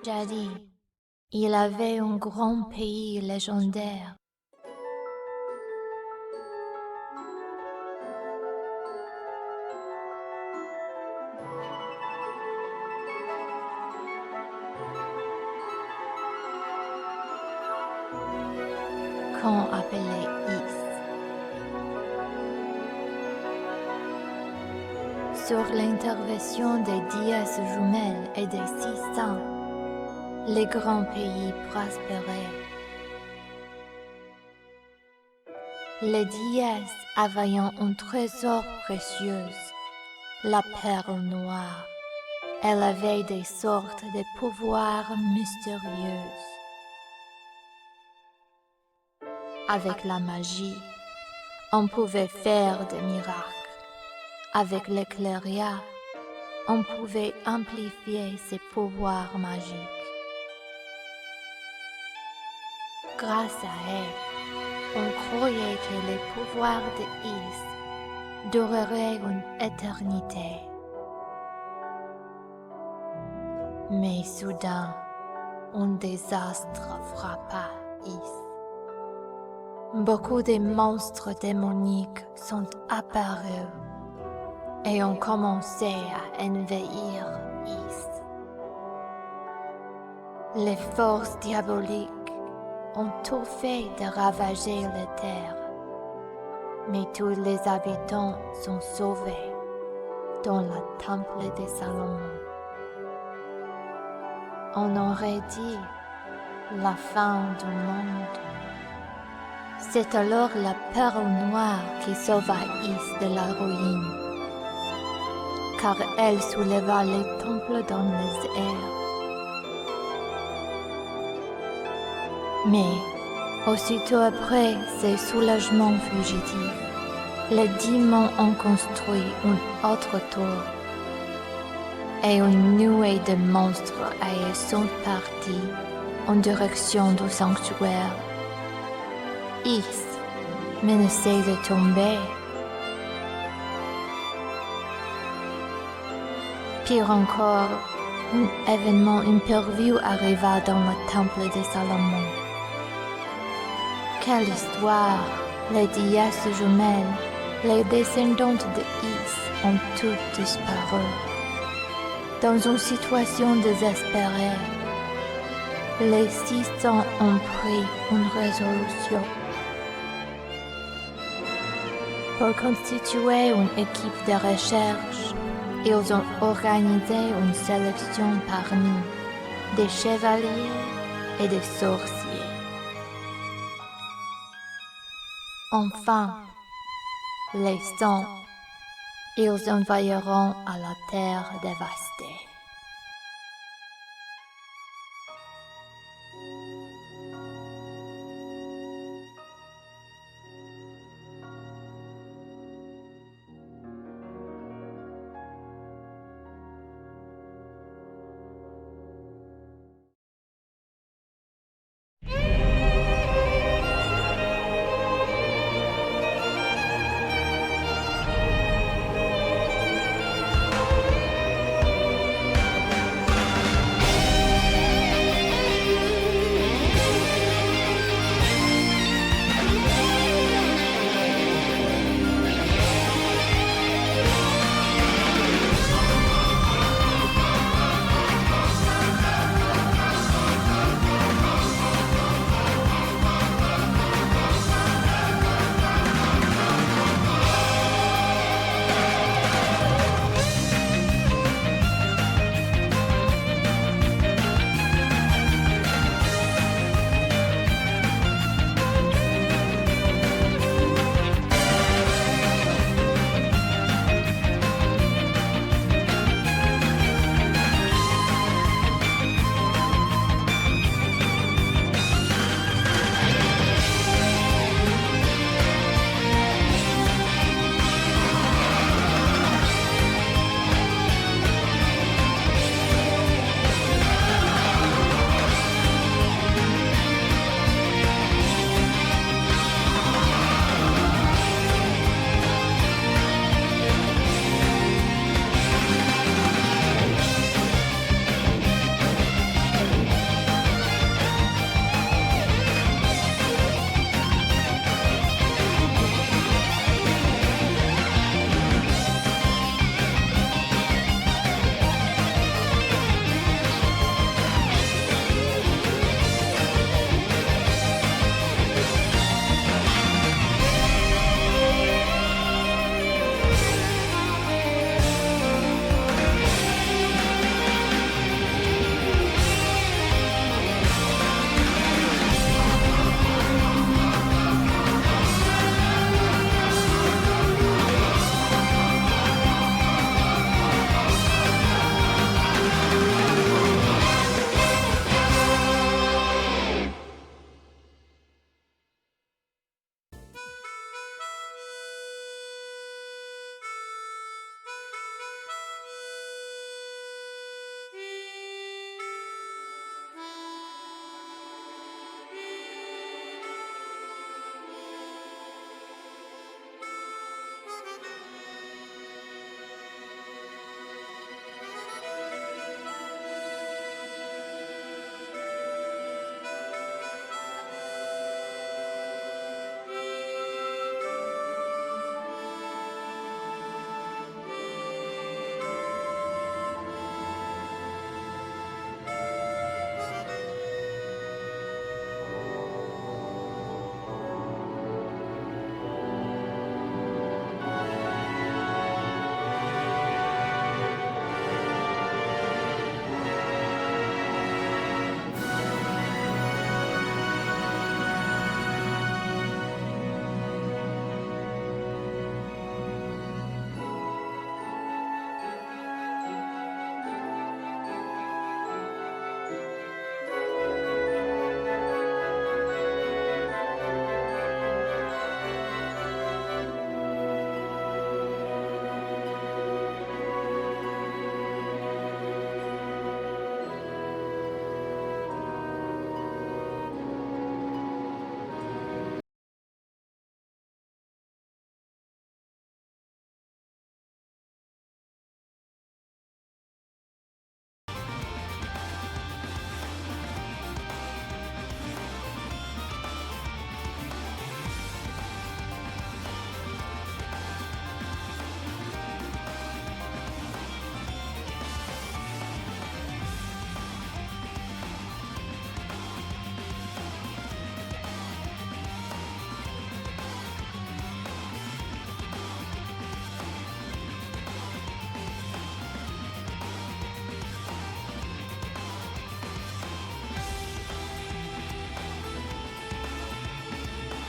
Jadis, il avait un grand pays légendaire. Qu'on appelait Is. Sur l'intervention des déesses jumelles et des six saints, les grands pays prospéraient. Les déesses avaient un trésor précieux, la perle noire. Elle avait des sortes de pouvoirs mystérieux. Avec la magie, on pouvait faire des miracles. Avec l'éclairia, on pouvait amplifier ses pouvoirs magiques. Grâce à elle, on croyait que les pouvoirs de Is dureraient une éternité. Mais soudain, un désastre frappa Is. Beaucoup de monstres démoniques sont apparus et ont commencé à envahir Is. Les forces diaboliques ont tout fait de ravager la terre, mais tous les habitants sont sauvés dans le temple de Salomon. On aurait dit la fin du monde. C'est alors la perle noire qui sauva Is de la ruine, car elle souleva les temples dans les airs. Mais, aussitôt après ces soulagements fugitifs, les démons ont construit une autre tour, et une nuée de monstres sont partis en direction du sanctuaire. Is menaçait de tomber. Pire encore, un événement imprévu arriva dans le temple de Salomon. Quelle histoire! Les déesses jumelles, les descendantes de Is, ont toutes disparu. Dans une situation désespérée, les 600 ont pris une résolution. Pour constituer une équipe de recherche, ils ont organisé une sélection parmi des chevaliers et des sorciers. Enfin, les 100, ils envahiront à la terre dévastée.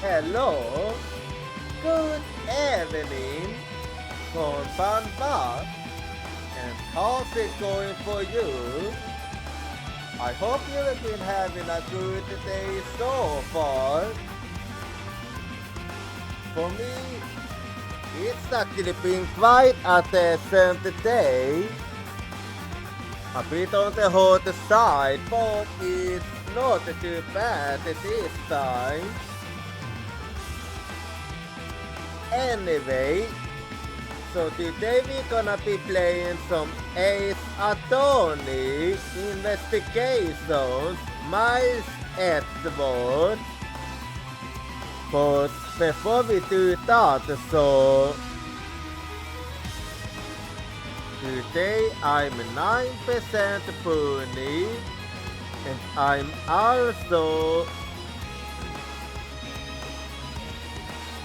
Hello, good evening, konbanwa, and how's it going for you? I hope you have been having a good day so far. For me, it's actually been quite a decent day. A bit on the hot side, but it's not too bad this time. Anyway, so today we're gonna be playing some Ace Attorney Investigations Miles Edward. But before we do that, so today I'm 9% pony and I'm also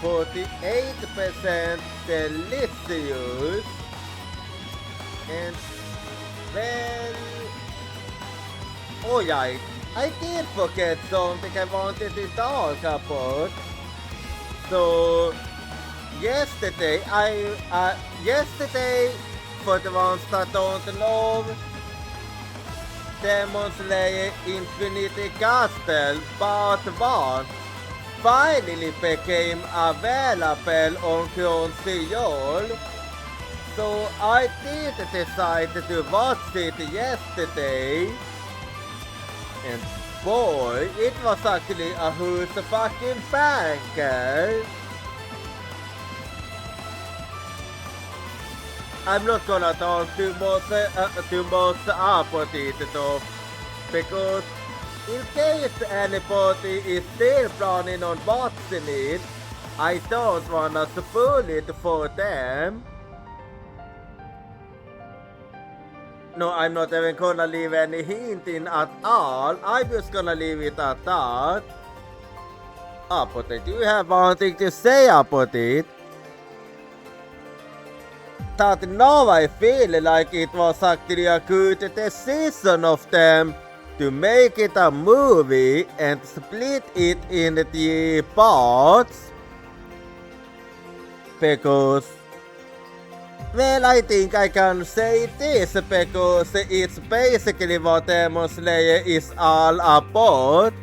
48% delicious, and well, oh yeah, I did forget something I wanted to talk about. So yesterday, yesterday, for the ones that don't know, Demon Slayer Infinity Castle Part 1 finally became available on console. So I did decide to watch it yesterday, and boy, it was actually a who's fucking banger. I'm not gonna talk too much about it though, because in case anybody is still planning on watching it, I don't wanna spoil it for them. No, I'm not even gonna leave any hint in at all. I'm just gonna leave it at that. But I do have one thing to say about it. That now I feel like it was actually a good decision of them to make it a movie and split it in the parts. Because, well, I think I can say this because it's basically what Demon Slayer is all about.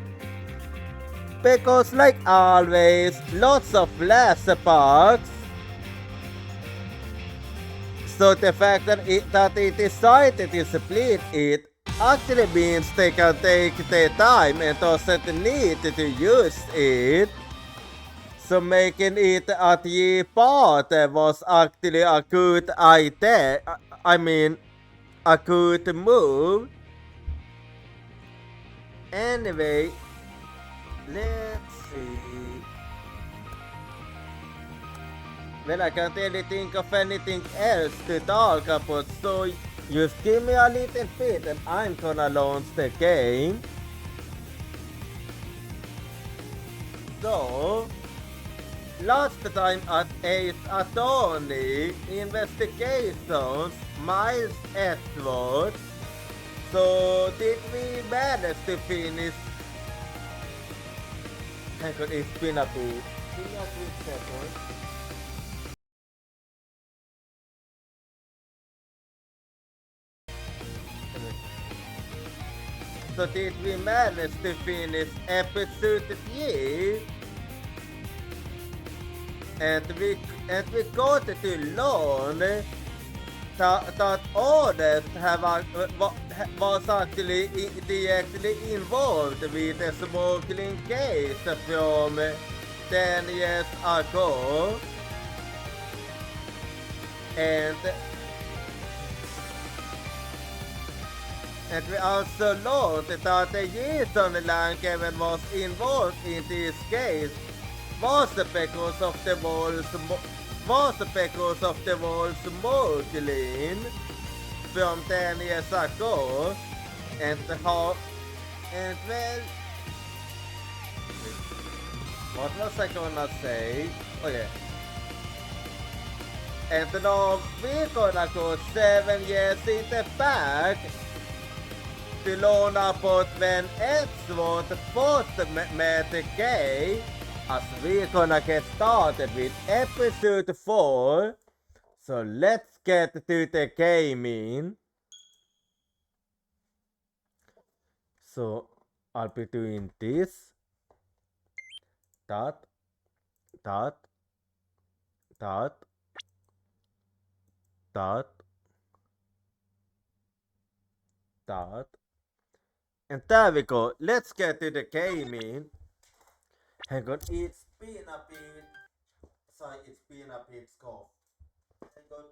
Because like always, lots of flashbacks. So the fact that they decided to split it actually means they can take their time and doesn't need to use it. So making it a part was actually a good idea. I mean, a good move. Anyway, let's see. Well, I can't really think of anything else to talk about, so just give me a little bit and I'm gonna launch the game. So, last time at Ace Attorney Investigations Miles Edward, so did we manage to finish? Hang on, it's been a bit. Give me a quick second. So did we manage to finish episode 3? And we got to learn that Honest was actually directly involved with the smuggling case from 10 years ago. And we also learned that the reason Lankavan was involved in this case was because of the wall smuggling from 10 years ago, and well, what was I gonna say? Oh yeah. And now we're gonna go 7 years in the back to learn about when Edward first met Gay as we're gonna get started with episode 4. So let's get to the gaming. So I'll be doing this, that, that, that, that, that. And there we go. Let's get to the gaming. Hang on, it's been a bit. Sorry, it's been a bit scoff. Hang on.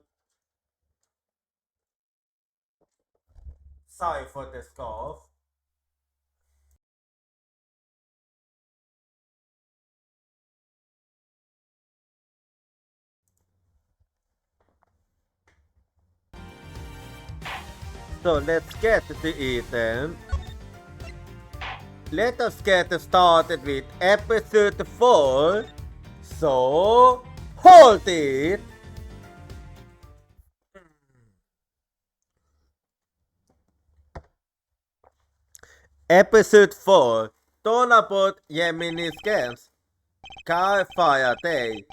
Sorry for the scoff. So let's get to it then. Let us get started with episode 4. So, hold it! Episode 4. Tonapot Yeminiscans. Campfire Day.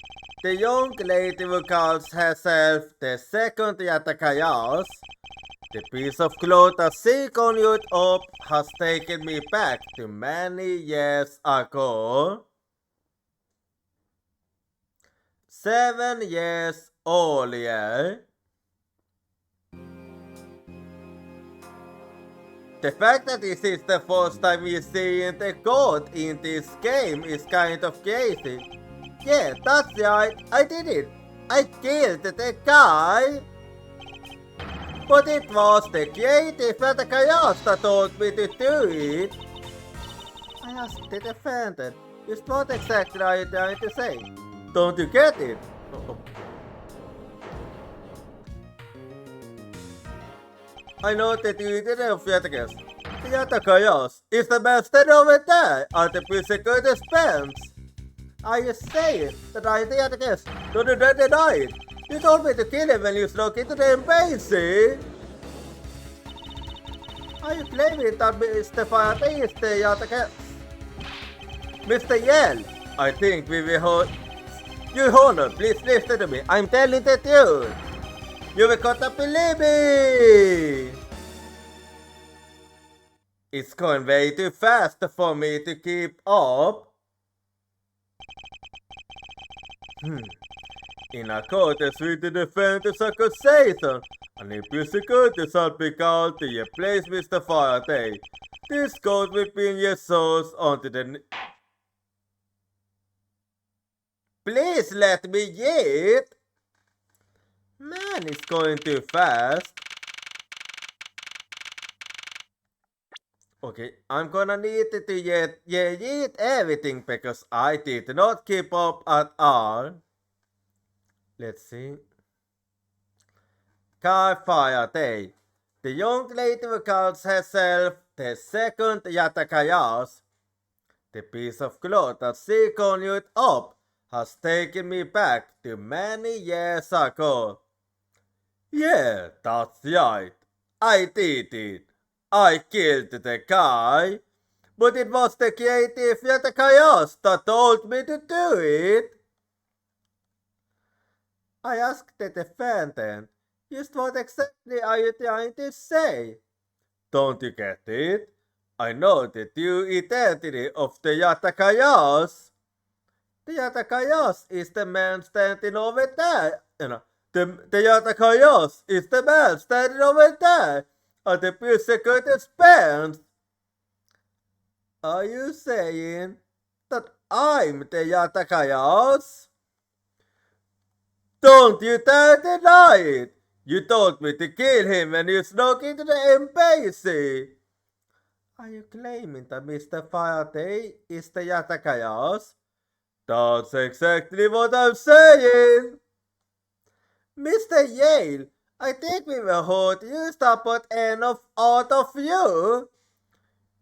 The young lady who calls herself the second Yatakayas. The piece of cloth that she conjured up has taken me back to many years ago. 7 years earlier. The fact that this is the first time we see the code in this game is kind of crazy. Yeah, that's right, I did it. I killed the guy. But it was the creative Yatakayas that told me to do it. I asked the defendant, it's what exactly are you trying to say? Don't you get it? I know that you didn't have Yatakas. The Yatakayas is the master over there at the physical dispense. Are you saying that I am the Yatakas? Don't you deny it? You told me to kill him when you snuck into the embassy. Are you claiming that Mr. Faraday is the Yatakas? Mr. Yell, I think we will hold. Your Honor, please listen to me. I'm telling the truth. You will gotta believe me! It's going way too fast for me to keep up. In accordance with the defendant's accusation, an impeachment shall be called to replace Mr. Faraday. This code will be in your source onto the. Please let me eat! Man, it's going too fast. Okay, I'm gonna need to eat everything because I did not keep up at all. Let's see. Campfire Day. The young lady who calls herself the second Yatakayas. The piece of cloth that she conjured up has taken me back to many years ago. Yeah, that's right. I did it. I killed the guy. But it was the creative Yatakayas that told me to do it. I asked the defendant, just what exactly are you trying to say? Don't you get it? I know the true identity of the Yatakayas. The Yatakayas is the man standing over there. The Yatakayas is the man standing over there at the physical dispense. Are you saying that I'm the Yatakayas? Don't you dare deny it! You told me to kill him when you snuck into the embassy. Are you claiming that Mr. Faraday is the Yatakayas? That's exactly what I'm saying! Mr. Yale, I think we will hold you stop at end of out of you.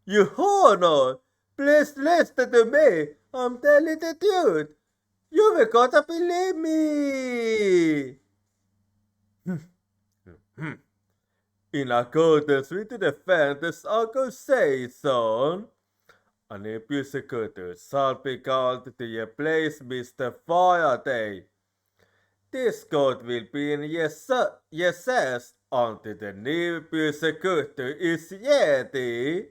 You honor, please listen to me. I'm telling the truth. You will gotta believe me. In accordance with the defendant's accusation, A ny pyssekutur salpikalt till a place Mr. Faraday. This coat will be in yes until the new pyssekutur is ready.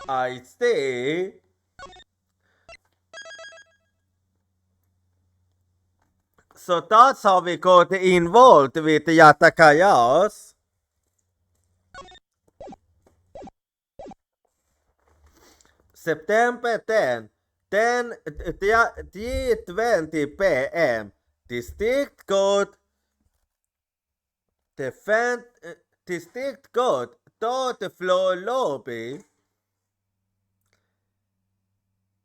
I see. So that's how we got involved with Yatakayas. September 10, 3:20 p.m. District Court District Court, third floor lobby.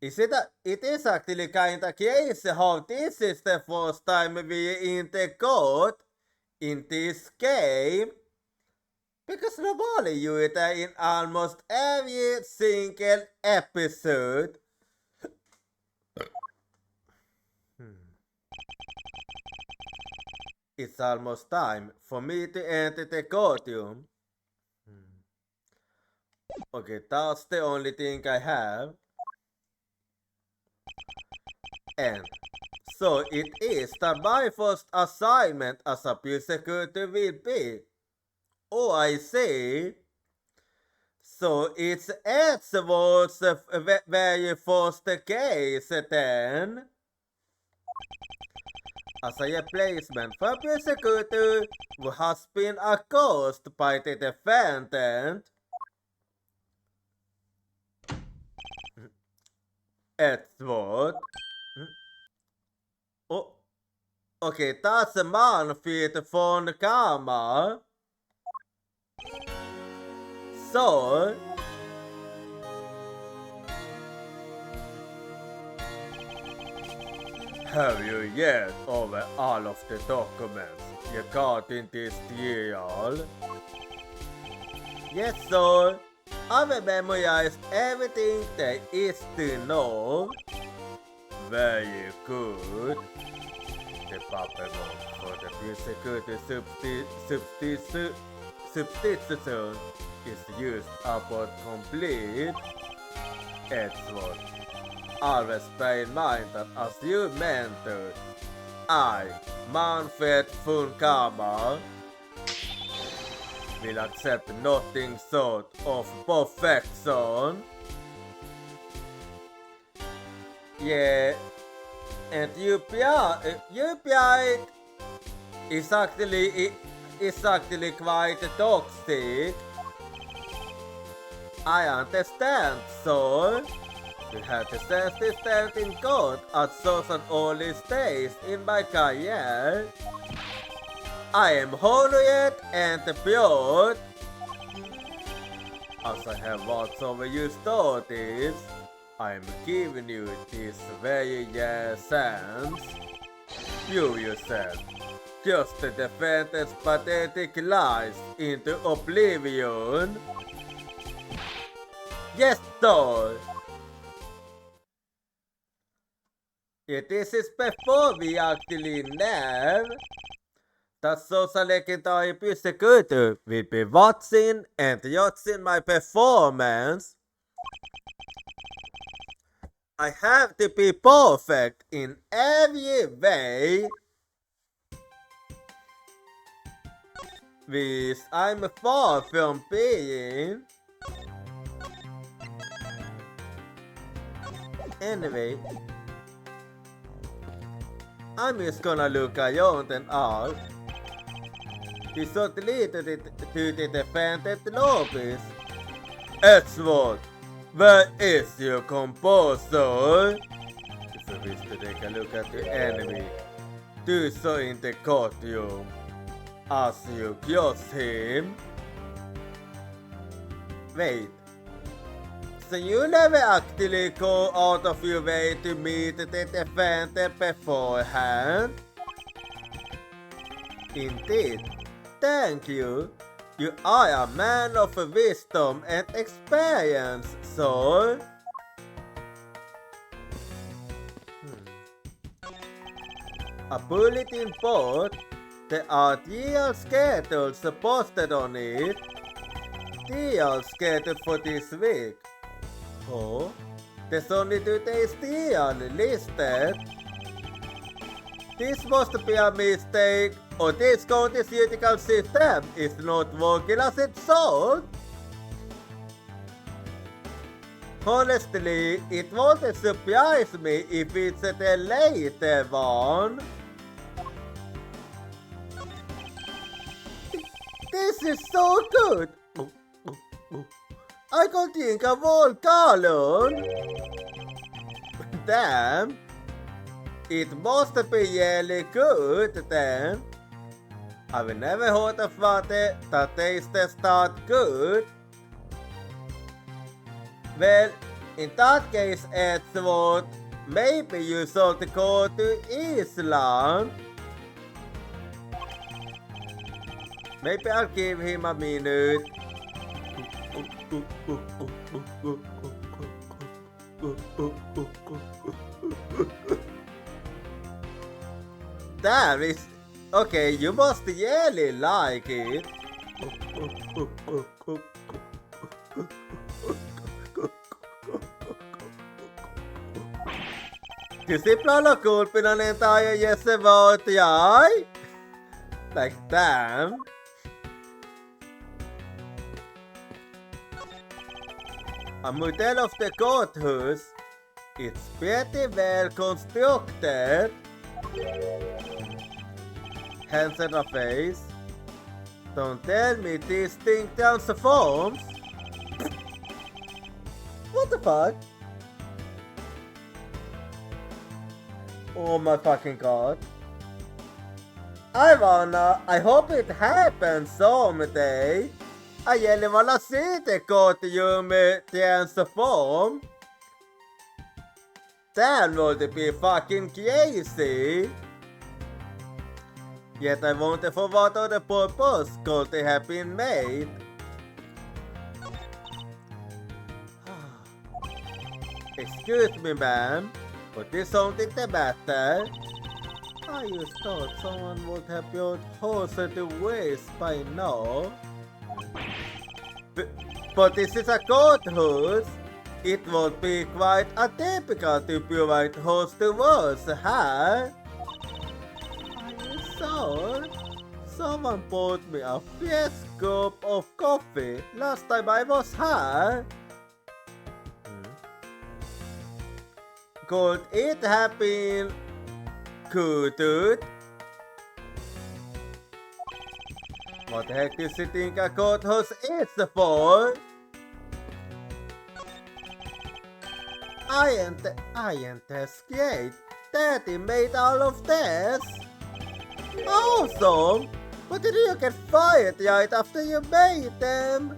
It is actually kinda crazy how this is the first time we're in the court in this game. Because normally you are there in almost every single episode. It's almost time for me to enter the courtroom. Okay, that's the only thing I have. And so it is that my first assignment as a prosecutor will be. Oh, I see. So it's Edward's very first case then. As a replacement for a prosecutor who has been accused by the defendant, Edward. Oh, okay, that's a man fit från kammar. So, have you read over all of the documents regarding this trial? Yes, sir. I've memorized everything there is to know. Very good. The paperwork for the prosecutor substitution is used upon complete. Edward, always bear in mind that as your mentor, I, Manfred von Kammer, will accept nothing short of perfection. Yeah, and UPI is actually quite toxic. I understand, sir. You have the sense to stand in court at such an early stage in my career. I am honored and proud. As I have watched over your studies, I am giving you this very rare chance. You yourself, just the defendant's pathetic lies into oblivion. Yes, sir. This is before we actually know that social legendary prosecutor will be watching and judging my performance. I have to be perfect in every way, which I'm far from being. Anyway, I'm just gonna look around and ask. He should lead to the defendant lobbies. Edward, where is your composer? If you wish to take a look at the enemy, do so in the courtroom. As you cross him. Wait. So you never actually go out of your way to meet the defendant beforehand? Indeed. Thank you. You are a man of wisdom and experience, sir. A bulletin board. There are real schedules posted on it. deals scheduled for this week. Oh, there's only 2 days deal listed. This must be a mistake, or this countercyclical system is not working as it should. Honestly, it won't surprise me if it's the later one. This is so good! I can think of all color. Damn! It must be really good then. I've never heard of water that tastes that good. Well, in that case, Edward, maybe you should go to Iceland. Maybe I'll give him a minute. Damn, it's okay. You must really like it. Discipline colpin an entire yes about the eye? Like damn. A model of the courthouse. It's pretty well constructed. Hands in the face. Don't tell me this thing transforms. What the fuck? Oh my fucking god. I hope it happens someday. I really wanna see the courtroom transform. That would be fucking crazy. Yet I wonder for what other purpose could they have been made. Excuse me, ma'am, but is something the matter? I just thought someone would have built holes at the waist by now. But this is a courthouse. It would be quite atypical to provide holes to us, huh? Are you sure? Someone bought me a fresh cup of coffee last time I was here. Could it have been Kutud? What the heck do you think a courthouse is for? I ain't scared. Daddy made all of this. Awesome! But did you get fired right after you made them?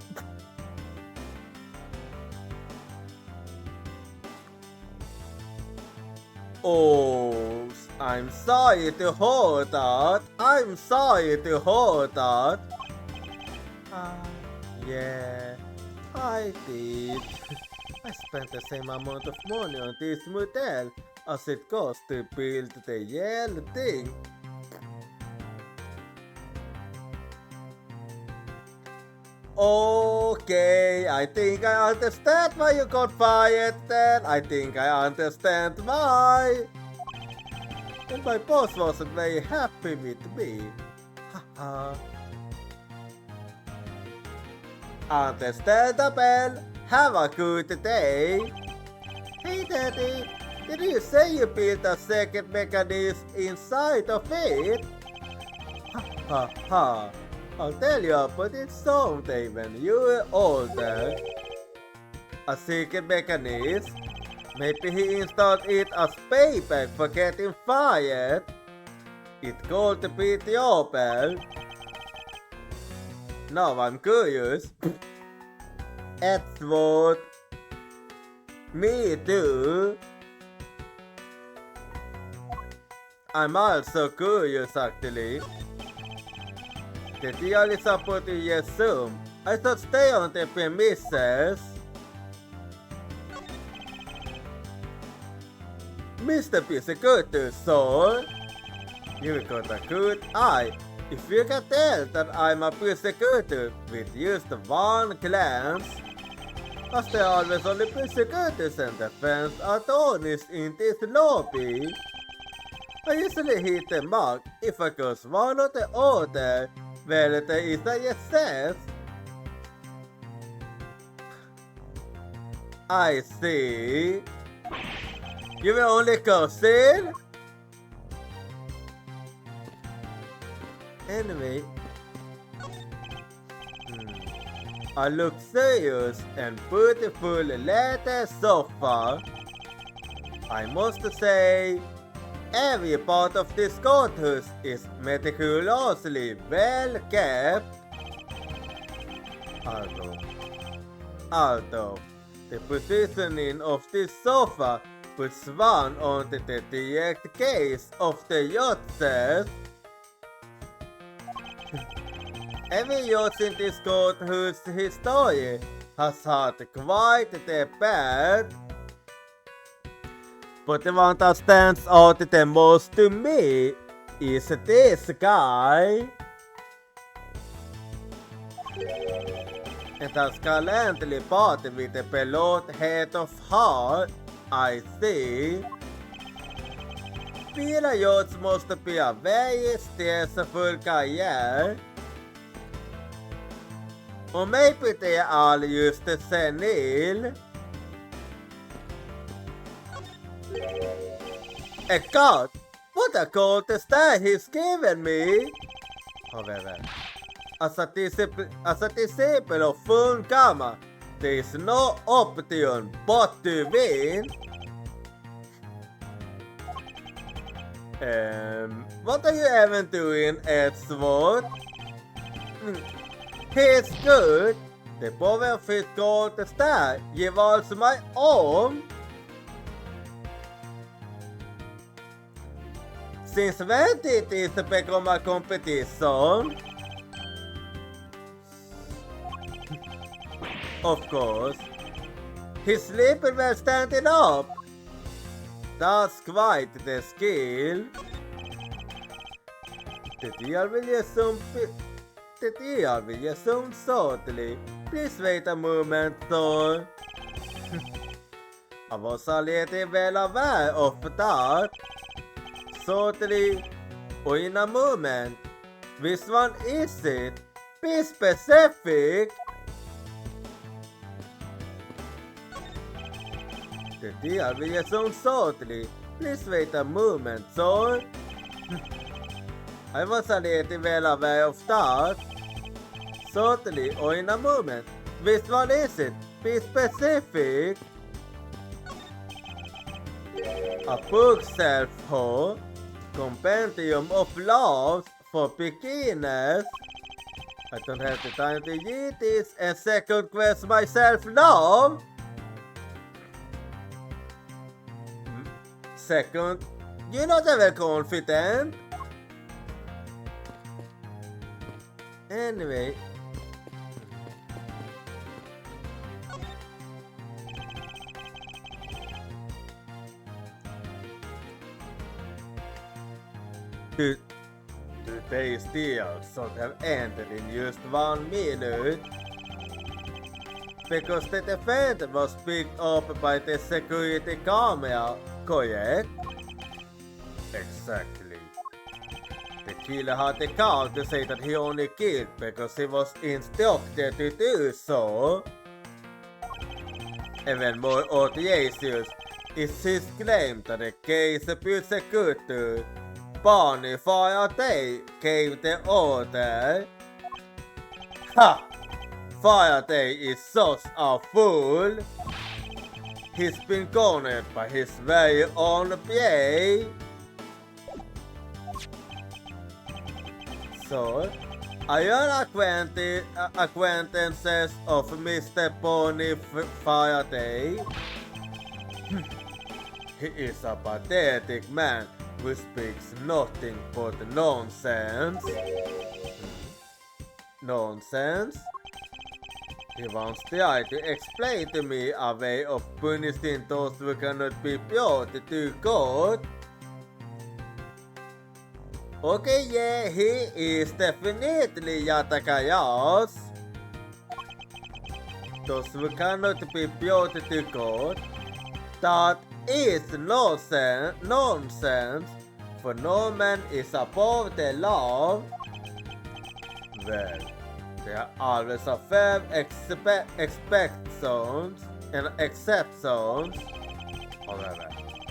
Oh, I'm sorry to hear that. I'm sorry to hear that. Yeah, I did. I spent the same amount of money on this model as it cost to build the yellow thing. Okay, I think I understand why you got fired then. I think I understand why. And my boss wasn't very happy with me. Haha. Understandable. Have a good day. Hey Daddy, did you say you built a second mechanism inside of it? Ha ha ha. I'll tell you about it someday when you're older. A second mechanism? Maybe he installed it as payback for getting fired. It could be the opal. Now I'm curious. Edward. Me too. I'm also curious actually. The deal is about to assume. I should stay on the premises. Mr. Piscicutus, sir. You got a good eye. If you can tell that I'm a persecutor with just one glance, as there are always only persecutors and defense attorneys in this lobby, I usually hit the mark if I goes one or the other, where there is a yes. I see. You will only cousin? Anyway, I look serious and beautiful leather sofa. I must say, every part of this courthouse is meticulously well kept. Although the positioning of this sofa puts one onto the direct gaze of the yachters. Every yacht in this courthouse history has had quite the bad. But the one that stands out the most to me is this guy. And has gallantly bought with a pelot head of heart, I see. Fyra yachts måste be a very stressful career. Or maybe they are all just senile. A god! What a cold stare he's given me! However, as a disciple of full gamma, there is no option but to win. What are you even doing, Edward? He's good. The power of his gold star equals my own. Since when did this become a competition? Of course. He's sleeping while standing up. That's quite the skill. The deal will resume shortly. Please wait a moment, sir. I was already well aware of that. Shortly, or in a moment. Which one is it? Be specific. The deal will resume shortly. Please wait a moment, sir. I was already well aware of that. Shortly or in a moment. Which one is it? Be specific. A bookshelf haul. Compendium of laws for beginners. I don't have the time to read this and second guess myself now. Second, you're not ever confident. Anyway. Today's deal should have ended in just 1 minute. Because the defender was picked up by the security camera, correct? Exactly. The killer had the card to say that he only killed because he was instructed to do so. Even more audacious is his claim that the case prosecutor Barney Faraday gave the order. Ha! Faraday is such a fool. He's been cornered by his very own PA. So, are you acquaintances of Mr. Barney Faraday? He is a pathetic man who speaks nothing but nonsense. Nonsense? He once tried to explain to me a way of punishing those who cannot be brought to court. Okay, yeah, he is definitely Yatakaya's. Those who cannot be brought to God. That is nonsense, for no man is above the law. Well, there are always a fair expectations and exceptions. However,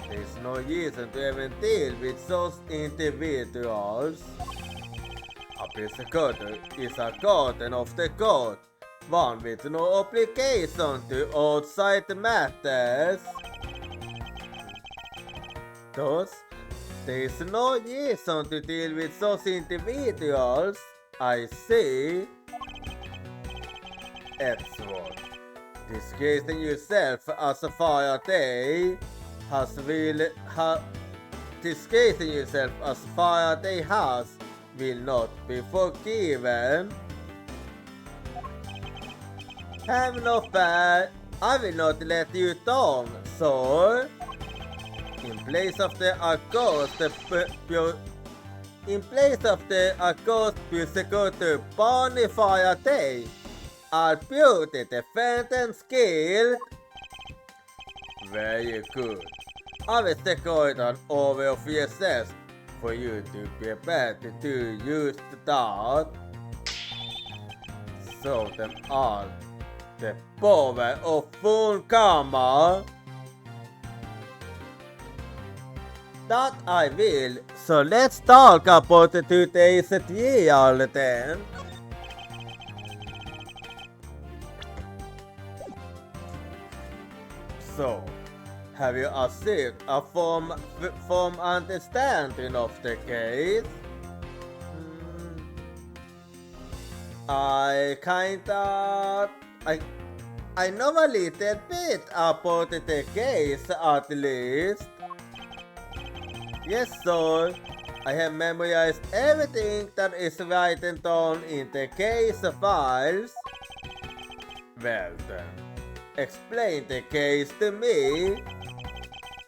there is no reason to even deal with those individuals. A persecutor is a guardian of the court, one with no obligation to outside matters. Thus, there is no reason to deal with those individuals. I see. Edward, disgracing yourself as a Faraday disgracing yourself as Faraday has will not be forgiven. Have no fear, I will not let you down, sir. In place of the accursed persecutor Barney Faraday, I'll put the defendant's guilt. Very good. I will decorate an over of VSS for you to prepare to use that. So them all. The power of full karma. That I will. So let's talk about today's trial then. So, have you achieved a firm understanding of the case? I know a little bit about the case at least. Yes, sir. I have memorized everything that is written down in the case files. Well then, explain the case to me.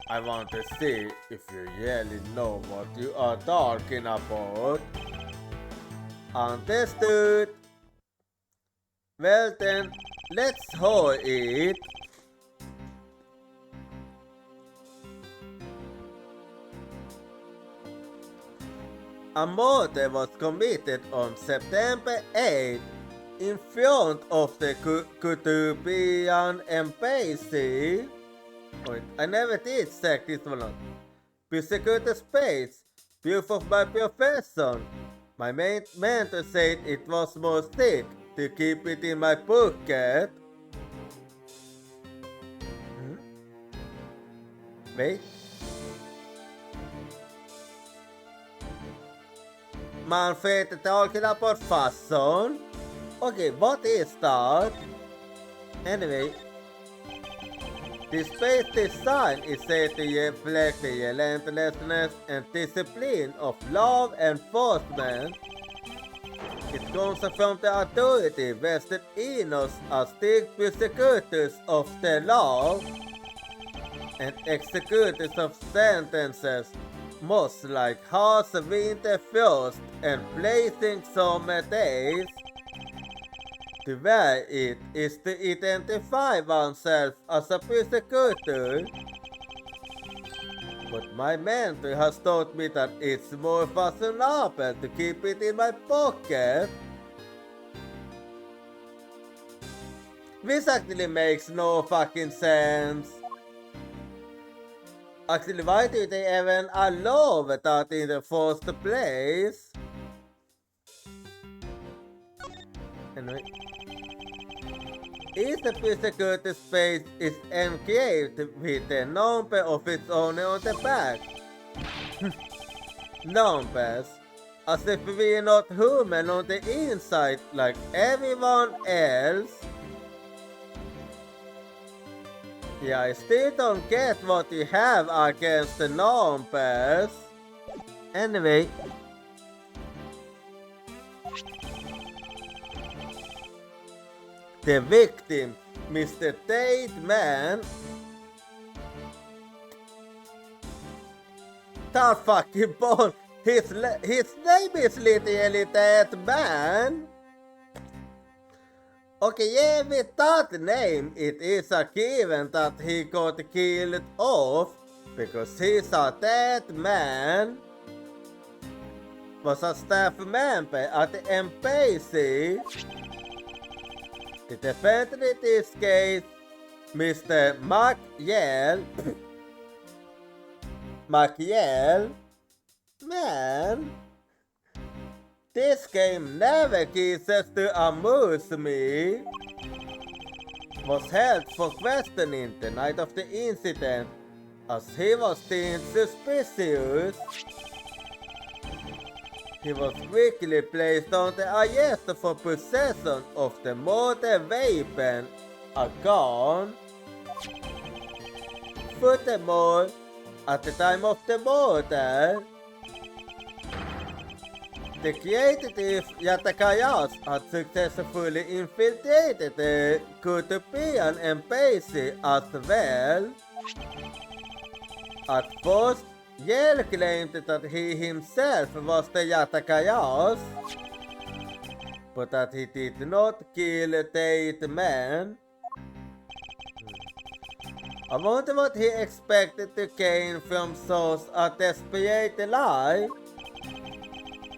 I want to see if you really know what you are talking about. Understood? Well then, let's hold it. A murder was committed on September 8 in front of the Kutubian embassy. Wait, I never did check this one out. Persecutor space, proof of my profession. My mentor said it was more thick to keep it in my pocket. Wait. Manfred talking about fashion? Okay, what is that? Anyway, the space design is said to reflect the relentlessness and discipline of law enforcement. It comes from the authority vested in us as strict persecutors of the law and executors of sentences, most like harsh winter frost and blazing summer days. To wear it is to identify oneself as a persecutor. But my mentor has taught me that it's more fashionable to keep it in my pocket. This actually makes no fucking sense. Actually, why did they even allow that in the first place? Anyway, if the persecutor space is engraved with the number of its owner on the back. Numbers, as if we are not human on the inside like everyone else. Yeah, I still don't get what you have against the numbers. Anyway. The victim, Mr. Tate Man. That fucking bone His name is literally that man. Okay, yeah, without the name, it is a given that he got killed off because he's a dead man. Was a staff member at the embassy. The defendant in this case, Mr. Maciel, man. This game never ceases to amuse me. Was held for questioning the night of the incident as he was deemed suspicious. He was quickly placed on the arrest for possession of the motor weapon, a gun. Furthermore, at the time of the murder, the creative Yatakayas had successfully infiltrated the Kutupian embassy as well. At first, Yale claimed that he himself was the Yatakayas, but that he did not kill the 8 men. I wonder what he expected to gain from such a desperate lie.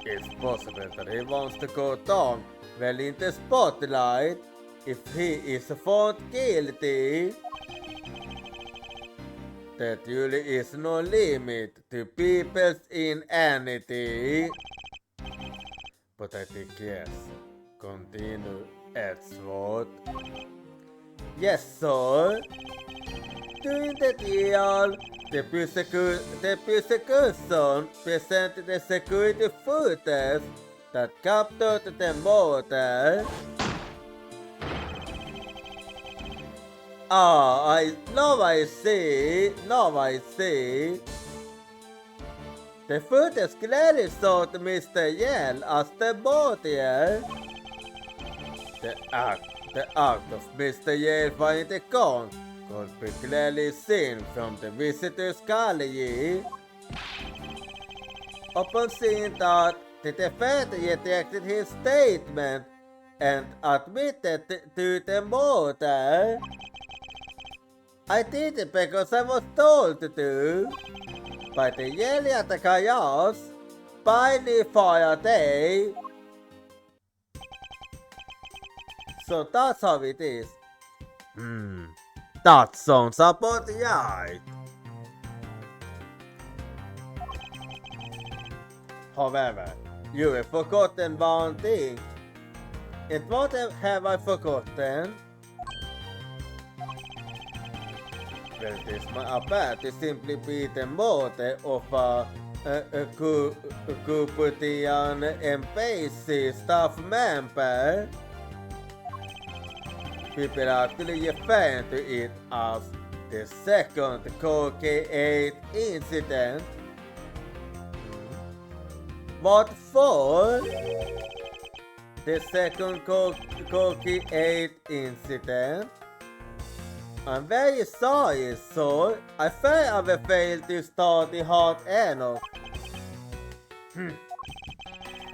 It's possible that he wants to go down well in the spotlight if he is found guilty. There truly is no limit to people's inanity. But I think yes. Continue, Edward. Yes, sir. During the trial, the prosecution presented the security footage that captured the murder. I see. The footage clearly showed Mr. Yell as the murderer. The act of Mr. Yell finding the gun could be clearly seen from the visitor's gallery. Upon seeing that, the defendant retracted his statement and admitted to the murder. I did it because I was told to, by the Yale Yatakayas, finally for a day. So that's how it is. That sounds about right. However, you have forgotten one thing. And what have I forgotten? Well, it is apparent to simply be the murder of a Kuputian embassy staff member. People actually refer to it as the second Koki-8 incident. What for? The second Koki-8 incident? I'm very sorry, sir. I fear I will fail to start the hard enough.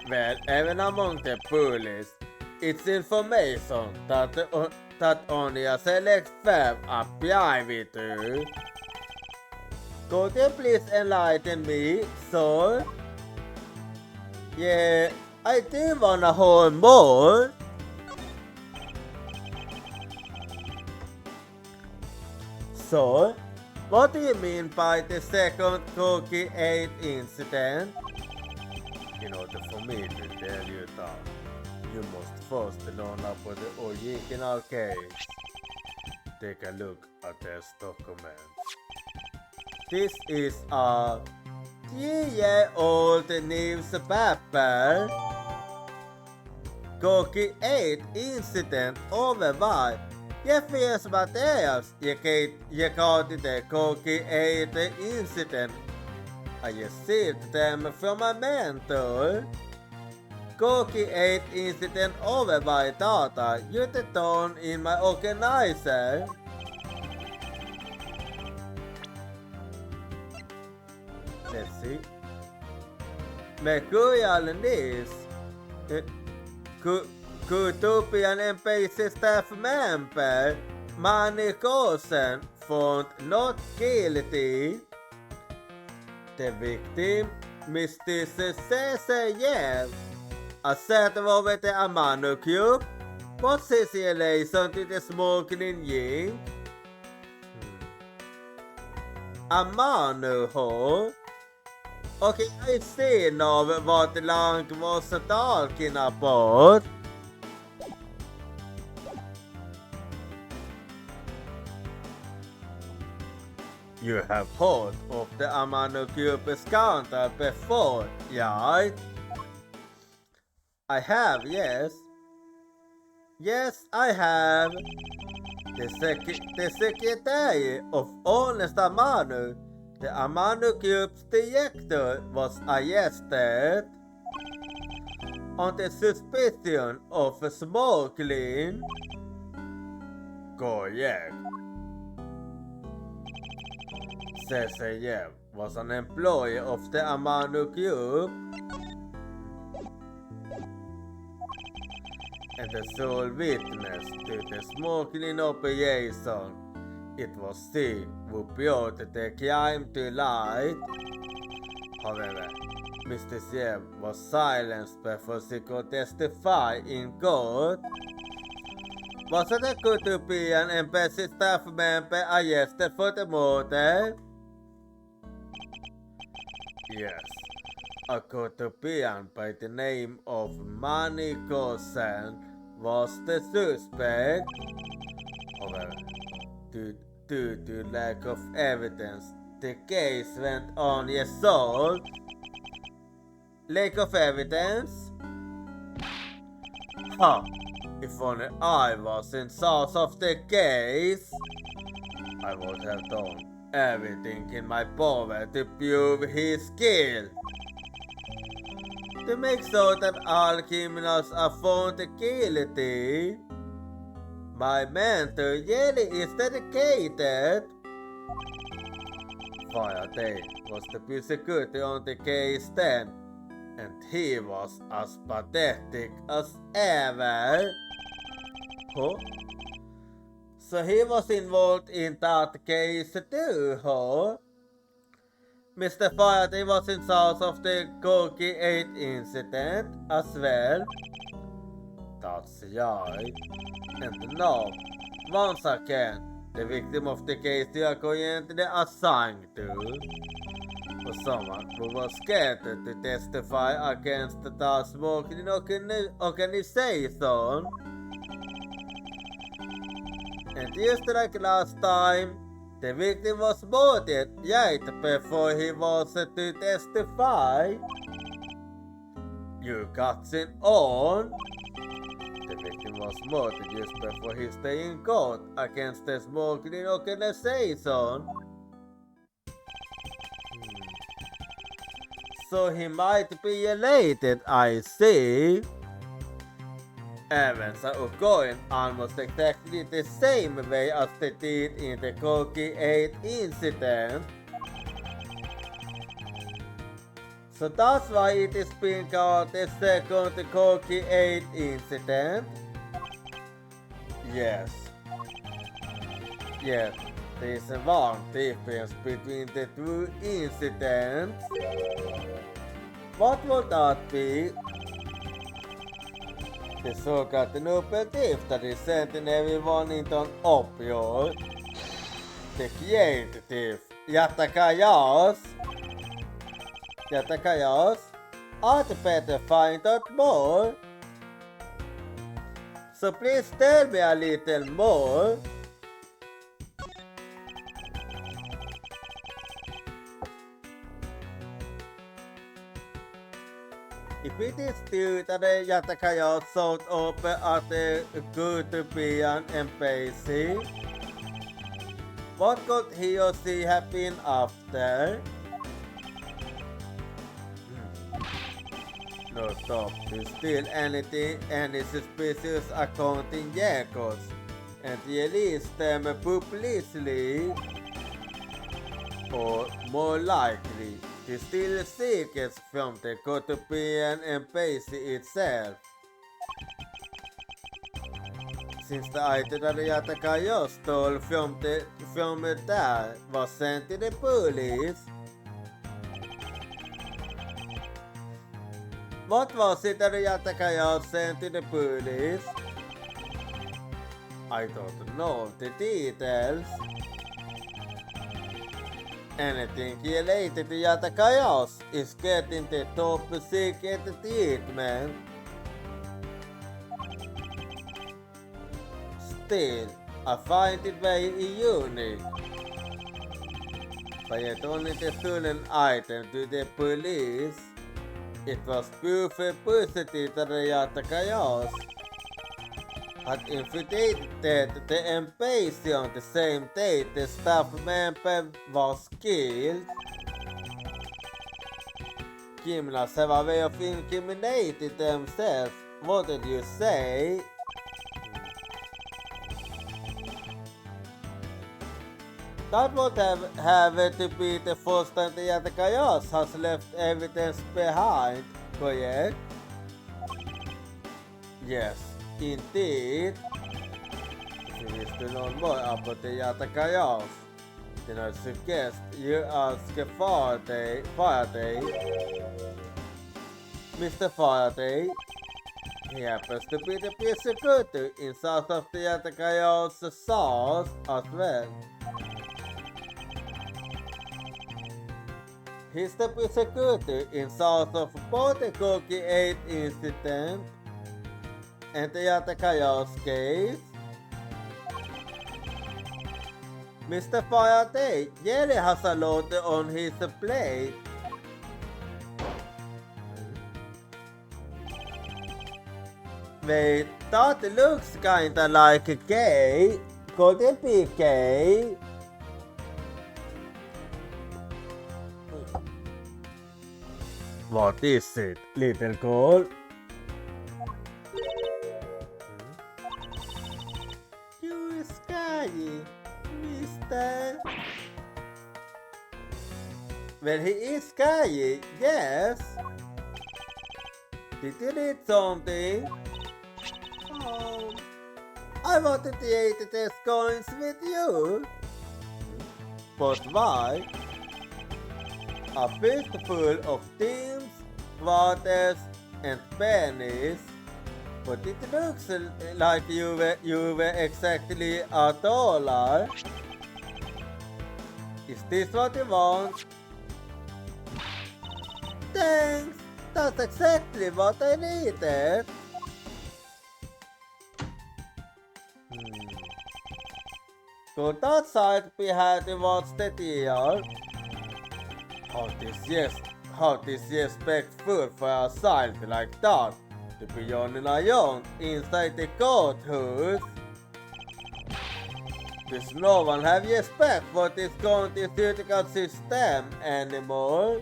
Well, even among the police, it's information that only a select few are privy to. Could you please enlighten me, sir? Yeah, I do wanna hold more. So, what do you mean by the second Koki-8 incident? In order for me to tell you that, you must first learn about the original case. Take a look at this document. This is a 3-year-old newspaper. Koki-8 incident override. Det finns materials regarding the Koki-8 incident. I received them from my mentor. Koki-8 incident override data used down in my organizer. Let's see. Mercurial Nis, Kutupian NPC staff member Manny Kosen found not guilty. The victim, Mr. Cesayev, asserted over the Amano Cube. What's his relation to the smoking yin? Amano Ho? Okay, I see now what Lang was talking about. You have heard of the Amano Cube's counter before, right? I have, yes. Yes, I have. The secretary of Honest Amano, the Amano Cube's director, was arrested on the suspicion of smuggling. Correct. Cesayev was an employee of the Amano Cube and the sole witness to the smuggling operation. It was she who brought the crime to light. However, Mr. Yev was silenced before she could testify in court. Was it a Kutupian embassy staff member arrested for the murder? Yes, a Kutupian by the name of Manny Kosen was the suspect. However, due to lack of evidence, the case went unresolved. Lack of evidence? Ha! If only I was in charge of the case, I would have done everything in my power to prove his guilt. To make sure that all criminals are found guilty, my mentor really is dedicated. Faraday was the prosecutor on the case then, and he was as pathetic as ever. Huh? So he was involved in that case too, huh? Mr. Faraday was in charge of the Corky 8 incident as well. That's right. And now, once again, the victim of the case you are currently assigned to was someone who was scared to testify against the smoking organization. And just like last time, the victim was murdered right before he was to testify. You got it on. The victim was murdered just before he stayed in court against the smuggling organization. So he might be related, I see. Events are occurring almost exactly the same way as they did in the Corky 8 incident. So that's why it is being called the second Corky 8 incident. Yes. Yet, there is one difference between the two incidents. What would that be? The so-called noble thief that is sent in everyone into an opioid. The creative thief, Yatakayas. I'd better find out more. So please tell me a little more. If it is true that the Yatakaya sold up at the Kutupian embassy, what could he or she have been after? No stop to steal any suspicious accounting records and release them publicly, or more likely, to is still secrets from the Cotopian embassy itself. Since the itinerary Yatakayo stole from there was sent to the police. What was it that Yatakayo sent to the police? I don't know the details. Anything related to Yatakayos is getting the top secret treatment. Still, I find it very unique. But yet only the stolen item to the police. It was proof positive that the Yatakayos had infiltrated the embassy on the same day the staff member was killed. Criminals have a way of incriminating themselves. What did you say? That would have to be the first time the Yatakayos has left evidence behind, correct? Yes, indeed. If you wish to know more about the Yatakayos, then I suggest you ask Faraday. Mr. Faraday. He happens to be the prosecutor in south of the Yatakayos source as well. He's the prosecutor in south of both the Cookie 8 incident and the Yatakayos case. Mr. Faraday really has a lot on his plate. Wait, that looks kinda like a K. Could it be K? What is it, little girl? You scary, mister. Well, he is scary, yes. Did you need something? Oh, I wanted to trade test coins with you. But why? A fist full of teams, quarters, and pennies. But it looks like you were exactly $1. Is this what you want? Thanks! That's exactly what I needed. Go that side behind towards the deer. How disrespectful for a child like that to be on an iron inside the courthouse. Does no one have respect for this constitutional system anymore?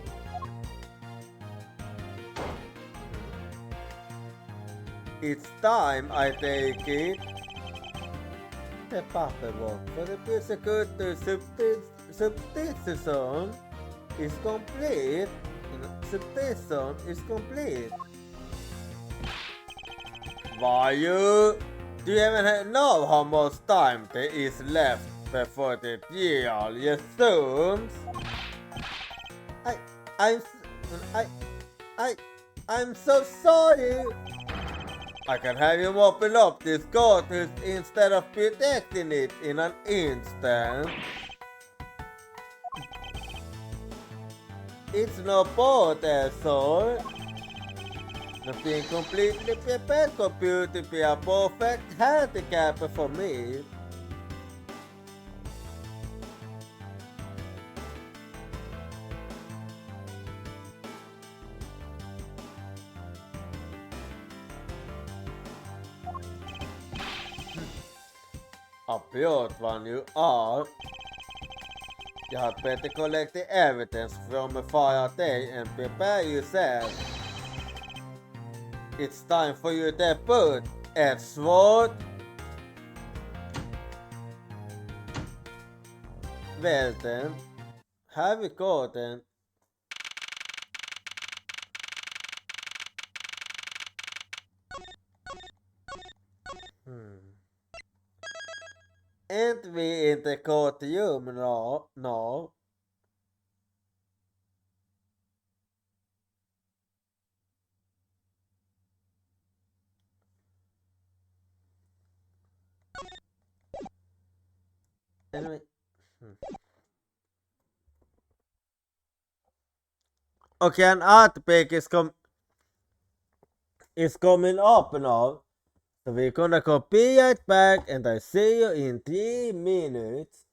It's time, I take it. The paperwork for the prosecutor's substitution is complete. Substitution is complete. Why you? Do you even know how much time there is left before the trial resumes? I'm so sorry. I can have you open up this courthouse instead of protecting it in an instant. It's no border, sir. Nothing completely prepared computer to be a perfect handicap for me. A pure one you are. You had better collect the evidence from a fire day and prepare yourself. It's time for you to put Edward. Well then, have you gotten Ain't we in the courtroom? No, no. Anyway. Okay, an art pick is coming up now. So we're gonna copy it back and I see you in 3 minutes.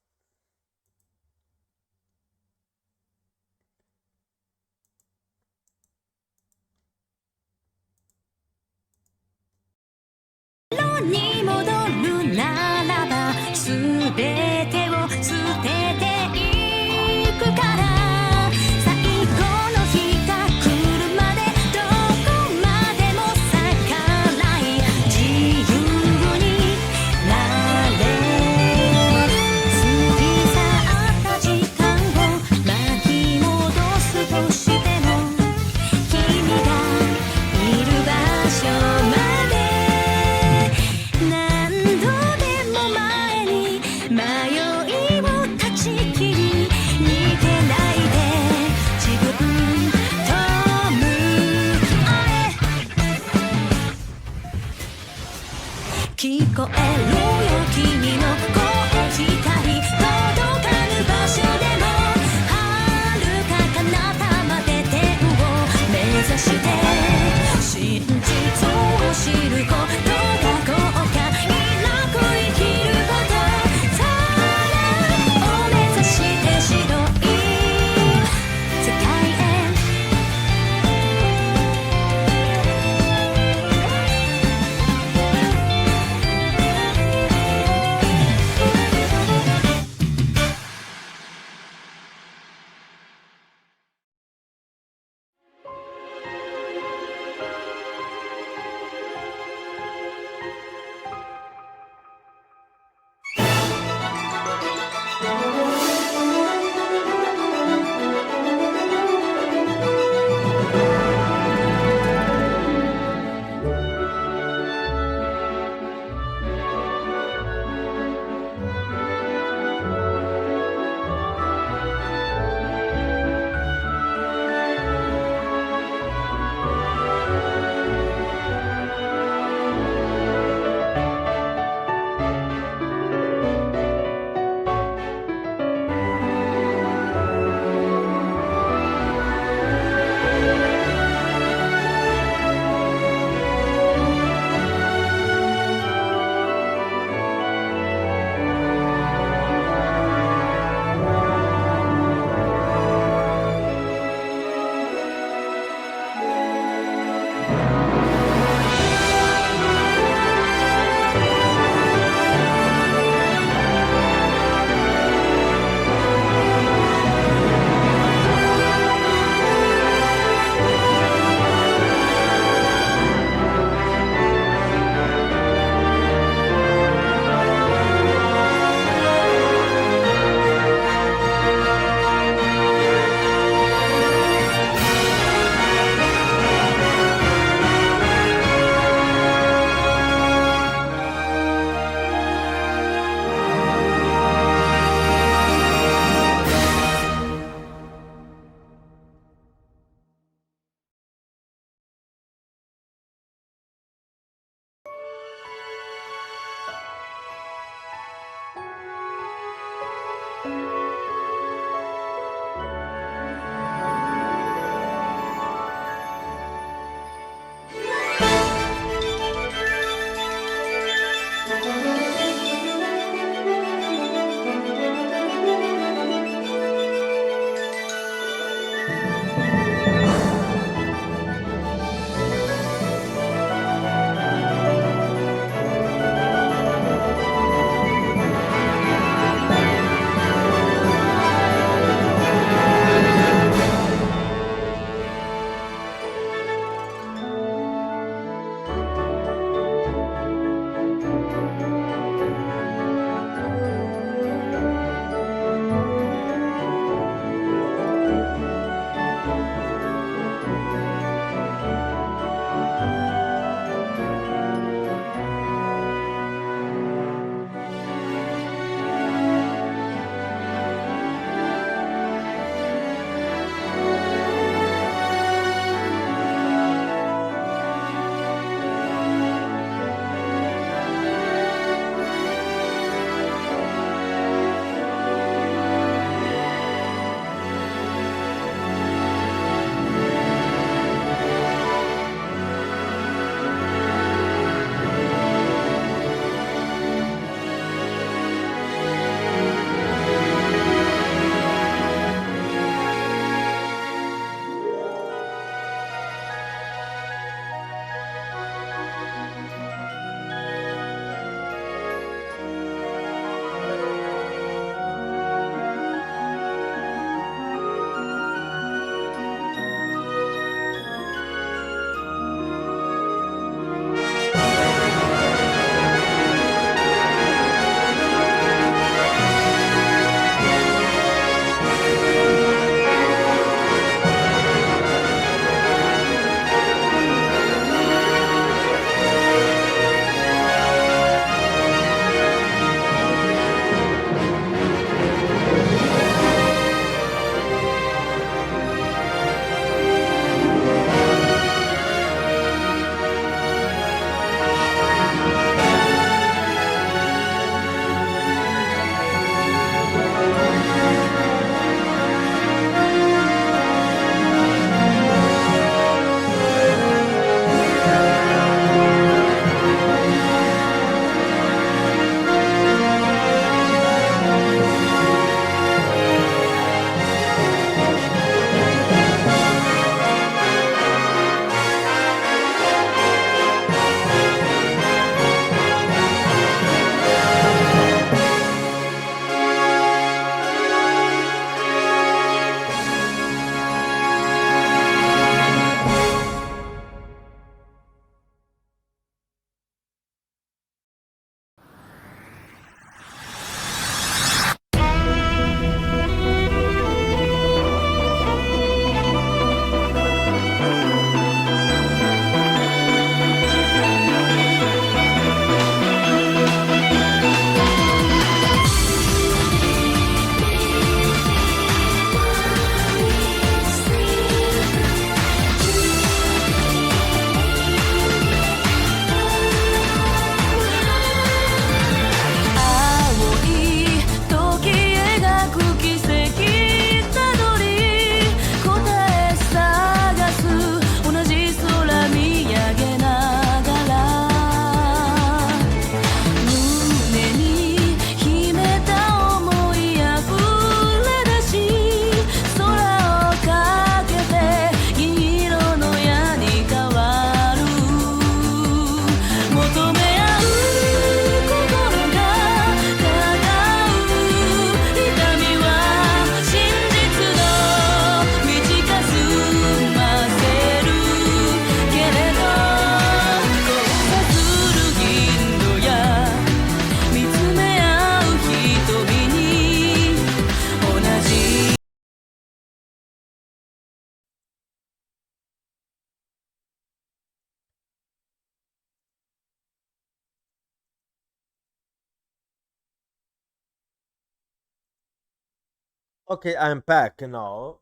Okay, I'm back now.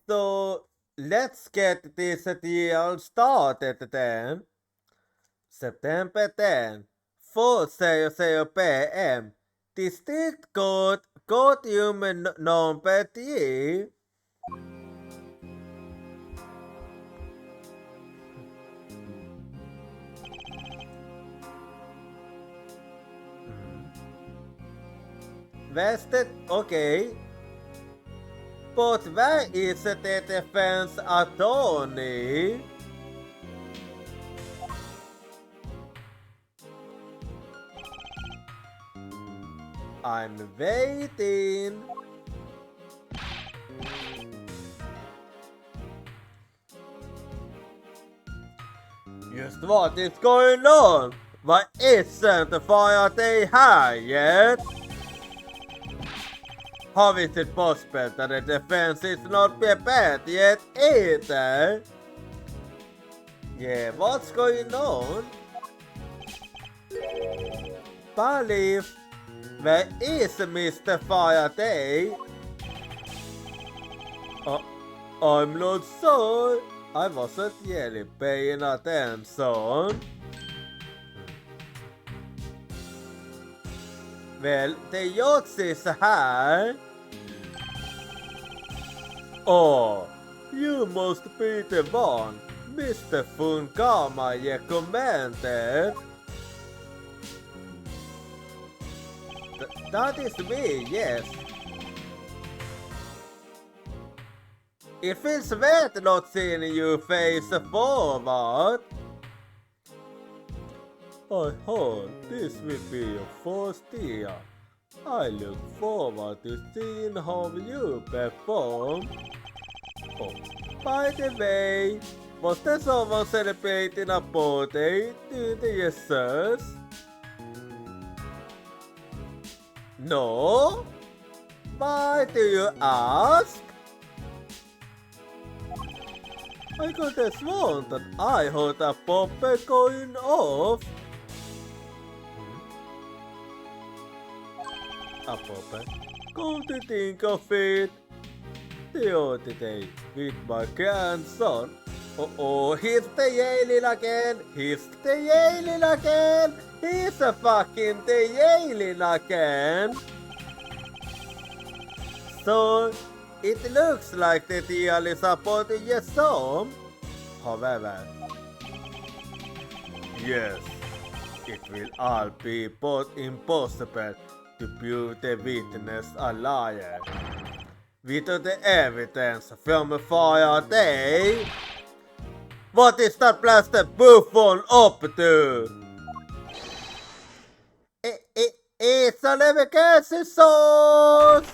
So let's get this deal started then. September 10, 4:00 p.m. District Court, Courtroom number 3. Vested, okay. But where is the defense attorney? I'm waiting. Just what is going on? Why isn't the fire day here yet? How is it possible that the defense is not prepared yet either? Yeah, what's going on? Believe, where is Mr. Faraday? I'm not sure. I wasn't really paying attention. Well, the yacht is here. Oh, you must be the one Mr. Funkama recommended. That is me, yes. It feels weird not seeing you face forward. I hope this will be your first year. I look forward to seeing how you perform. Oh, by the way, was there someone celebrating a birthday during the research? No? Why do you ask? I could have sworn that I heard a popper going off. A popper? Come to think of it, the other day with my grandson. Oh, he's the alien again! He's the alien again! He's a fucking the alien again! So, it looks like the deal is about to get some. However, yes, it will all be both impossible to prove the witness a liar. Without the evidence from a fire day, what is that blasted buffon up to? It's an emergency sauce!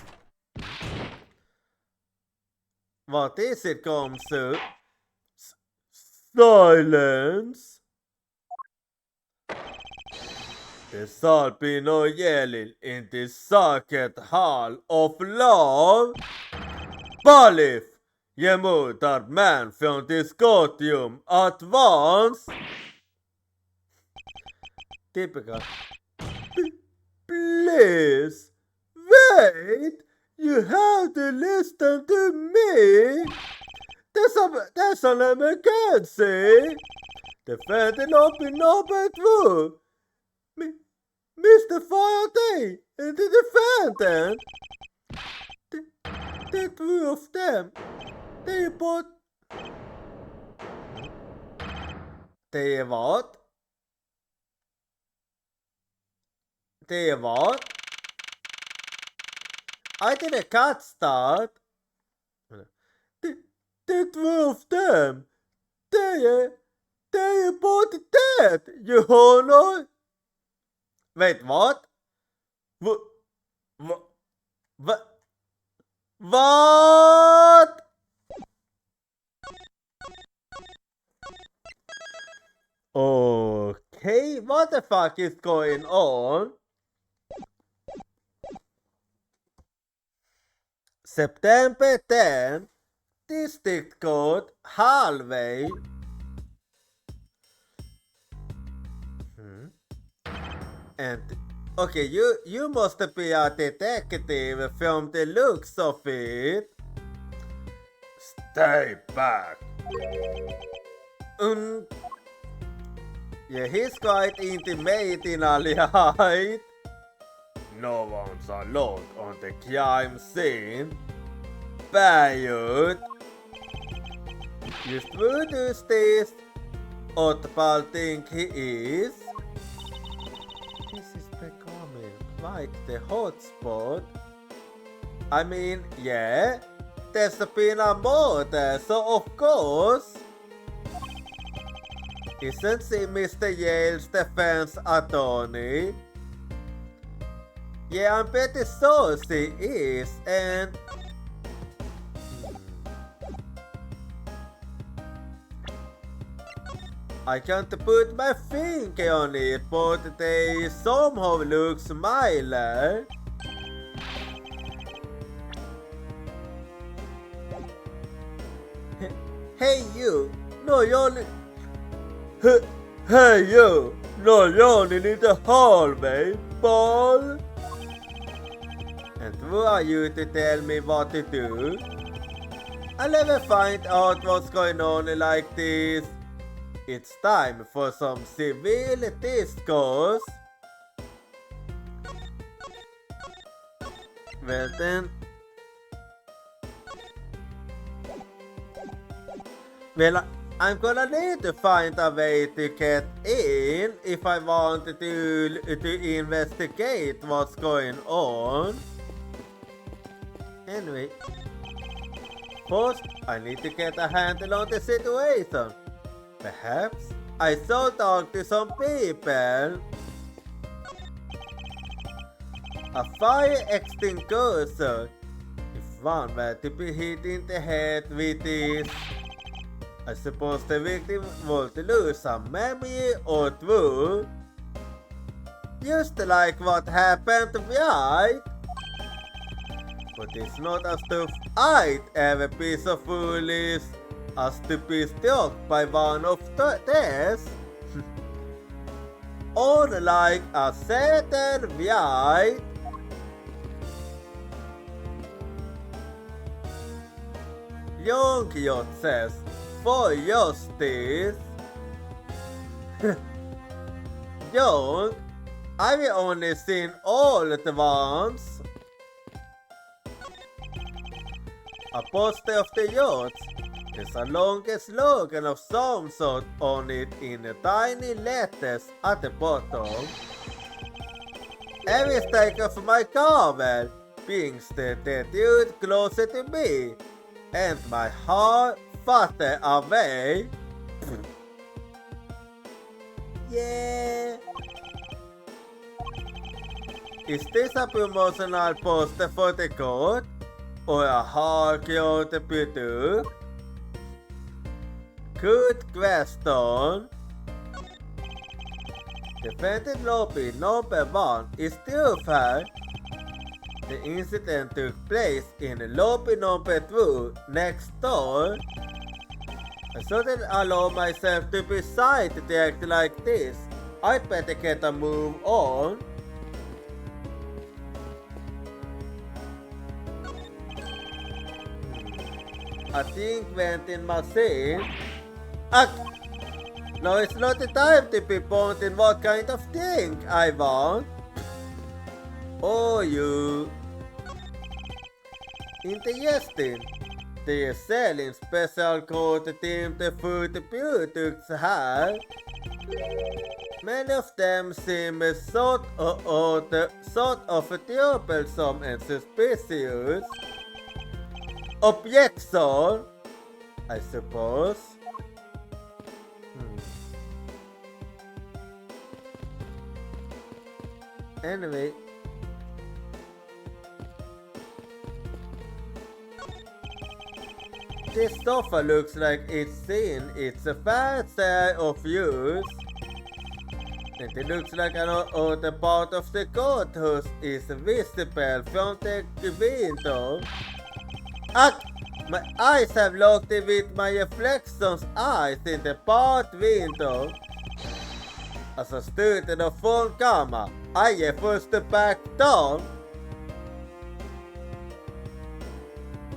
What is it, Komsu? Silence! There shall be no yelling in this sacred hall of love. Balif, remove that man from this courtroom at once. Typical. Please, wait! You have to listen to me! There's an emergency! Defendant open number 2! Mr. Faraday and the defendant! The two of them, they both... They what? They what? I didn't catch that. The two of them, they both dead, Your Honor. Wait, what? What? Okay, what the fuck is going on? September 10, District Court, Hallway. And Okay, you must be a detective from the looks of it. Stay back. Um, yeah, he's quite intimidating, right? No one's allowed on the crime scene. But just who does this Oddball think he is? This is becoming quite the hotspot. I mean, yeah, there's been a murder, so of course. Isn't she Mr. Yale's defense attorney? Yeah, I'm pretty sure she is, and I can't put my finger on it, but they somehow look smiler. Hey you, no you only... Hey you, no you only in the hallway, ball. And who are you to tell me what to do? I'll never find out what's going on like this. It's time for some civil discourse. Well then. Well, I'm gonna need to find a way to get in if I want to investigate what's going on. Anyway, first I need to get a handle on the situation. Perhaps I should talk to some people. A fire extinguisher. If one were to be hit in the head with this, I suppose the victim would lose some memory or two. Just like what happened, right? But it's not as tough I'd ever be so foolish as to be struck by one of theirs. Unlike a certain right. Young Yacht says, for justice. Young, I've only seen all at once. A poster of the yacht. There's a long slogan of some sort on it in tiny letters at the bottom. Every stake of my cover brings the dude closer to me, and my heart farther away. Yeah. Is this a promotional poster for the court? Or a hardcore product? Good question. Defendant lobby number 1 is still fair. The incident took place in lobby number 2 next door. I shouldn't allow myself to be sidetracked like this. I'd better get a move on. A thing went in machine. No, it's not the time to be pointing what kind of thing I want. Oh, you. Interesting. They are selling special code themed food products here. Many of them seem sort of troublesome and suspicious. Objection, I suppose. Anyway. This sofa looks like it's seen its fair share of use. And it looks like another part of the courthouse is visible from the window. My eyes have locked with my reflection's eyes in the part window. Alltså stöten och från kamma. I är första back down.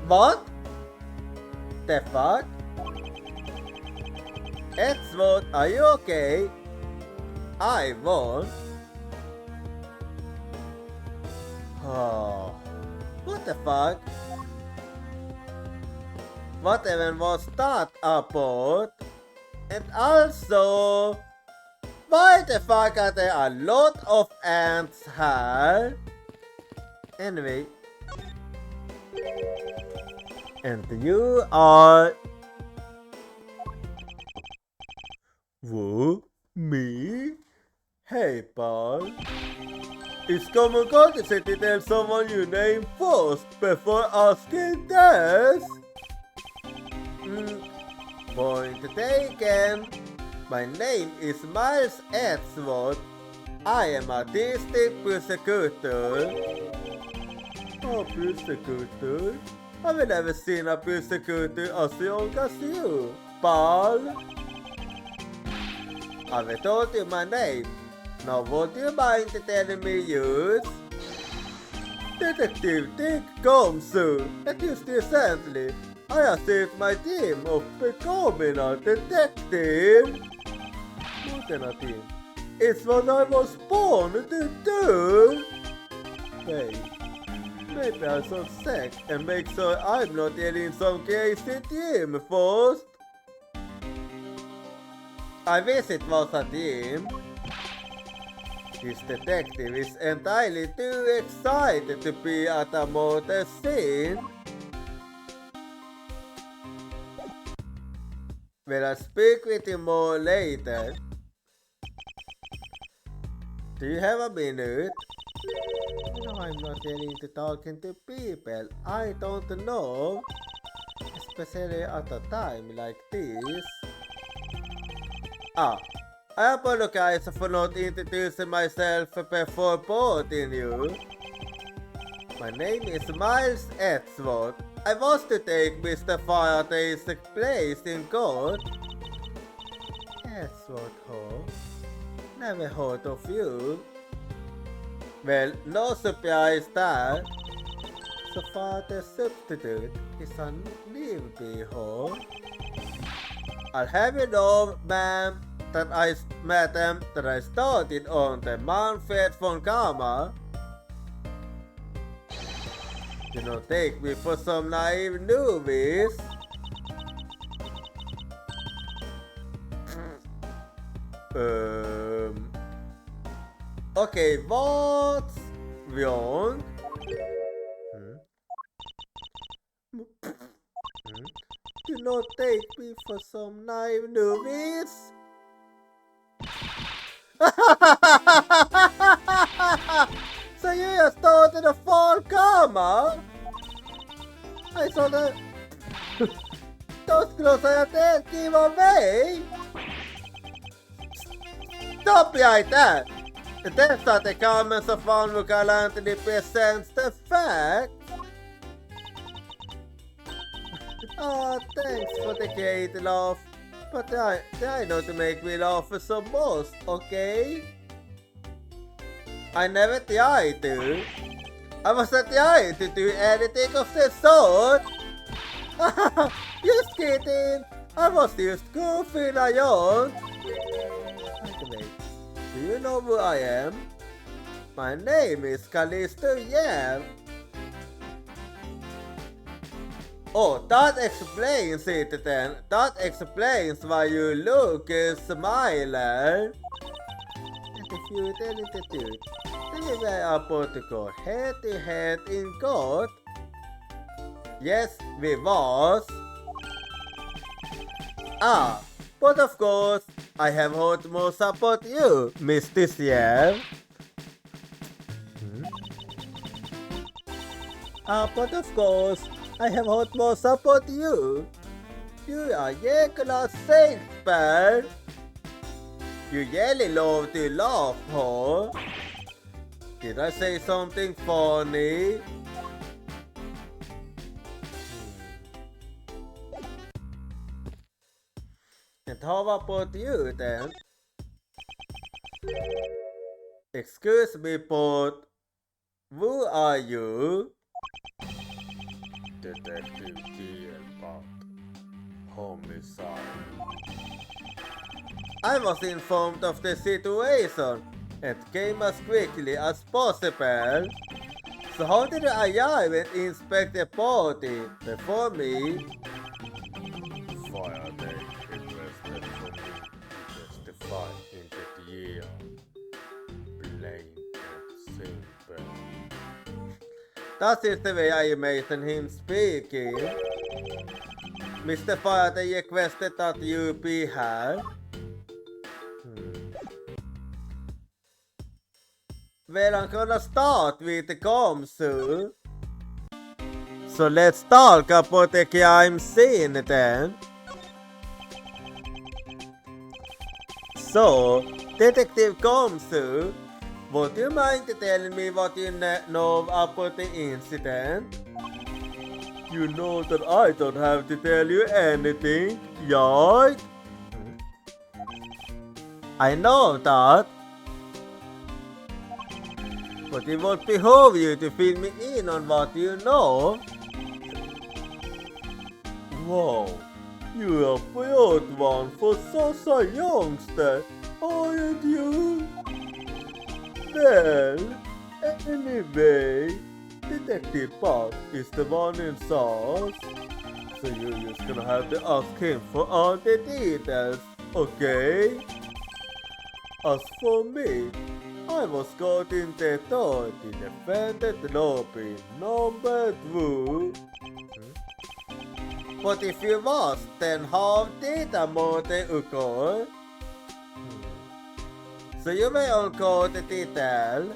What? The fuck? Edward, are you okay? I won. Oh, what the fuck? What even was that about? And also, why the fuck are there a lot of ants here? Anyway. And you are... Who? Me? Hey, pal. It's common courtesy to tell someone your name first before asking this. Point taken. My name is Miles Edgeworth. I am a district prosecutor. Oh, prosecutor? I've never seen a prosecutor as young as you, pal. I've told you my name. Now would you mind telling me yours? Detective Dick Gomsu, and just recently, I have saved my team of becoming a detective. More than a team. It's what I was born to do. Wait, maybe I should check and make sure I'm not in some crazy team first. I wish it was a team. This detective is entirely too excited to be at a motor scene. Will I speak with you more later? Do you have a minute? No, I'm not getting to talking to people I don't know, especially at a time like this. I apologize for not introducing myself before boarding you. My name is Miles Edgeworth. I was to take Mr. Faraday's place in court. Edgeworth, huh? Never heard of you. Well, no surprise there. So Faraday's substitute is a newbie, huh? I'll have you know, ma'am, that I started on the Manfred von Karma. Do not take me for some naive newbies. Okay, what's wrong? Do not take me for some naive newbies. So you just started a fall karma? I saw the... Those clothes I didn't give away. Stop like that! That's not the comments of one who gallantly presents the fact. Oh, thanks for the great laugh. But try not to make me laugh so much, okay? I never tried to. I wasn't trying to do anything of the sort. Just kidding. I was just goofing around. Wait, do you know who I am? My name is Callisto Yam. Oh, that explains it then. That explains why you look smiling. And if you tell it the truth, then we were about to go head to head in court. Yes, we was. But of course, I have heard more about you, Mr. Yam. But of course, I have heard more about you. You are regular Shakespeare. You really love to laugh, huh? Did I say something funny? And how about you then? Excuse me, but who are you? Detective Gilbert. Homicide. I was informed of the situation and came as quickly as possible. So how did I even inspect the body before me? Fire they requested for me to testify in the year. Plain and simple. That is the way I imagine him speaking. Mr. Faraday requested that you be here. Well, I'm gonna start with the comsu. So let's talk about the crime scene then. So, Detective Komsu, would you mind telling me what you know about the incident? You know that I don't have to tell you anything, right? I know that. But it would behoove you to fill me in on what you know. Wow, you're a brave one for such a youngster, aren't you? Well, anyway, Detective Bob is the one in charge, so you're just gonna have to ask him for all the details, okay? As for me, I was caught in the door in the defendant lobby number 2. But if you was, then how did the murder occur? So you may all call the detail.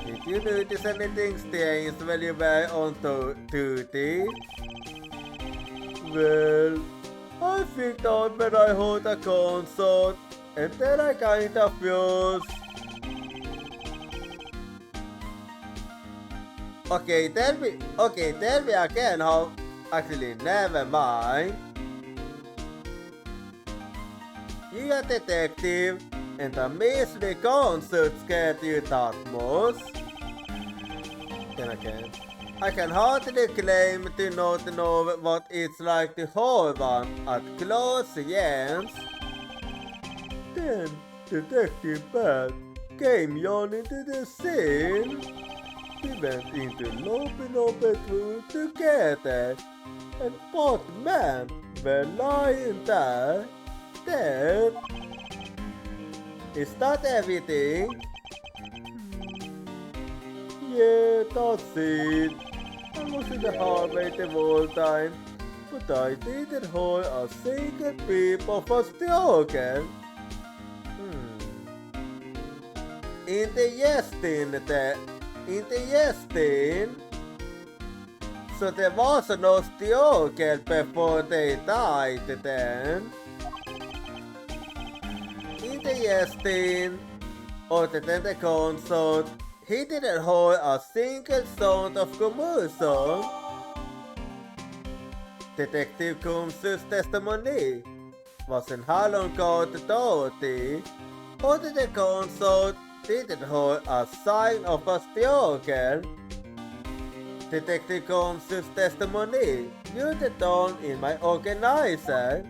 Did you notice anything strange when you were on duty? Well, I think out when I heard a concert, and then I kind of fused. Okay, tell me again how. Actually, never mind. You're a detective, and a mystery concert scared you that much. Then again, I can hardly claim to not know what it's like to hold one at close range. Then Detective Bat came yawning to the scene. We went into lobby number 2 together, and both men were lying there, dead. Is that everything? Yeah, that's it. I was in the hallway the whole time, but I didn't hold a single peep of a struggle. Interesting. So there was no struggle before they died then. Interesting. Other than the concert, he didn't hold a single sound of commotion. Detective Kumsu's testimony wasn't how long ago the authority. Other than the concert, didn't hold a sign of a struggle. Detective Combs' testimony used down in my organizer.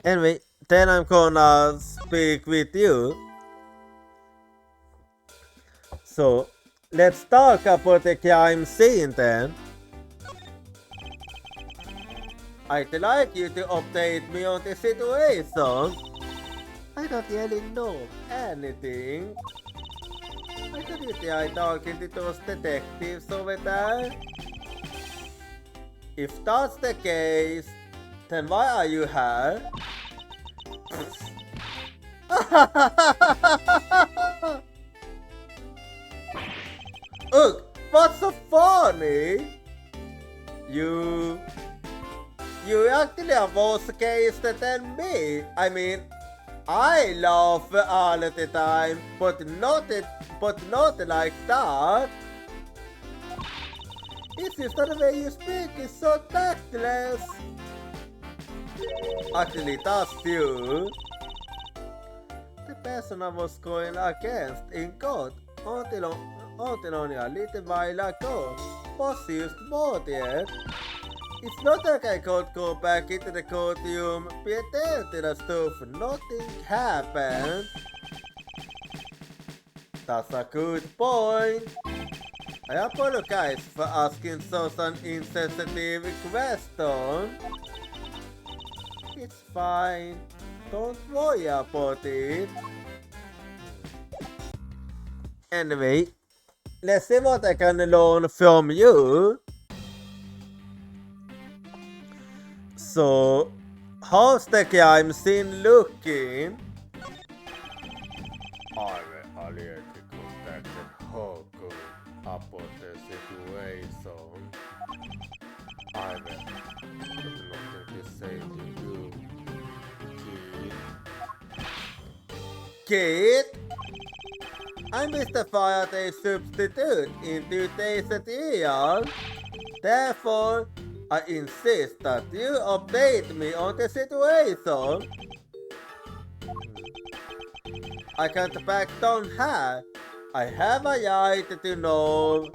Anyway, then I'm gonna speak with you. So, let's talk about the crime scene then. I'd like you to update me on the situation. I don't really know anything. I thought you were talking to those detectives over there. If that's the case, then why are you here? Ugh, what's so funny? You actually are worse case than me. I mean, I laugh all the time, but not like that. It's just that the way you speak is so tactless. Actually, that's you. The person I was going against in court until only a little while ago was used motive. It's not like I could go back into the courtroom pretending as though nothing happened. That's a good point. I apologize for asking such an insensitive question. It's fine. Don't worry about it. Anyway, let's see what I can learn from you. So, how's the crime scene looking? I'm already contacted Hoku about the situation. I've nothing to say to you, Kid. I'm Mr. Faraday's substitute in today's trial. Therefore, I insist that you update me on the situation. I can't back down here. I have a right to know.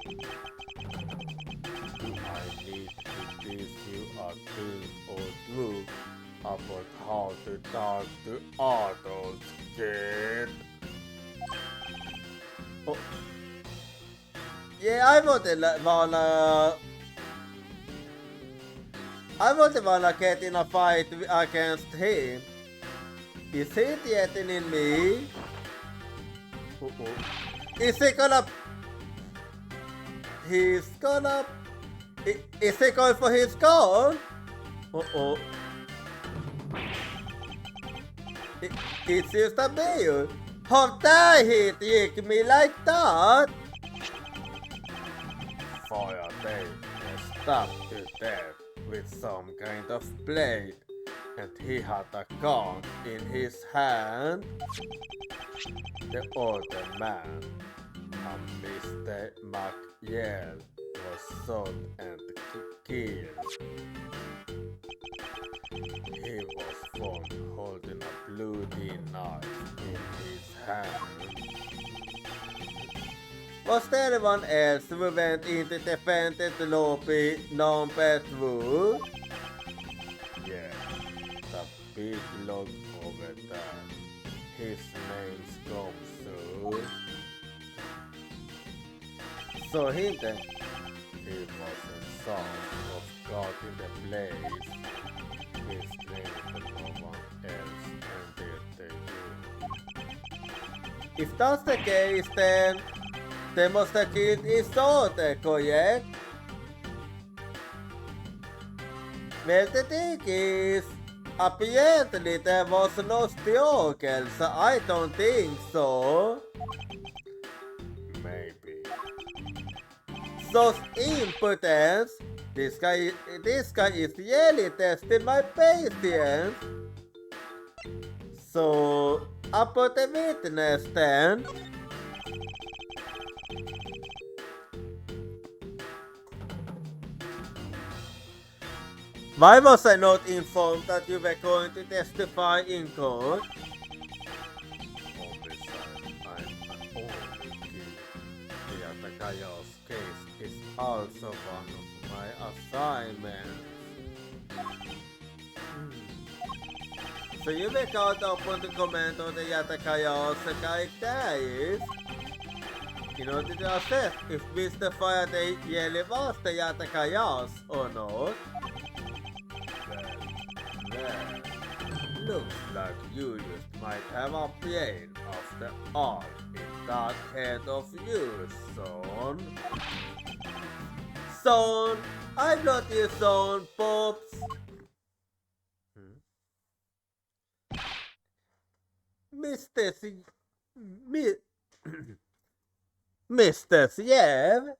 I need to teach you a thing or two about how to talk to adults, kid. Oh. Yeah, I wouldn't wanna get in a fight against him. Is he threatening me? Is he gonna... Is he going for his gun? It's just a mail. How dare he trick me like that? Faraday was stabbed to death with some kind of blade, and he had a gun in his hand. The other man, a Mr. McYell, was shot and killed. He was found holding a bloody knife in his hand. Was there anyone else who went into the defendant lobby number 2? Yeah, the big log over there. His name's Gomsu. So he then, he wasn't some of God in the place. His name to no one else until they do. If that's the case, then they must have killed his daughter, correct? Well, the thing is, apparently there was no struggle, so I don't think so. Maybe. Such impotence. This guy is really testing my patience. So, about the witness then. Why was I not informed that you were going to testify in court? Officer, I'm an only kid. The Atakaya's case is also one of my assignments. So you were called upon to comment on the Yatakaya's characteristics in order to assess if Mr. Faraday really was the Yatakayas or not. Well, looks like you just might have a brain after all in that head of yours, son. Son, I'm not your son, Pops. Mr. Mr. Siev?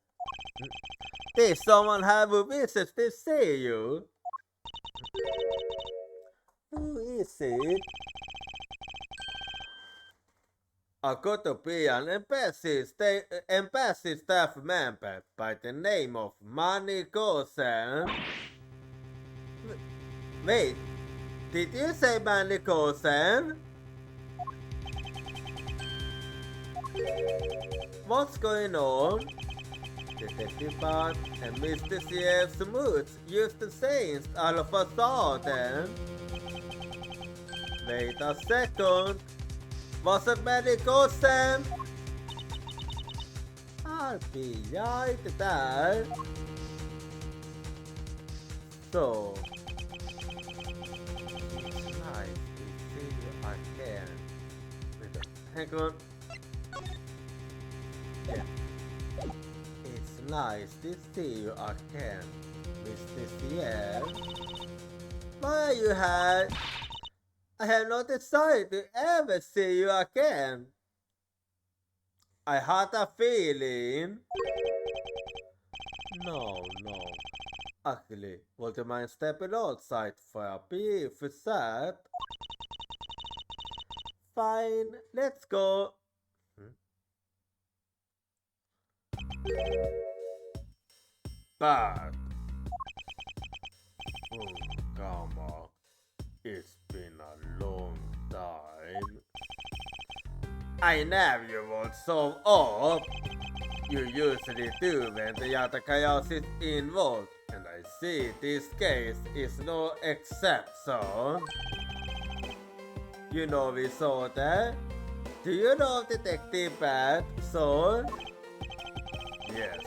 There's someone who wishes to see you. Who is it? I got to be an embassy staff member by the name of Manny Gosen. Wait, did you say Manny Gosen? What's going on? Detective Bart and Mr. C.F. Smooth used to say all of a sudden. Wait a second. Was it Manny Gosen? I'll be right there. So, it's nice to see you again. Hang on. Yeah. It's nice to see you again, Mr. CF. Why you had? I have not decided to ever see you again. I had a feeling. No. Actually, would you mind stepping outside for a brief chat? Fine, let's go. But, come on. It's been a long time. I know you won't solve up. You usually do when the other chaos is involved, and I see this case is no exception. You know we saw that? Do you know Detective Bat, son? Yes,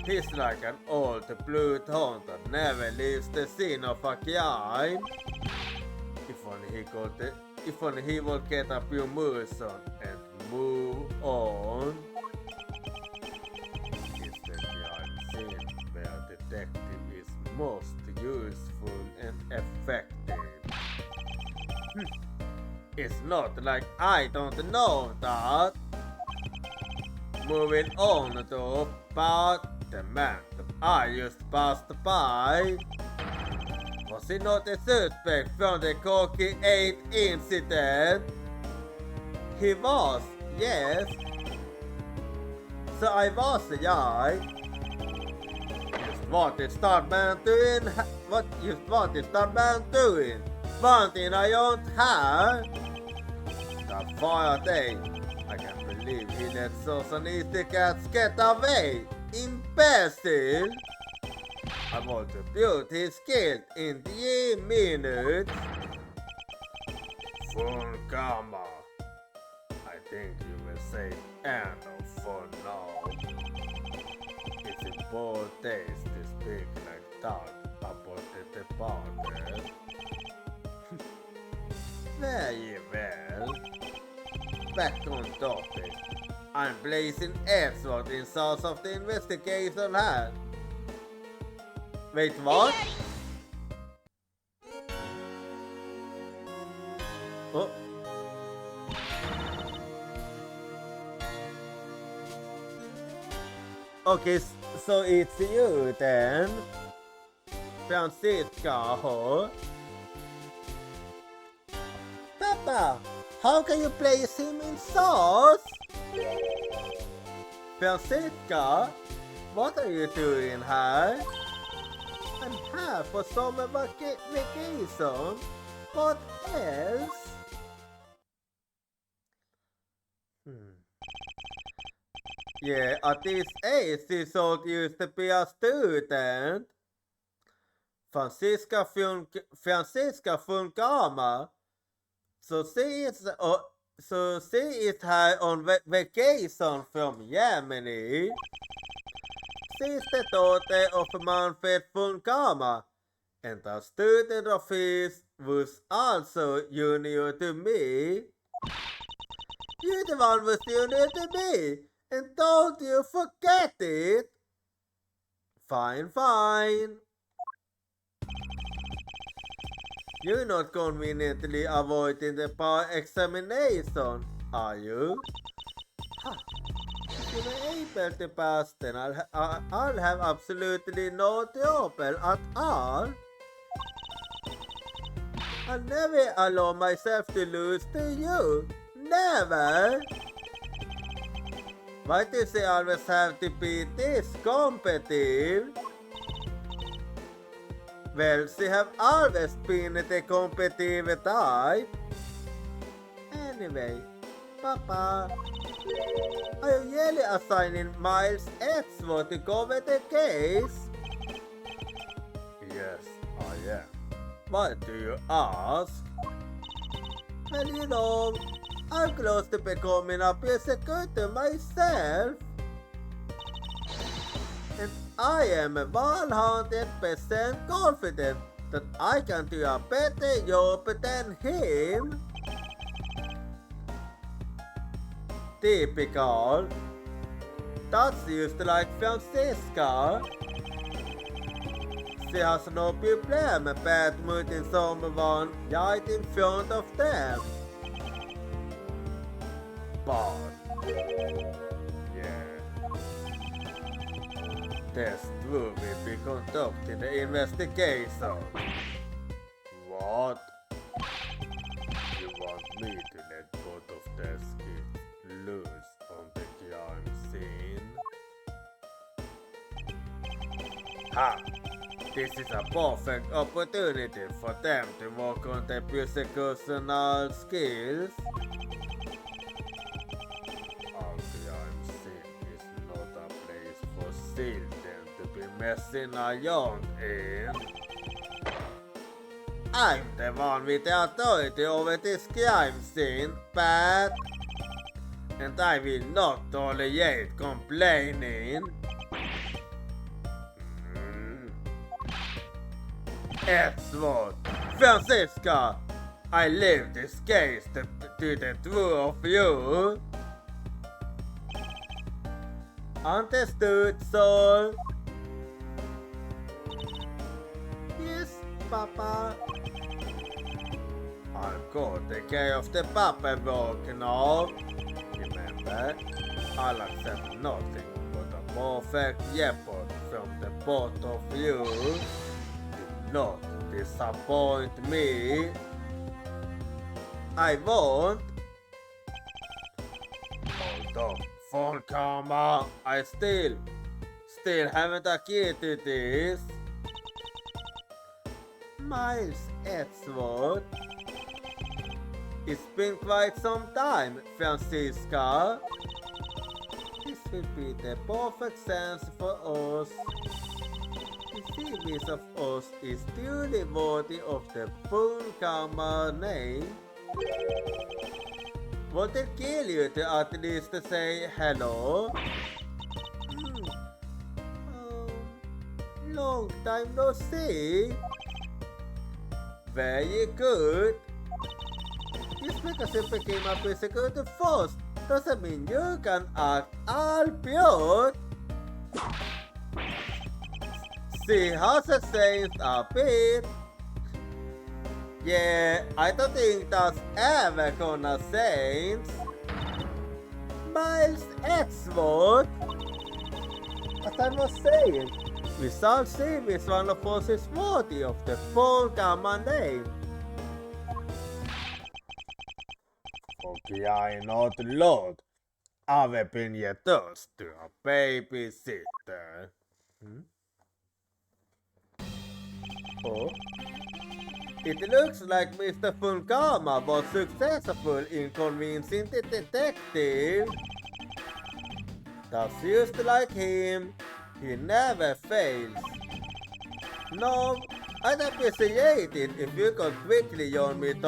he's like an old blue hound that never leaves the scene of a crime. If only he will get a few moves on and move on. It's the crime scene where detective is most useful and effective. It's not like I don't know that. Moving on to about the man that I just passed by. Was he not a suspect from the Corky 8 incident? He was, yes. So I was the guy. Just what is that man doing? What is that man doing? Wanting I don't have. That fire day. I can't believe he let Susan easy cats get away. Imbecile. I want to build his skill in 3 minutes. Full gamma. I think you will say Anno for now. It's a bold taste to speak like that about the department. Very well. Back on topic. I'm blazing earthward in source of the investigation had. Wait, what? Oh. Okay, so it's you then. Francisca, huh? Papa, how can you place him in sauce? Francisca, what are you doing here? I'm here for summer vacation. What else? Yeah, at this age, she should used to be a student. Francisca Fungama. So she is here on vacation from Germany. She's the daughter of Manfred Fungama, and a student of his was also junior to me. You're the one was junior to me, and don't you forget it. Fine. You're not conveniently avoiding the bar examination, are you? Huh. If you're able to pass, then I'll have absolutely no trouble at all. I'll never allow myself to lose to you. Never! Why does he always have to be this competitive? Well, she have always been the competitive type. Anyway, Papa, are you really assigning Miles Edgeworth to cover the case? Yes, I am. Why do you ask? Well, you know, I'm close to becoming a prosecutor myself. And I am 100% confident that I can do a better job than him. Typical. That's just like Francesca. She has no problem badmouthing someone right in front of them. But, yeah, Test will be conducting the investigation. What? You want me to let both of their kids loose on the crime scene? Ha! This is a perfect opportunity for them to work on their prosecutorial skills. Our crime scene is not a place for children to be messing around in. I'm the one with the authority over this crime scene, Pat. And I will not tolerate complaining. Edgeworth, Francesca, I leave this case to the two of you. Understood, sir? Yes, Papa. I'll go take care of the paperwork now. Remember, I'll accept nothing but a perfect effort from the both of you. Do not disappoint me. I won't. Hold up, phone karma. I still haven't a key to this. Miles Edgeworth. It's been quite some time, Francisca. This will be the perfect chance for us. The series of us is truly worthy of the full karma name. Won't it kill you to at least say hello? Long time no see. Very good. Just because you became a prosecutor first doesn't mean you can act all pure. She has changed a bit. Yeah, I don't think that's ever gonna change. Miles Edgeworth. As I was saying, we shall see which one of us is worthy of the full common name. Okay, I not Lord. I've been your thirst to a babysitter. Oh? It looks like Mr. Funkama was successful in convincing the detective. That's just like him. He never fails. No, I'd appreciate it if you could quickly on me to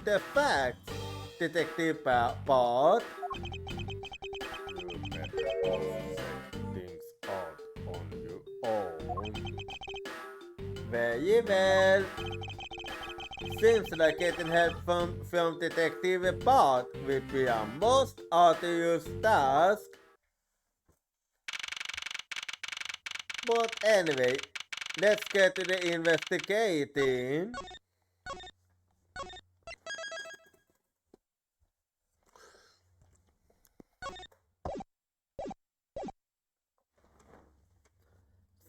the facts, Detective Bart. You better check things out on your own. Very well. Seems like getting help from Detective Bart will be a most arduous task. But anyway, let's get to the investigating.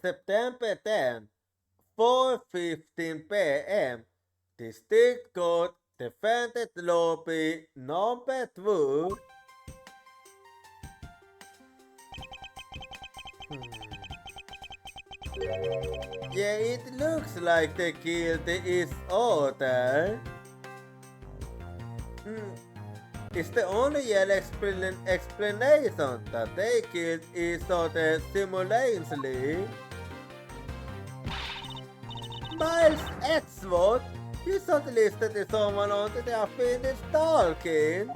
September 10, 4:15 p.m. District Court, Defendant Lobby, number 2. Yeah, it looks like they killed its author. It's the only real explanation that they killed its author simultaneously. Miles Edgeworth, you thought listed as someone until they are finished talking.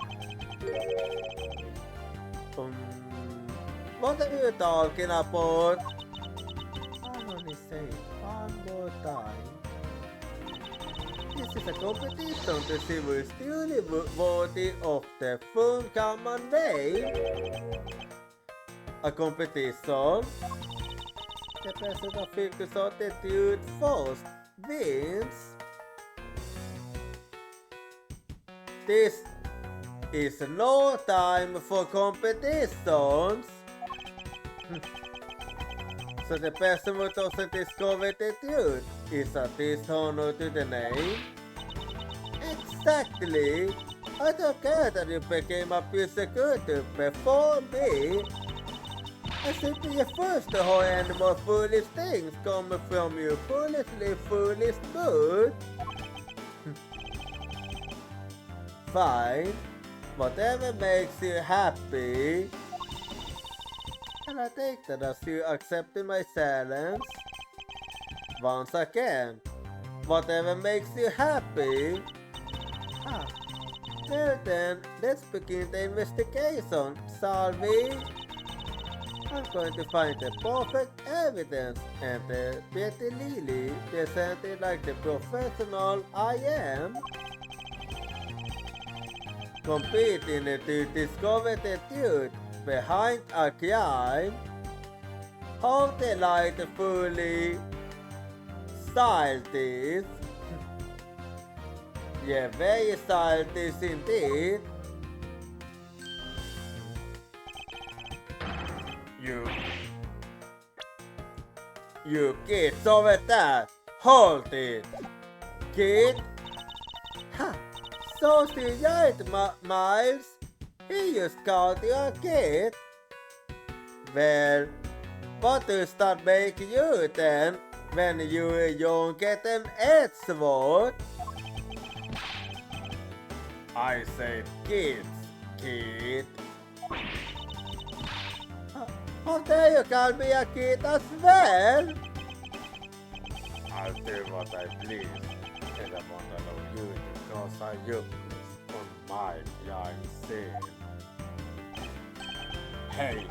What are you talking about? I'll only say it one more time. This is a competition to see who is truly worthy of the full common name. A competition? The person that figures out the dude first wins. This is no time for competitions. So the person who doesn't discover the truth is a dishonor to the name? Exactly! I don't care that you became a persecutor before me. I should be the first to hear any more foolish things coming from you foolish mood. Fine. Whatever makes you happy. And I take that as you accepting my silence. Once again, whatever makes you happy. Well then, let's begin the investigation, shall we? I'm going to find the perfect evidence and Betty Lily presented like the professional I am. Competing to discover the truth behind a crime. How delightfully childish. Yeah, very childish indeed. You kids over there, hold it. Kid? Ha! So she's right, Miles. He just called you a kid. Well, what to start making you then when you were younger than Edgeworth? I said kids, kid. How dare you call me a kid as well? I'll do what I please, and I won't allow you because I use on my young sin. Hey,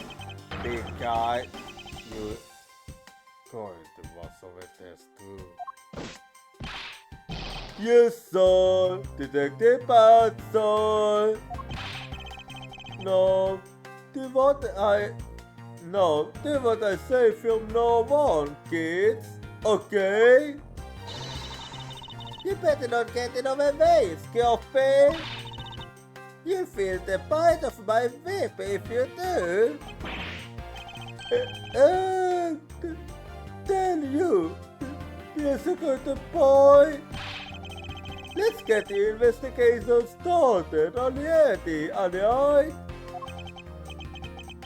big guy, you going to watch over this too? Yes, sir, Detective Batson. No, do what I say from now on, kids. Okay? You better not get in my way, Scoffy. You feel the bite of my whip if you do. Tell you, yes, a good boy. Let's get the investigation started already, alright?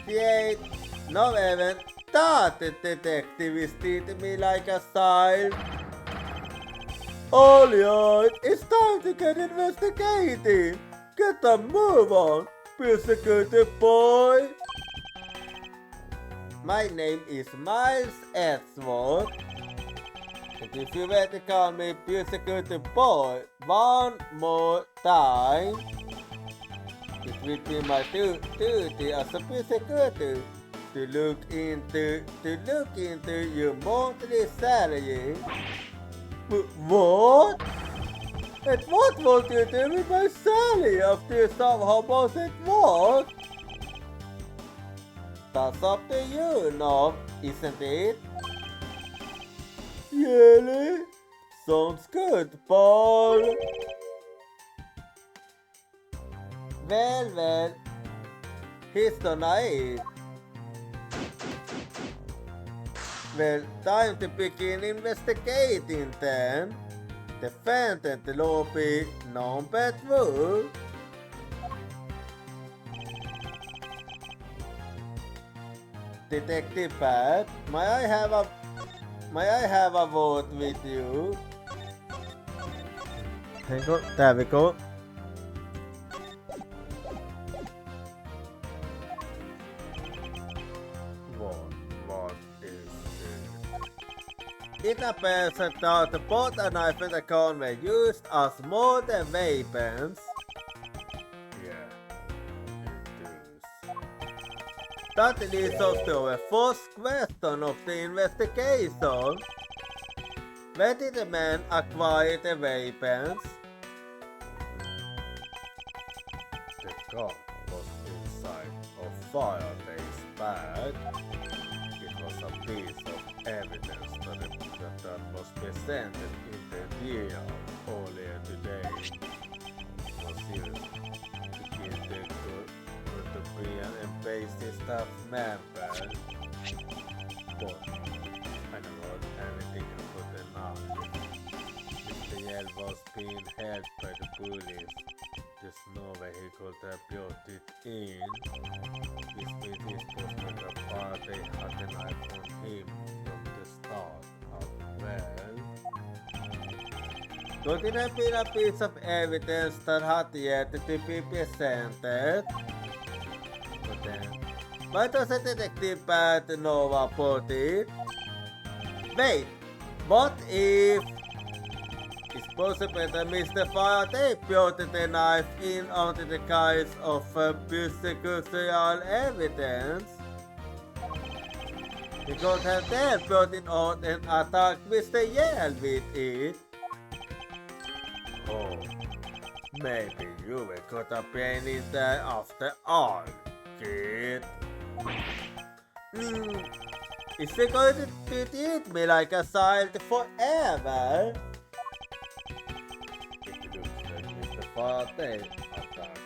Yet, no even thought the detective is treating me like a child. Alright, it's time to get investigating. Get a move on, persecuted boy. My name is Miles Edgeworth. And if you were to call me persecuted boy one more time, it will be my duty as a persecutor to look into your monthly salary. What? And what will you do with my salary after somehow most it was? That's up to you, no, isn't it? Really? Sounds good, Paul. Well, he's so naive. Well, time to begin investigating then. Defendant lobby number 2. Detective Pat, may I have a vote with you? Hang on, there we go. What is this? It appears that both a knife and a gun were used as more than weapons. Yeah, it is. That leads us to the first question of the investigation. Where did the man acquire the weapons? The gun was inside a fireplace bag. It was a piece of evidence that was presented in the DA earlier today. It was used to keep the European and basic staff member. But I don't know anything about the knife. Mr. Yell was being held by the police. There's no way he could have brought it in. This means he's supposed to party had the knife on him from the start. Well, could it have been a piece of evidence that had yet to be presented? But then, why doesn't Detective Pat know about it? Wait, what if it's possible that Mr. Faraday brought the knife in under the guise of physical evidence? He could have then brought it out and attacked Mr. Yale with it. Oh, maybe you were caught up in it there after all, kid. Is he going to treat me like a child forever? It looks like Mr. Faraday attacked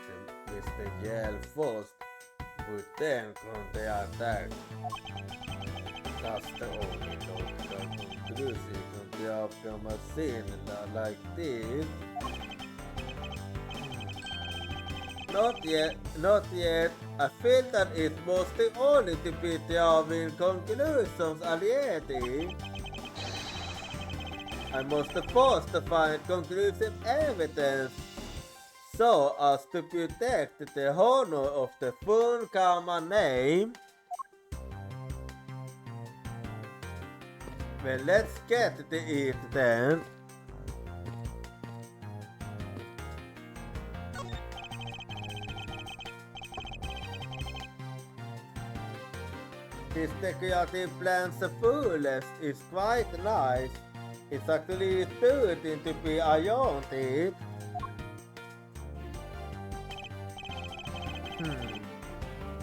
Mr. Yale first, but then counterattacked. That's the only logical conclusion from a scene like this. Not yet. I feel that it was the only to be drawing conclusions already. I must first find conclusive evidence so as to protect the honor of the full common name. Well, let's get to it then. His decorative plans foolish is quite nice. It's actually suiting to be ironed.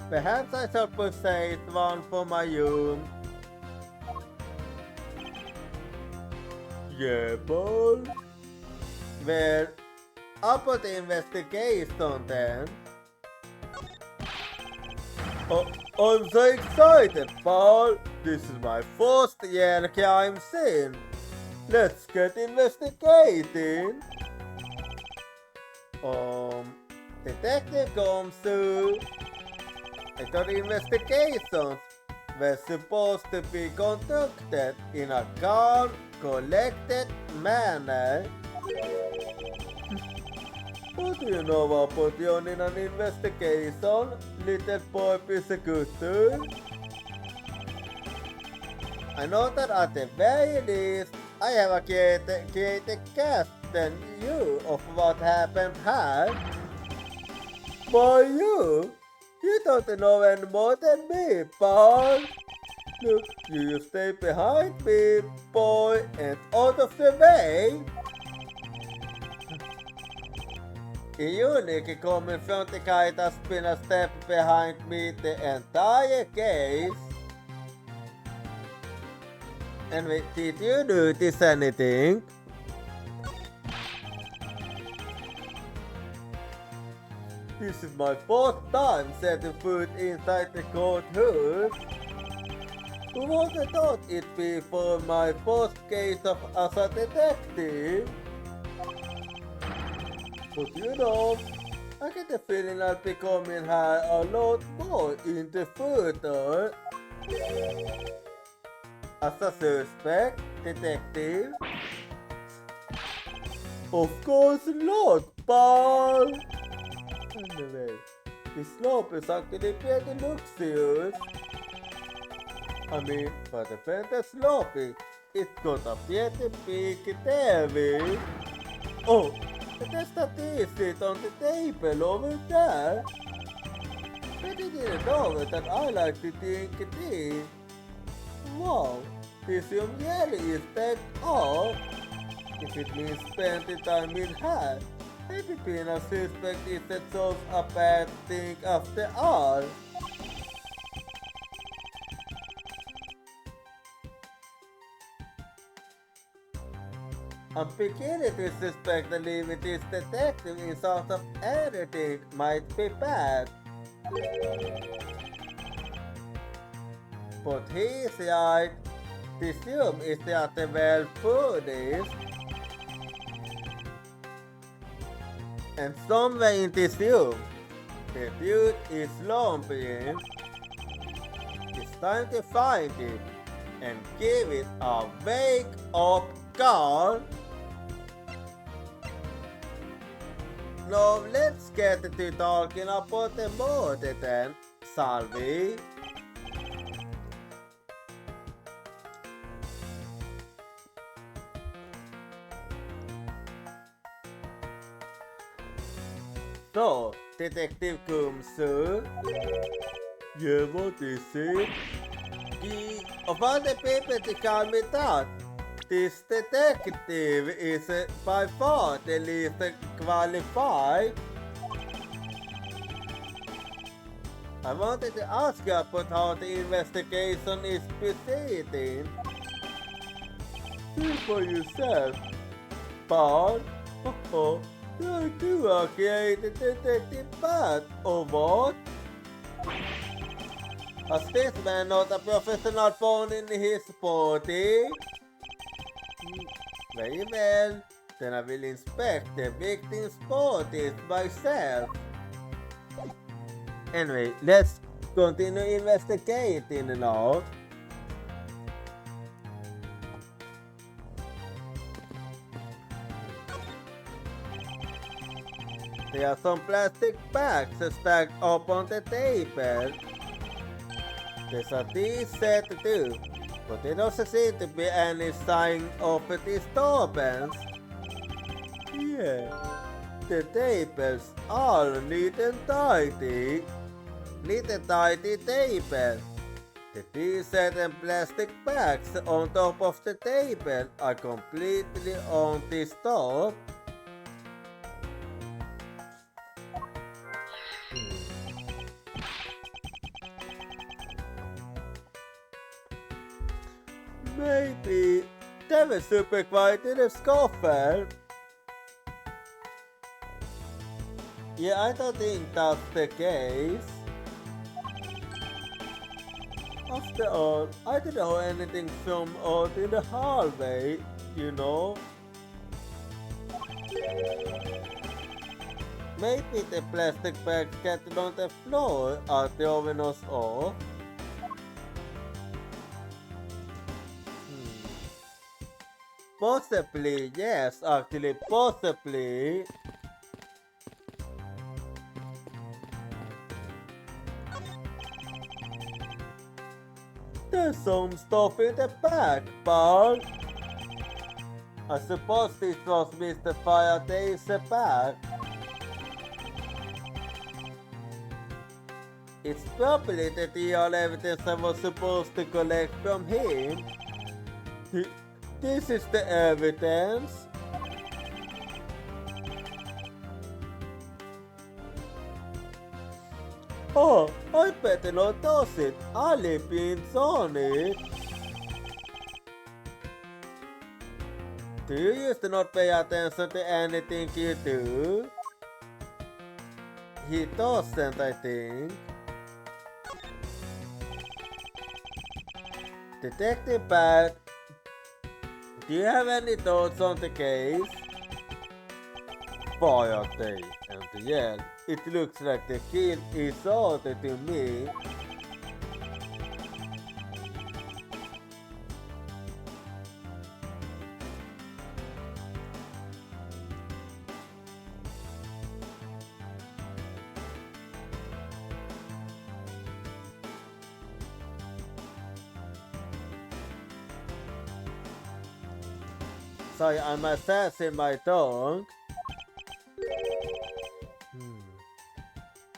Perhaps I shall purchase one for my room. Yeah, Paul. Well, about the investigation then. Oh, I'm so excited, Paul. This is my first real crime scene. Let's get investigating. Detective Gomsu. I thought investigations were supposed to be conducted in a calm, collected manner. What do you know about running an investigation, little boy prosecutor? I know that at the very least, I have a created cast than you of what happened here. Boy, you don't know any more than me, Paul. Look, you stay behind me, boy, and out of the way. Unique coming from the guy that's been a step behind me the entire case. And wait, did you notice anything? This is my fourth time setting foot inside the courthouse. Who would have thought it'd be for my first case as a detective? But you know, I get the feeling I'll be coming here a lot more in the future. As a suspect, detective? Of course not, pal! Anyway, this slope is actually pretty luxurious. I mean, for the better sloppy, it's got a pretty big TV. Oh, there's the TV on the table over there. I didn't know that I like to drink tea. Wow, this room really is packed up. If it means spending time in here, maybe being a suspect isn't such a bad thing after all. I'm beginning to suspect the leaving this detective in sort of anything might be bad. But he's right. This room is not well furnished. And somewhere in this room, the dude is slumbering. It's time to find it and give it a wake-up call. Now let's get to talking about the murder then, shall we? So, Detective Kumsu. Yeah, what is it? Of all the people to call me that, this detective is by far the least qualified. I wanted to ask you about how the investigation is proceeding. See for yourself, Paul. Oh, you are created detective bad, or what? Is this man not a professional pawn in his party? Very well, then I will inspect the victim's bodies myself. Anyway, let's continue investigating now. There are some plastic bags stacked up on the table. There's a tea set too, but there doesn't seem to be any sign of a disturbance. Yeah, the tables are neat and tidy. Neat and tidy table. The tea set and plastic bags on top of the table are completely undisturbed. Maybe they were super quiet in a scuffle. Yeah, I don't think that's the case. After all, I didn't know anything from out in the hallway, you know. Maybe the plastic bags scattered on the floor are throwing us off. Possibly, yes, actually, possibly. There's some stuff in the back, Paul. I suppose this was Mr. Faraday's bag. It's probably the real evidence I was supposed to collect from him. This is the evidence. Oh, I better not toss it. I'll leave beans on it. Do you used to not pay attention to anything you do? He doesn't, I think. Detective Pat, do you have any thoughts on the case? Faraday and the yell. It looks like the kill is salty to me. Sorry, I'm assessing my tongue.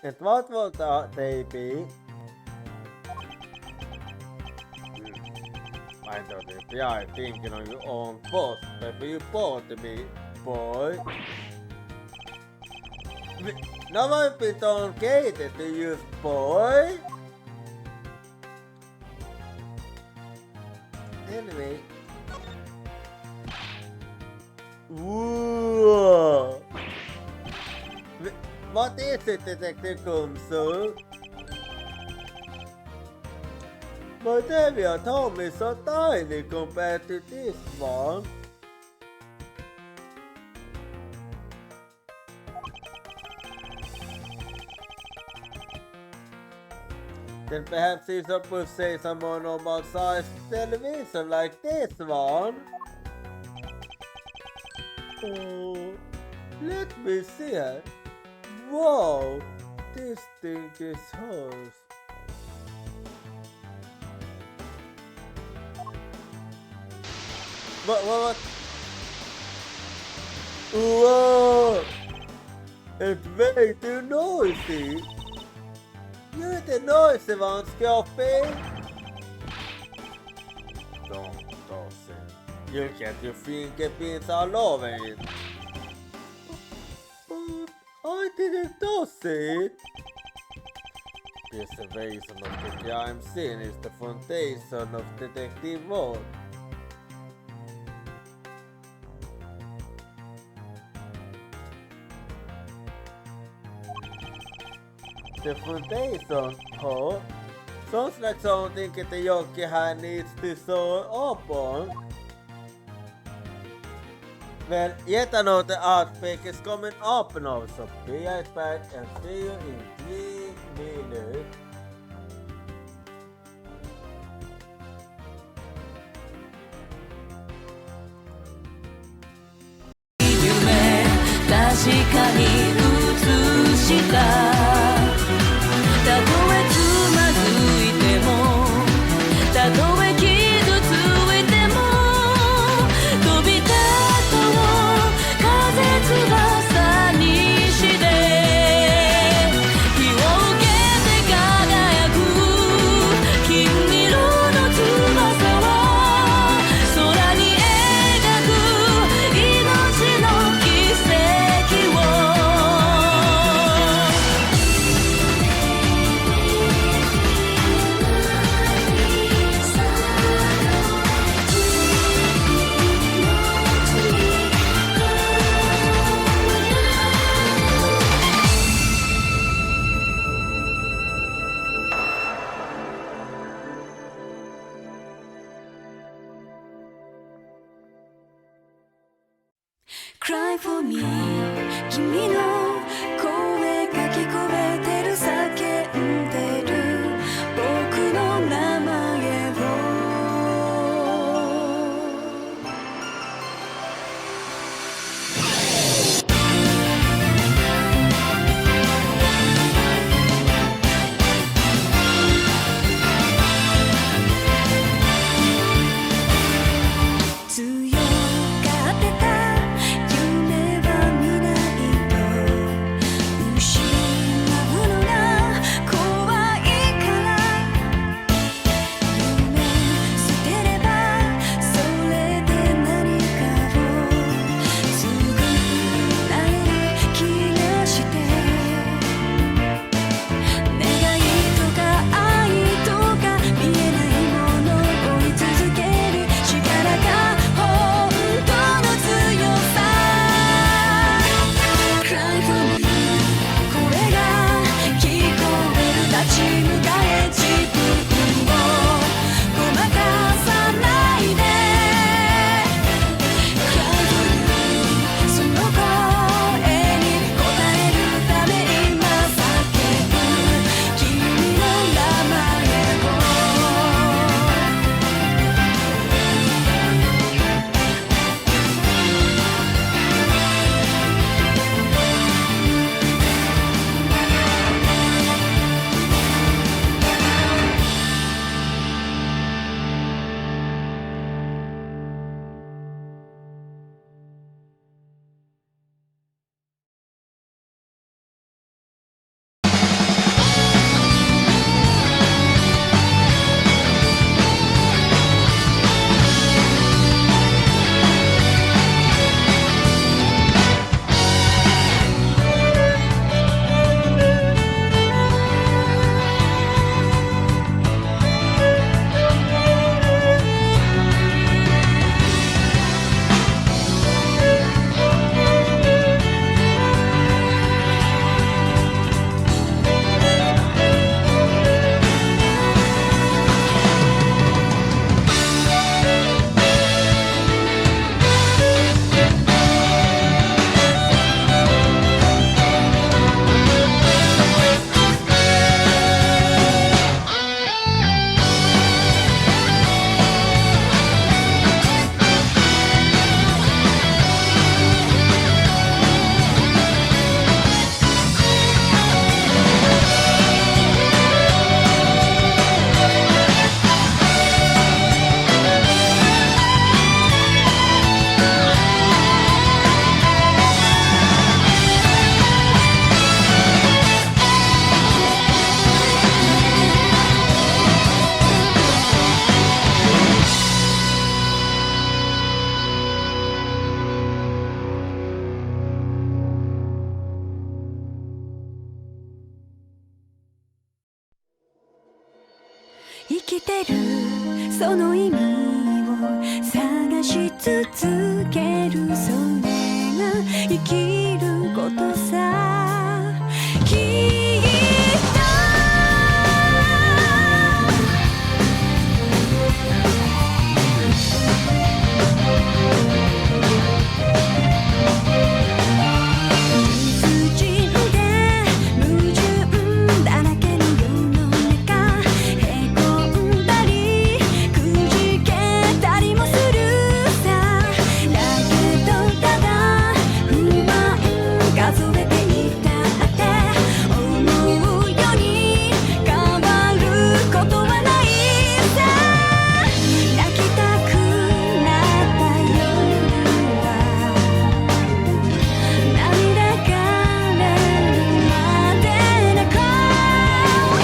And what will they be? I don't know. Yeah, I think you know your own boss. But you bought me, boy. Now I've been truncated to use boy. Anyway. Whoa. What is it, Detective Kumsu? My Davia told me so tiny compared to this one. Then perhaps he's supposed to say some more normal sized television like this one. Oh, let me see it. Wow, this thing is hers. What? Whoa! It's way too noisy. You're the noisy one, Scorpion. Don't toss it. You get your fingerprints all over it. But I didn't toss it. Preservation of the crime scene is the foundation of detective work. The foundation, huh? Sounds like something that the yogi hand needs to sew upon. Well, yet another earthquake is coming up now, so be right back and see you in 3 minutes. Cry for me 君の声が聞こえてる叫んでる僕の名前を強がってた夢は見ないと生きてるその意味を探し続けるそれが生きることさきっと理不尽で矛盾だらけの世の中へこんだりくじけたりもするさだけどただ不満数えていたって思うように変わることはないさ泣きたくなった夜は涙がれるまで泣こう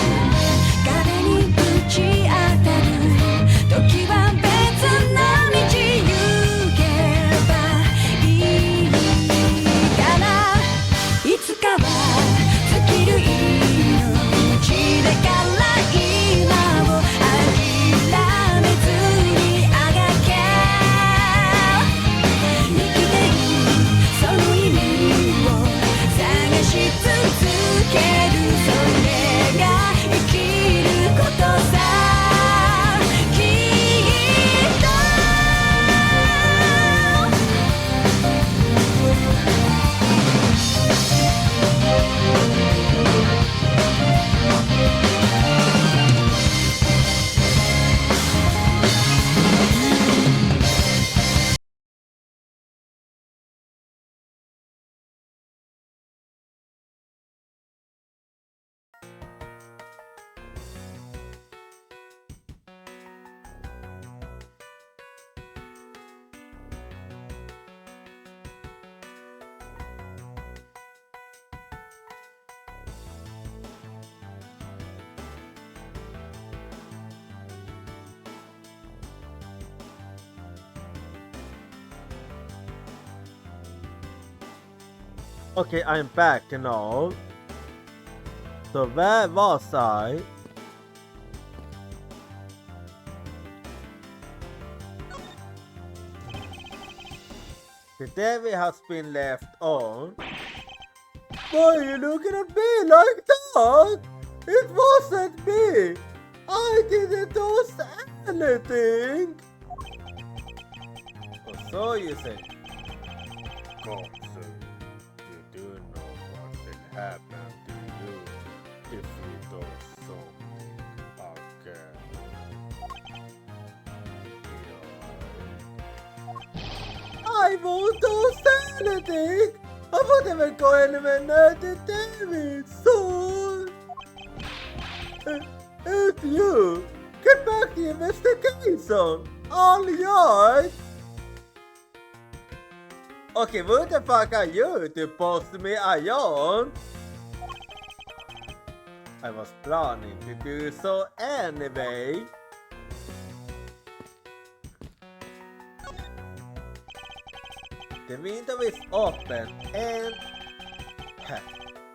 壁にぶち当たる時は別な道行けばいいからいつかは尽きる命だから今を諦めずにあがけ生きてるその意味を探し続けるそれが生きることさきっとOkay, I'm back now. So where was I? The devil has been left on. Why are you looking at me like that? It wasn't me! I didn't do anything! Oh, so you say. Come, sir. You do know what will happen to you if you do something again. I won't do anything! I won't even go anywhere near the David soon! And you! Get back to the investigation! All yours! Okay, what the fuck are you to post me iron? I was planning to do so anyway. The window is open and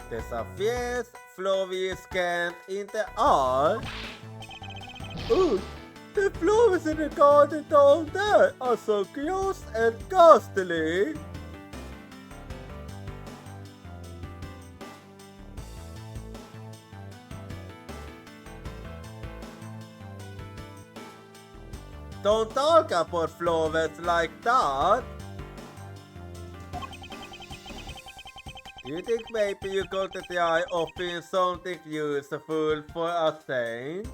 there's a fierce flowy scant in the air. Ooh, the flowers in the garden down there are so gross and ghastly. Don't talk about flowers like that. Do you think maybe you got the idea of being something useful for a change?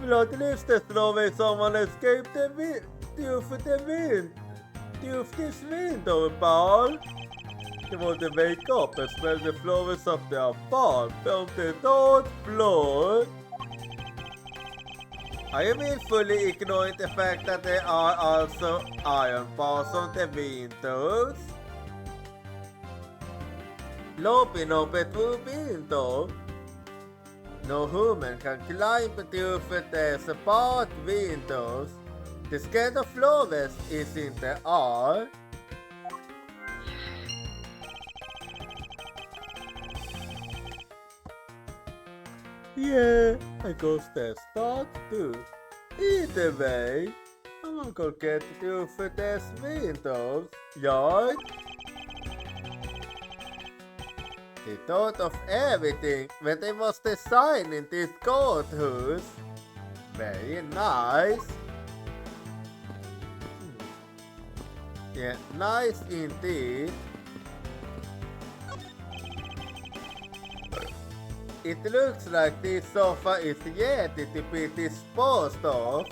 Well, at least there's no way someone escaped the wind. Through this window, pal. You want to wake up and smell the flowers of their farm from the third floor. Are you willfully ignoring the fact that there are also iron bars on the windows? Loping open through window. No human can climb through the support windows. The scent of flowers is in the air. Yeah, I guess that's that too. Either way, I'm gonna get you for this windows, right? They thought of everything when they was designing this courthouse. Very nice. Yeah, nice indeed. It looks like this sofa is yet to be disposed of.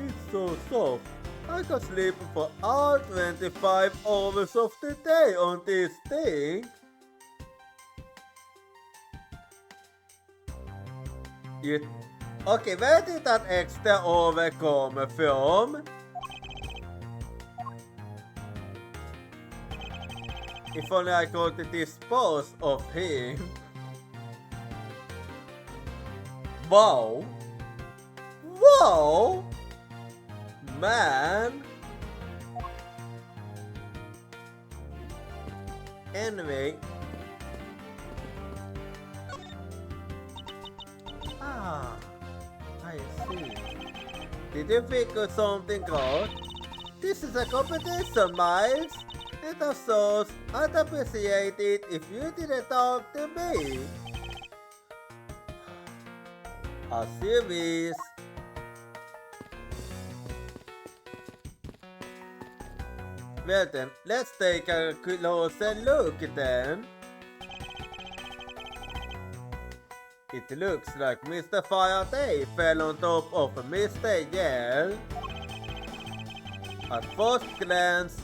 It's so soft. I can sleep for all 25 hours of the day on this thing. Okay, where did that extra over come from? If only I could dispose of him. Wow! Wow! Man! Anyway. Ah, I see. Did you figure something out? This is a competition, Miles. And of course, I'd appreciate it if you didn't talk to me. As you wish. Well then, let's take a closer look then. It looks like Mr. Faraday fell on top of Mr. Yell. At first glance,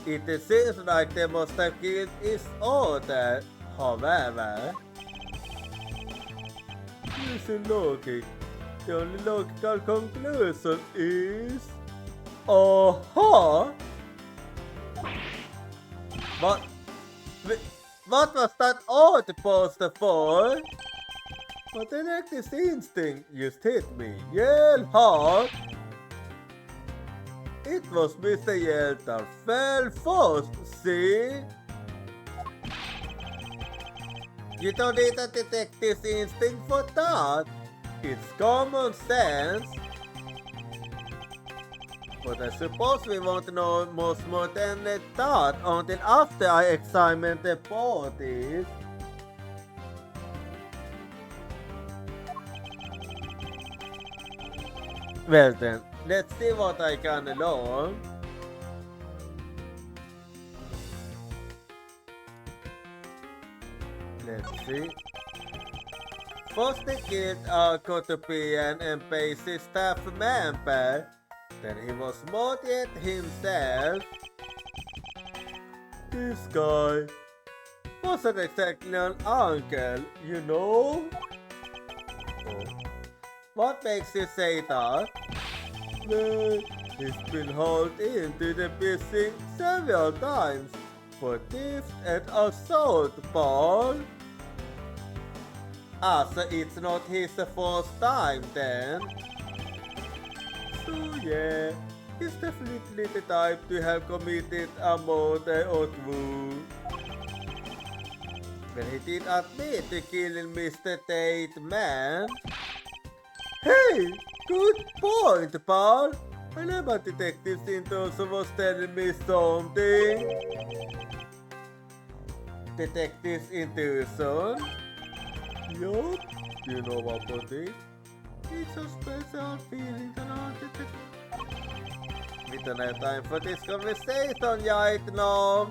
it seems like they must have killed each other. However, using logic, the only logical conclusion is... What was that odd poster for? But the next instinct just hit me. Yell hard! It was Mr. Yell that fell first, see? You don't need a detective's instinct for that. It's common sense. But I suppose we won't know much more than that until after I examine the bodies. Well then, let's see what I can learn. Let's see. First they killed our Cotopian and basic staff member. Then he was murdered himself. This guy wasn't exactly an uncle, you know? Oh. What makes you say that? Well, he's been hauled into the precinct several times for theft and assault, Paul. Ah, so it's not his first time then? So yeah, he's definitely the type to have committed a murder or two. But he did admit to killing Mr. Tate, man. Hey, good point, Paul. I never detective Sintoso was telling me something. Detective's intuition? Yup, do you know about it? It's a special feeling that I detect. We don't have time for this conversation right now.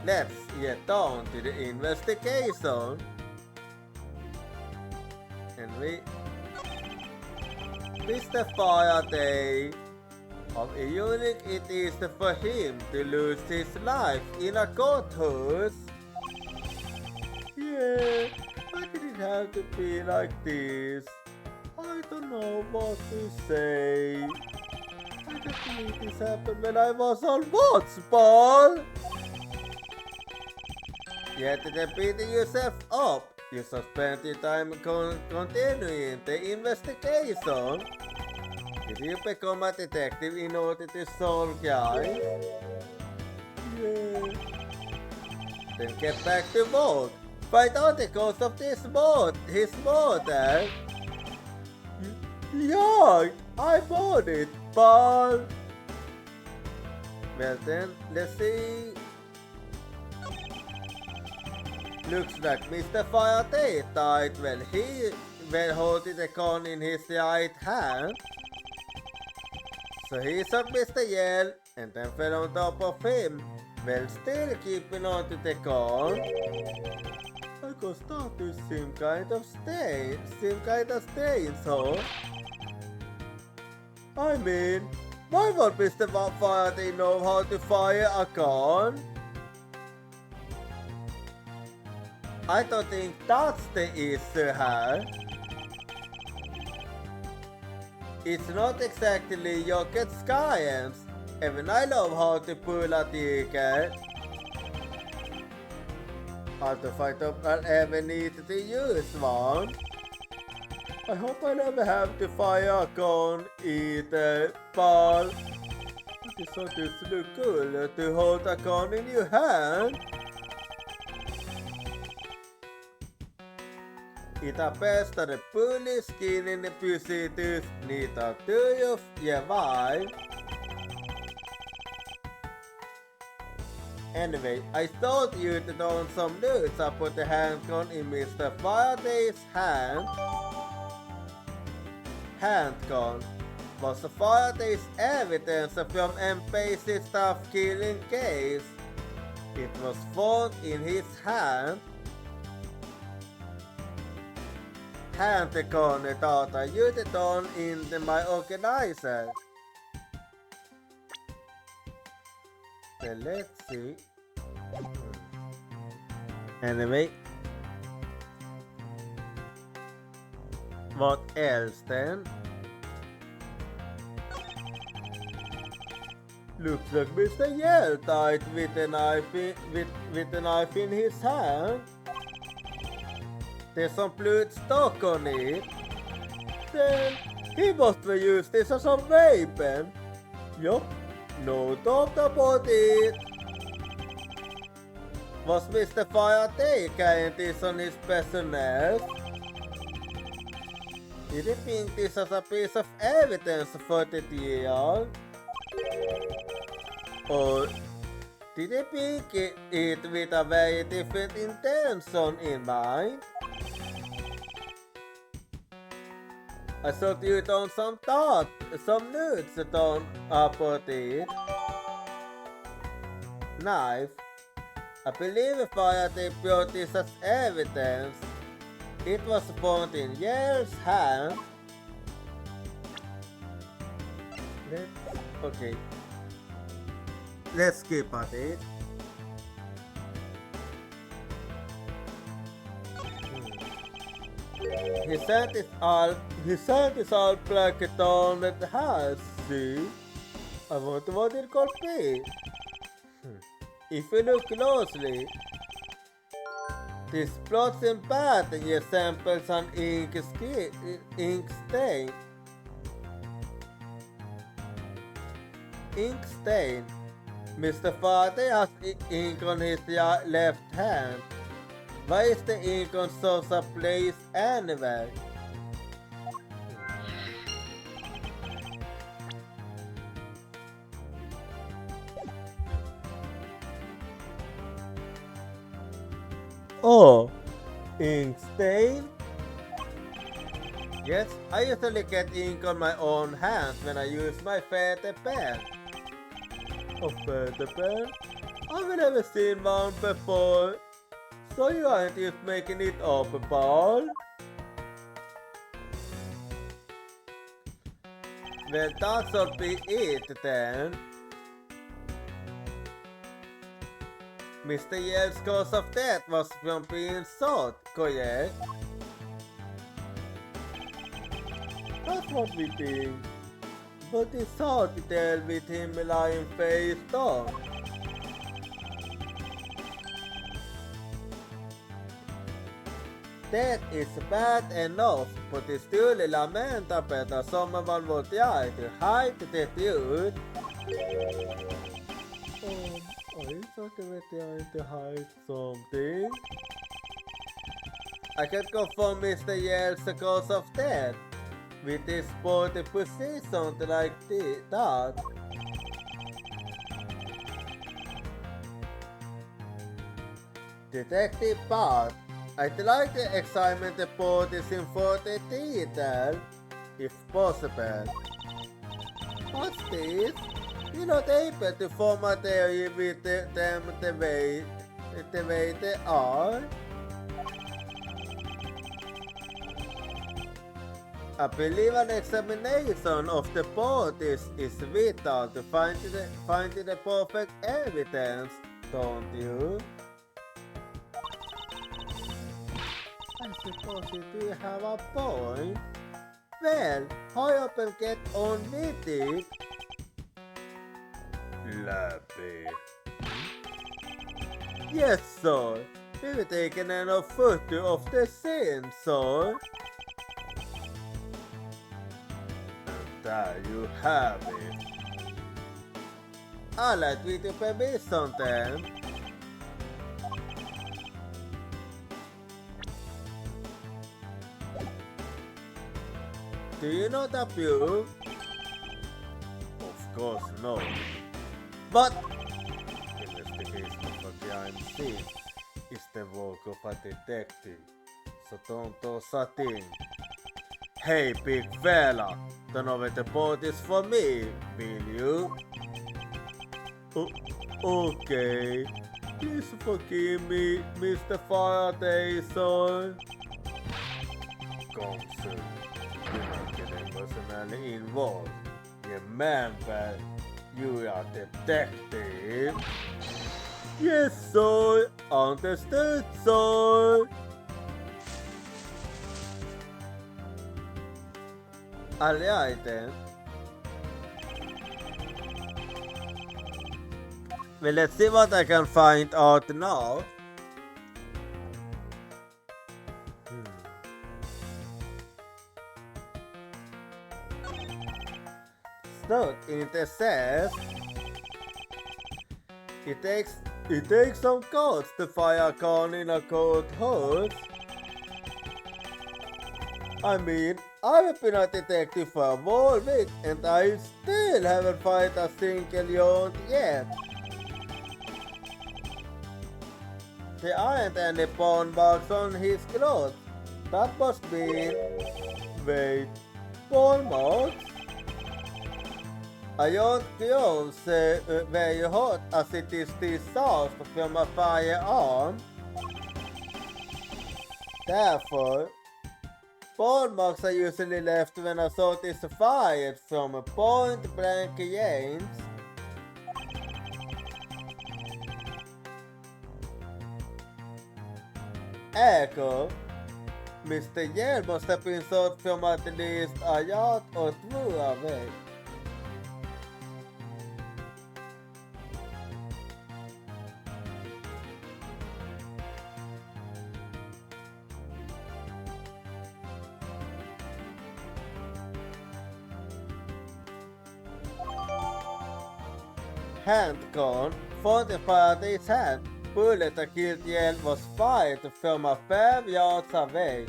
Let's get down to the investigation. And we... Mr. Faraday, how unique it is for him to lose his life in a courthouse. Yeah, why did it have to be like this? I don't know what to say. I just believe this happened when I was on watch, You had to beat yourself up. You spent your time continuing the investigation. Did you become a detective in order to solve crimes? Yeah. Then get back to work. fight articles of his boat, Yeah, I bought it, but... Well then, let's see. Looks like Mr. Faraday died when holding the gun in his right hand. So he shot Mr. Yell and then fell on top of him, while still keeping on to the gun. I could start to seem kind of stain, so... I mean, why would Mr. Faraday know how to fire a gun? I don't think that's the issue here. It's not exactly rocket science, even I love how to pull a trigger. How to fight up I'll ever need to use one. I hope I never have to fire a gun either, but it is sort of look cool to hold a gun in your hand. It appears that the police killing the fugitives neither do you survive. Anyway, I thought you'd done some news. I put the handgun in Mr. Faraday's hand. Handgun was Faraday's evidence from M-Base's staff killing case. It was found in his hand. Handgun thought I used it on in my organizer. So let's see. Anyway. What else then? Looks like Mr. Yell died with a knife in his hand. There's some blood stock on it. Then he must have used this as a weapon. Yup, no doubt about it. Was Mr. Faraday carrying this on his personnel? Did he think this as a piece of evidence for the trial? Or did he pick it with a very different intention in mind? I thought you done some notes done about it. Knife. I believe Faraday brought this as evidence. It was found in Yale's hand. Okay. Let's skip at it. He sent his all blanket on the house, see? I wonder what it could be. If you look closely, this plots and pattern resembles an ink stain. Ink stain. Mr. Faraday has ink on his left hand. Why is the ink on such a place anyway? Oh, ink stain? Yes, I usually get ink on my own hands when I use my feather pen. A feather pen? I've never seen one before. So you aren't just making it up, Paul? Well, that should be it then. Mr. Yell's cause of death was from being shot, correct? That's what we think. But it's hard to tell with him lying face down. That is bad enough, but it's still lamentable that someone would try to hide the truth. I thought they were trying to hide something. Well, I don't know. But it's hard to tell with him lying face down. That is bad enough, but it's still lamentable that someone would try to hide the truth. I thought they were trying to hide something. I can confirm Mr. Yale's cause of death with his sporty precision like that. Detective Part, I'd like the excitement report is in further detail, if possible. What's this? You're not able to form a theory with them the way they are? I believe an examination of the bodies is vital to find the perfect evidence, don't you? I suppose you do have a point. Well, hurry up and get on with it. Lappy. Yes, sir. We've taken a photo of the scene, sir. And there you have it. Alright, with your permission then. Do you not approve? Of course not. But investigation of a crime scene is the work of a detective, so don't do such thing. Hey big fella, turn over the bodies for me, will you? Okay. Please forgive me, Mr. Faraday, sir. Come soon. You're not getting personally involved. Remember, you are detective. Yes, sir. Understood, sir. Alright then. Well, let's see what I can find out now. So, it says it takes some codes to fire a gun in a courthouse. I mean, I've been a detective for a whole week and I still haven't found a single yacht yet. There aren't any pawn marks on his clothes. That must be... Wait, pawn marks? A yacht gloves very hot as it is discharged from a firearm. Therefore, pawn marks are usually left when a shot is fired from a point-blank range. Echo, Mr. Yale must have been shot from at least a yard or two away. Handgun found in Faraday's hand. Bullet that killed Yale was fired from a 5 yards away.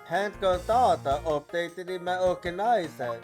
Handgun data updated in my organizer.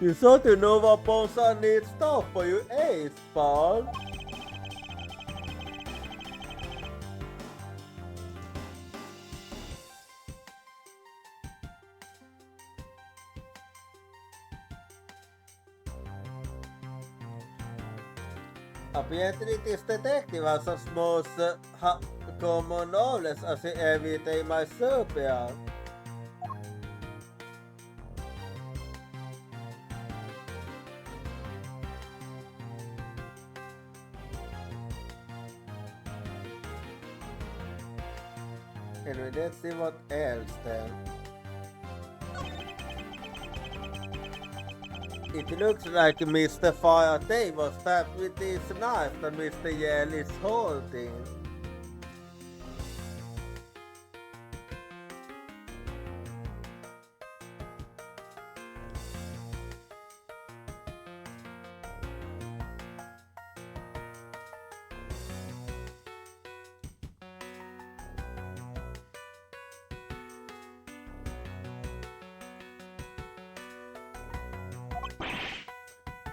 You thought you know what Bonsa needs stuff for your ace, pal. Apparently this detective has as most common knowledge as the everyday marsupial. Anyway, let's see what else then. It looks like Mr. Fire was stabbed with this knife that Mr. Yell is holding.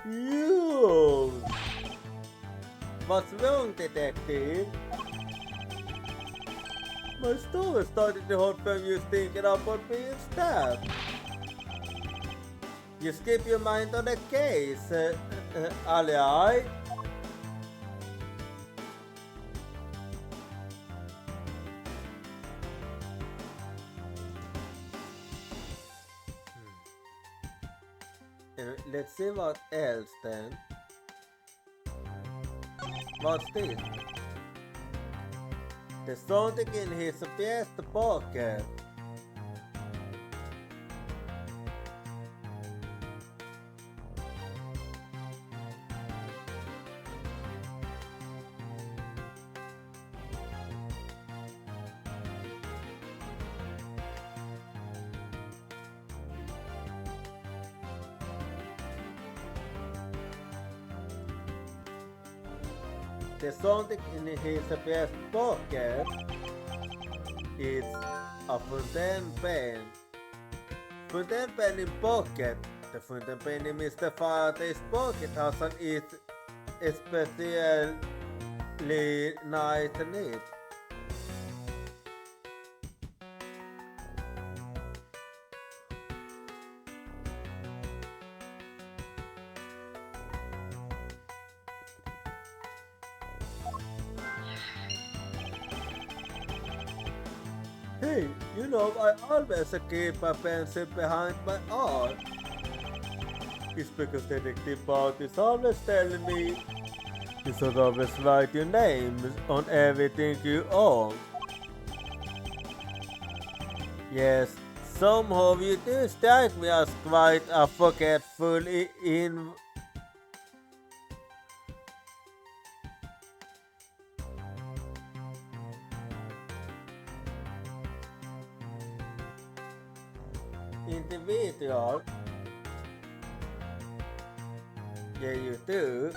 You! What's wrong, detective? My stomach started to hurt from you thinking about being stabbed. You skip your mind on the case, AAI. Let's see what else then. What's this? There's something in his vest pocket. There's something in his vest pocket. It's a fountain pen. Fountain pen in pocket. The fountain pen in Mr. Faraday's pocket has an especially nice nib. Hey, you know, I always keep a pencil behind my arm. It's because Detective Bart is always telling me you should always write your names on everything you own. Yes, somehow you do strike me as quite a forgetful in... individual. Yeah, you do.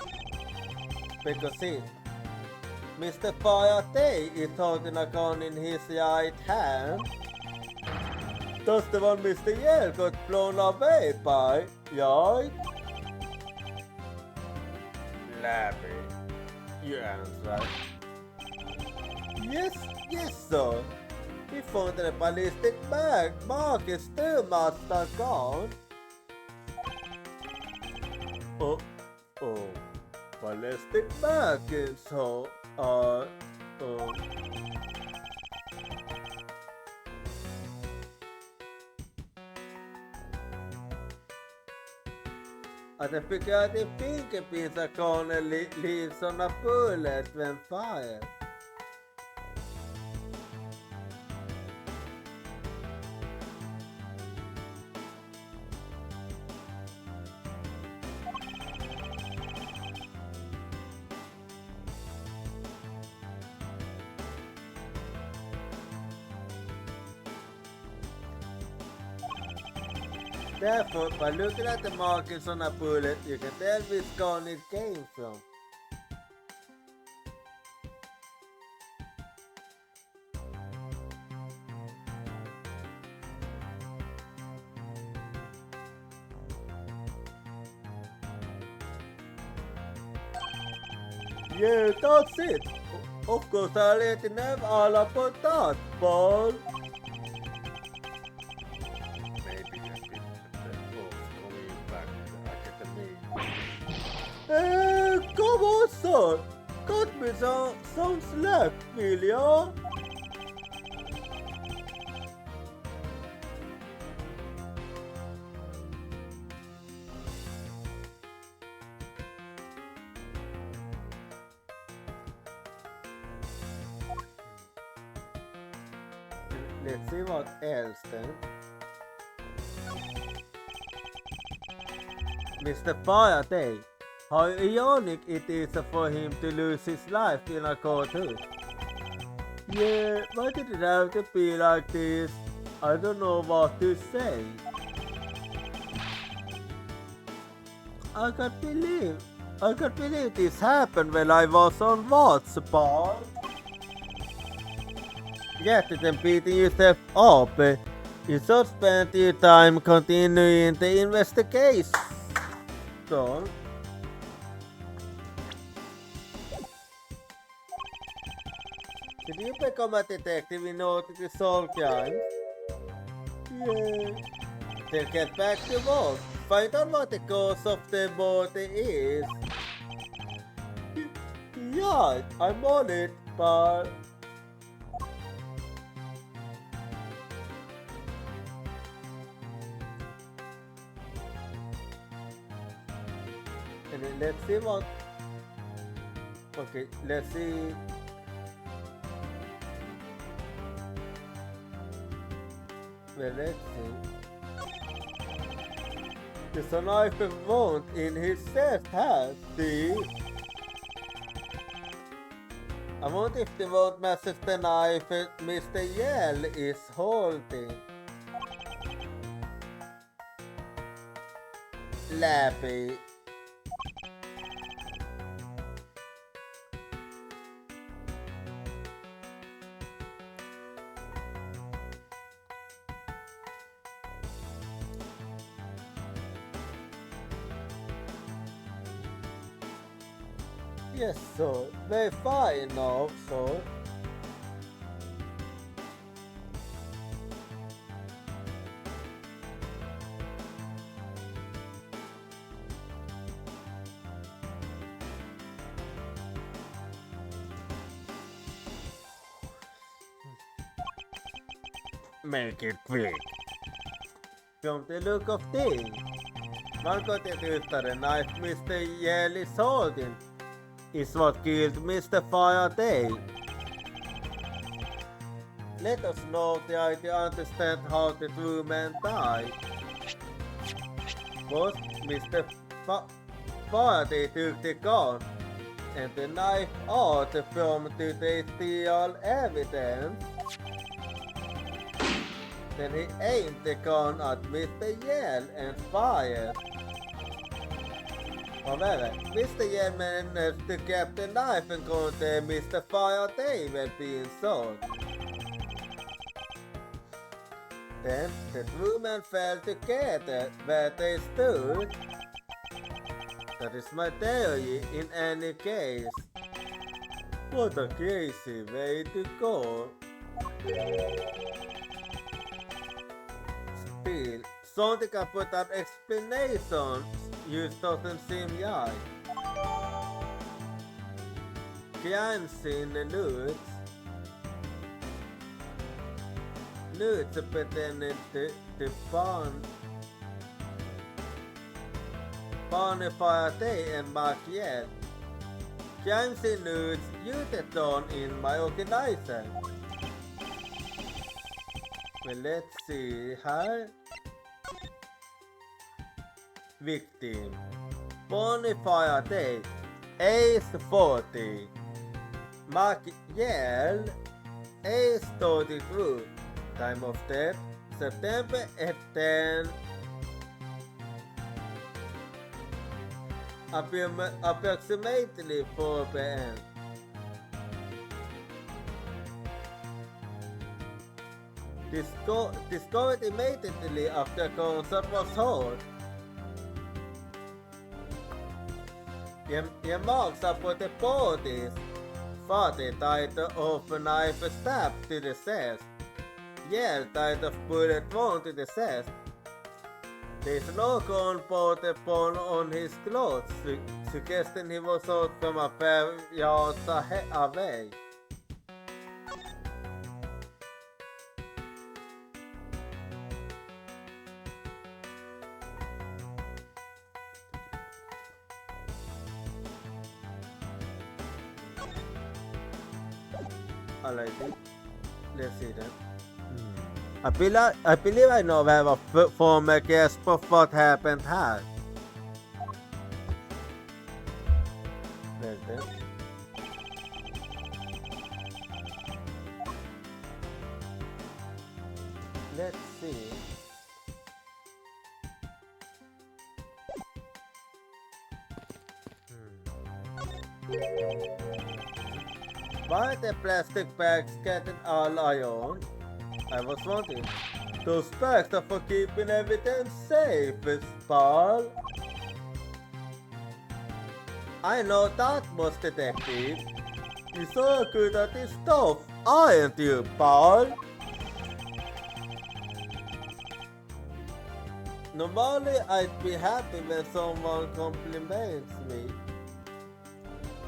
Because see, Mr. Faraday is holding a gun in his right hand. That's the one Mr. Yell got blown away by, right? Larry, you answer. Yes, sir. He found the ballistic bag. Mark is still master gone. Oh, ballistic bag is so, Att den picade fingerpinsa corner leaves on a bullet when fired. Therefore, by looking at the markings on a bullet, you can tell which gun it came from. Yeah, that's it. Of course, I'll let you know all about that, Paul. Come on, sir. Cut me some slack, will ya? Let's see what else then. Mr. Faraday. How ironic it is for him to lose his life in a courthouse. Yeah, why did it have to be like this? I don't know what to say. I can't believe this happened when I was on watch, Paul. Jättetön beating yourself up. You should spend your time continuing the investigation. Did you become a detective in order to solve crimes? Yeah. Then get back to work. Find out what the cause of the murder is. Yeah, I'm on it, but... And then let's see what... Okay, let's see... Well, let's see. There's a knife and wound in his chest, has see? I wonder if the wound matches the knife Mr. Yell is holding. Lappy. Yes, sir. Very fine now, sir. Make it quick. From the look of things, valkotytyttären knife Mr. Yell is holding is what killed Mr. Faraday. Let us know try to understand how the true man died. First, Mr. Faraday took the gun and the knife out from today's real evidence. Then he aimed the gun at Mr. Yell and fired. However, Mr. Yell managed to get the knife and contain Mr. Faraday when being shot. Then the two men fell together where they stood. That is my theory in any case. What a crazy way to go. Still, something can put up explanations just doesn't seem right. Crime scene loots. Loots pretending to Barney Faraday and Mark Yell. Crime scene loots used on in my organizer. Well, let's see here. Victim Barney Faraday, age 40. Mark Yell, age 32. Time of death September 10. Approximately 4 p.m. Discovered immediately after concert was held. Marks upon the bodies. Father died of a knife stab to the chest. Yell died of bullet wound to the chest. There is no gunpowder upon on his clothes, suggesting he was shot from a pair yards away. I like it. Let's see that. I believe I know where a former guest of what happened had. Let's see. Why the plastic bags getting all iron? I was wondering. Those bags are for keeping everything safe, Paul. I know that much, detective. You're so good at this stuff, aren't you, Paul? Normally, I'd be happy when someone compliments me.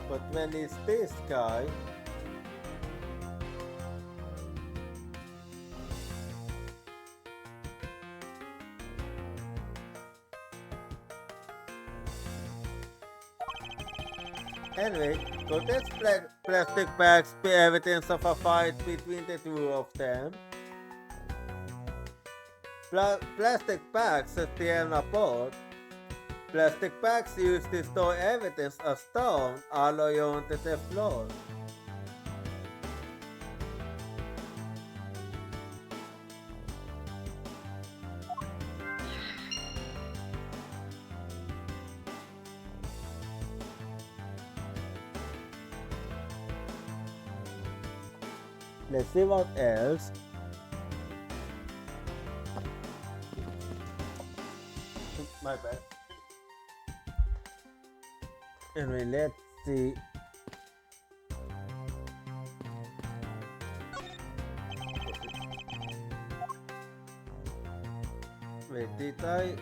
But when it's this guy... Anyway, could this plastic bags be evidence of a fight between the two of them? Plastic bags tear apart. Plastic bags used to store evidence of stone all around the floor. Let's see what else. My bad. Anyway, let's see. Wait, did I?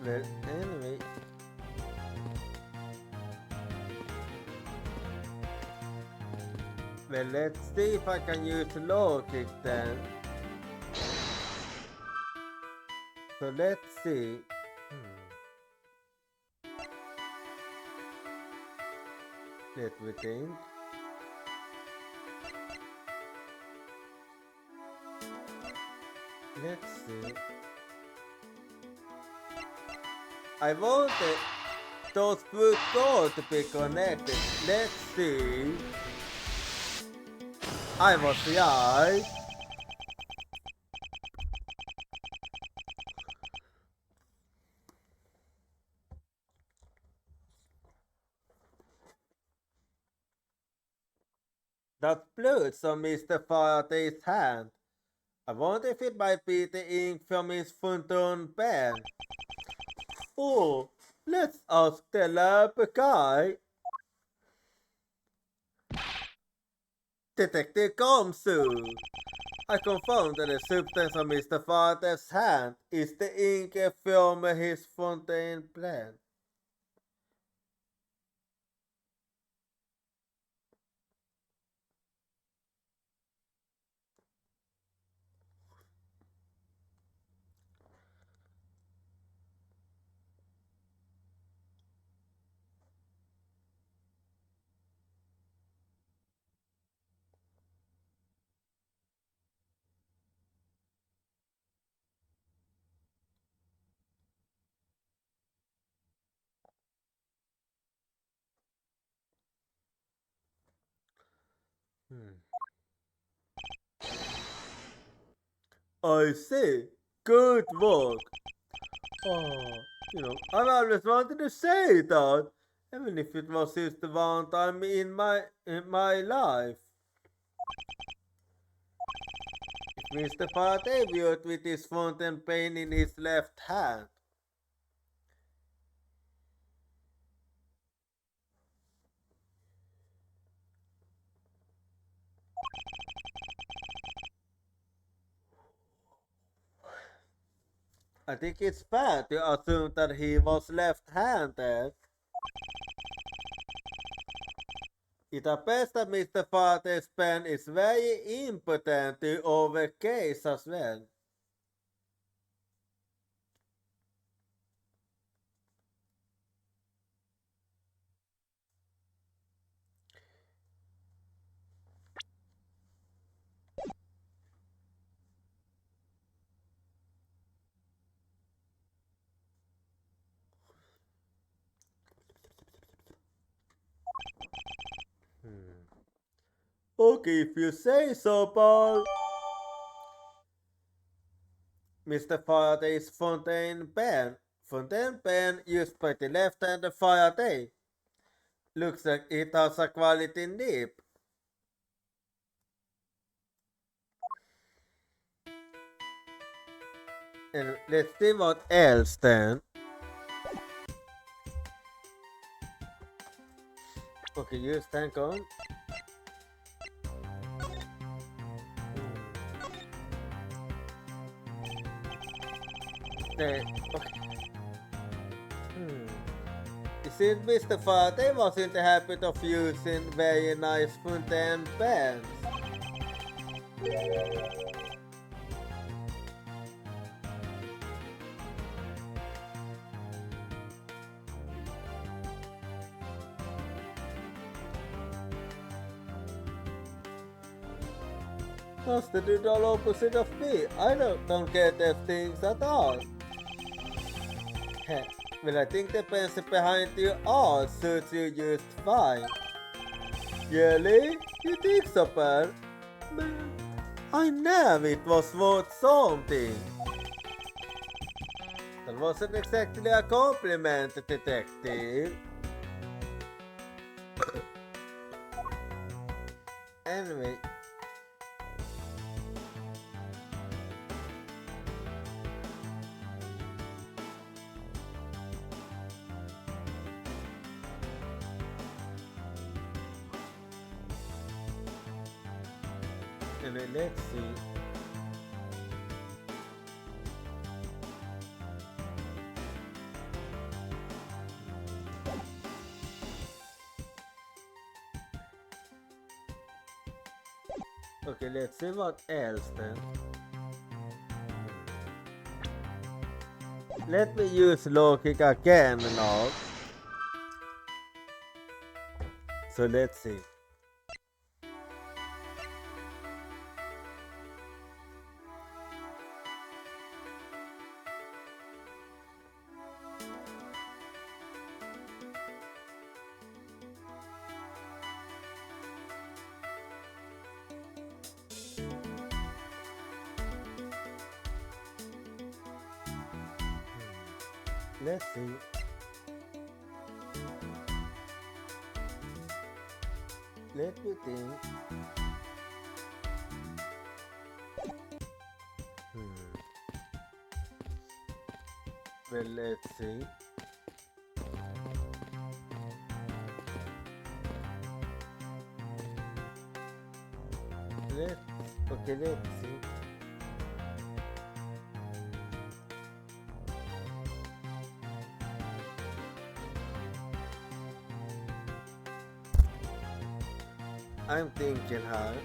Well, anyway. Well, let's see if I can use logic then. So let's see. Let me think. Let's see. I wanted those blue doors to be connected. Let's see. I was right. That blood on Mr. Faraday's hand. I wonder if it might be the ink from his fountain pen. Oh, let's ask the lab guy. Detective Gomsu. I confirmed that the substance on Mr. Faraday's hand is the ink from his fountain pen. I see. Good work. Oh, I've always wanted to say that, even if it was just the one time in my life. It means the Faraday viewed with his fountain pen in his left hand. I think it's fair to assume that he was left-handed. It appears that Mr. Faraday's pen is very important to our case as well. Okay, if you say so, Paul. Mr. Faraday's fountain pen. Fountain pen used by the left-hander Faraday. Looks like it has a quality nib. And let's see what else then. Okay, use tank on. Okay. It seems Mr. Faraday was in the habit of using very nice fountain pens. That's the total opposite of me. I don't get those things at all. Heh, well, I think the pencil behind you all suits you just fine. Really? You think so, Pearl? Man, I knew it was worth something. That wasn't exactly a compliment, detective. Anyway. Anyway, let's see. Okay, let's see what else then. Let me use logic again now. So let's see. Let's see. Let me think. Well, let's see. Okay, let's see. I'm thinking hard.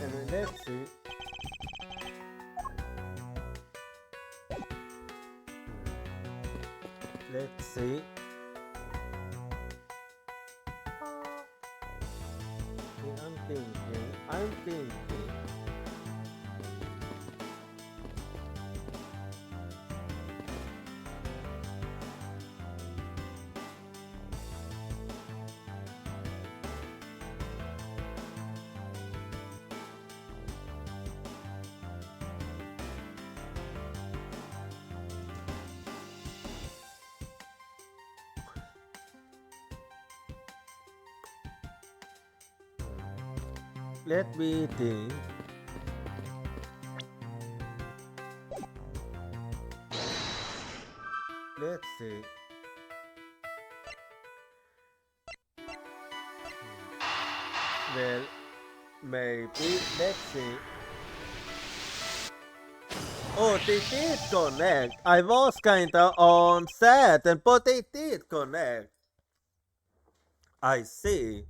And let's see. Let's see. Okay, I'm thinking. Let me think. Let's see. Well, maybe. Let's see. Oh, they did connect. I was kinda on set, but they did connect. I see.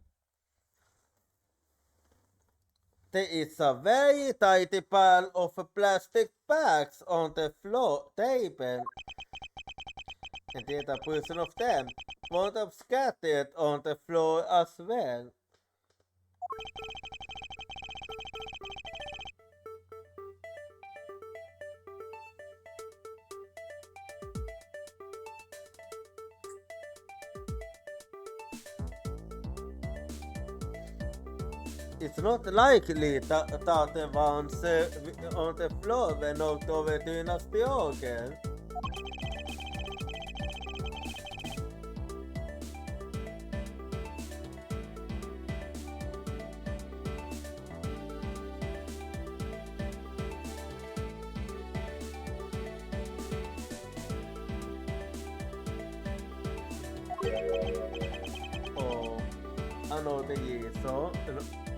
There is a very tiny pile of plastic bags on the floor table, and yet a portion of them wound up scattered on the floor as well. It's not likely that the ones on the floor were knocked over during a spill. Oh, another reason.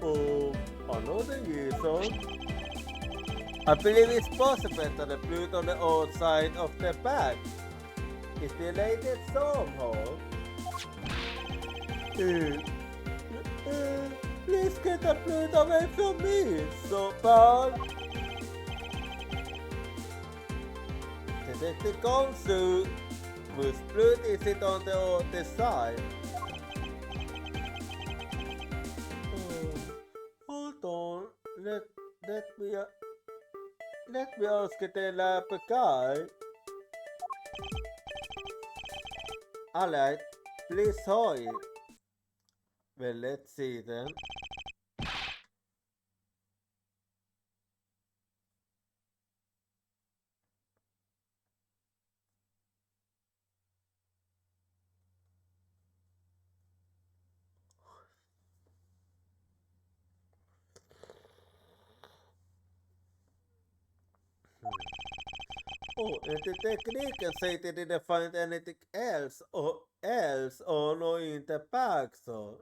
Oh, another reason. I believe it's possible that the flute on the outside of the bag is related somehow. Please get the flute away from me, so bad. Detective Gonsu, whose flute is it on the other side? Hold on, let me ask the lab guy. Alright, please hurry. Well, let's see then. Oh, and the technique say they didn't find anything else or no in the bag, so.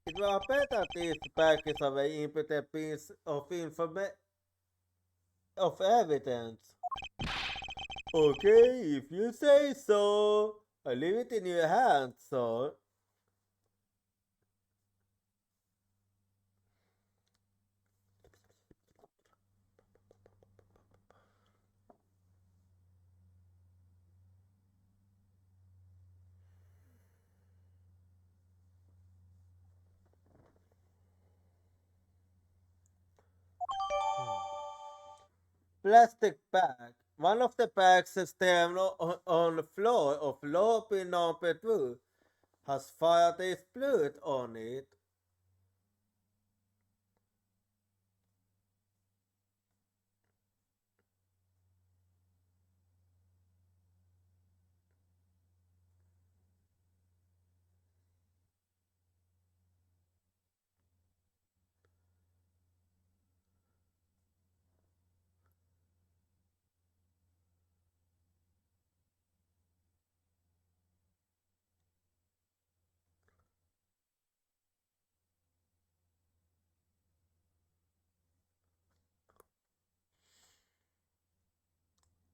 It was better this bag is a very important piece of of evidence. Okay, if you say so. I leave it in your hands, sir. Plastic bag. One of the bags is standing on the floor of lobby number 2 has fired a blood on it.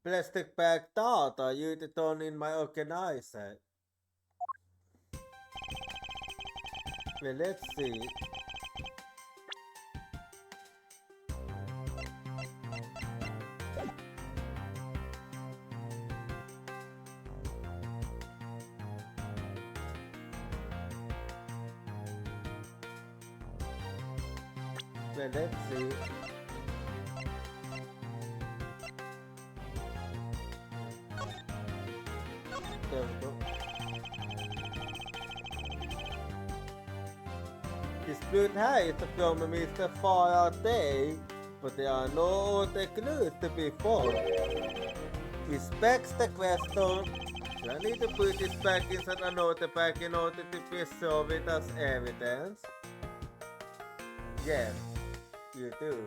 Plastic bag data used it on in my organizer. Well, let's see. Well, let's see. There we go. His blood height from Mr. Faraday. but there are no other clues to be found. Respects the question. Do I need to put this back inside another pack in order to preserve it as evidence? Yes, you do.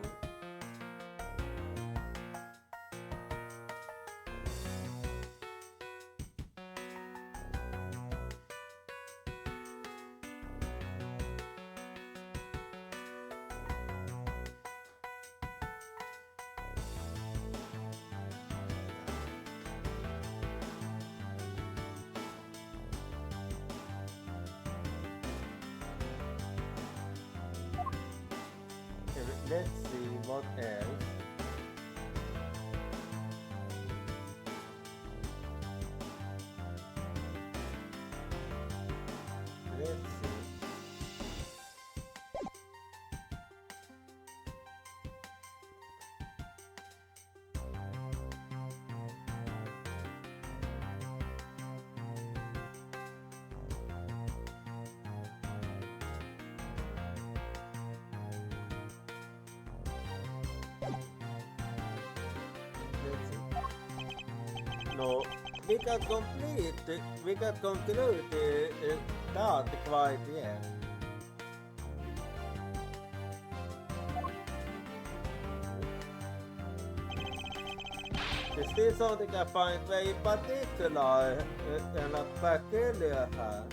Let's see what else. Let's see. Let's see. No, we can conclude not quite yet. There's still something I find very particular and peculiar here.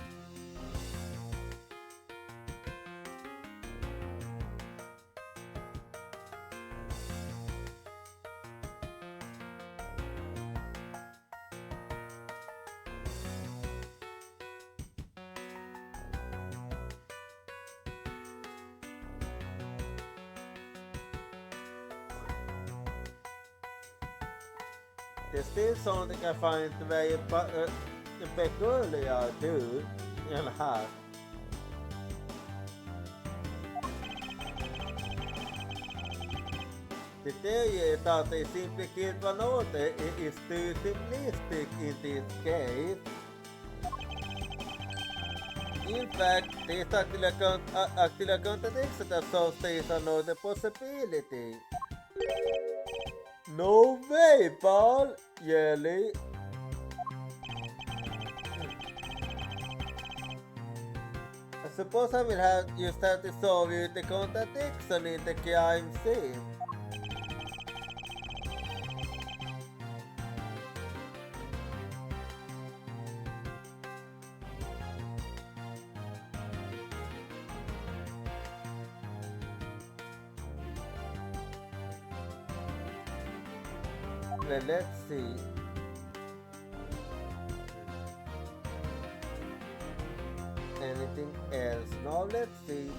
There's still something I find very peculiar too in her. The theory that they simply killed one another is too simplistic in this case. In fact, this actually contradicts that so there's another possibility. No way, Paul! Really? I suppose I will just have to solve you the contradiction in the crime scene. Well, let's see. Anything else? Now let's see.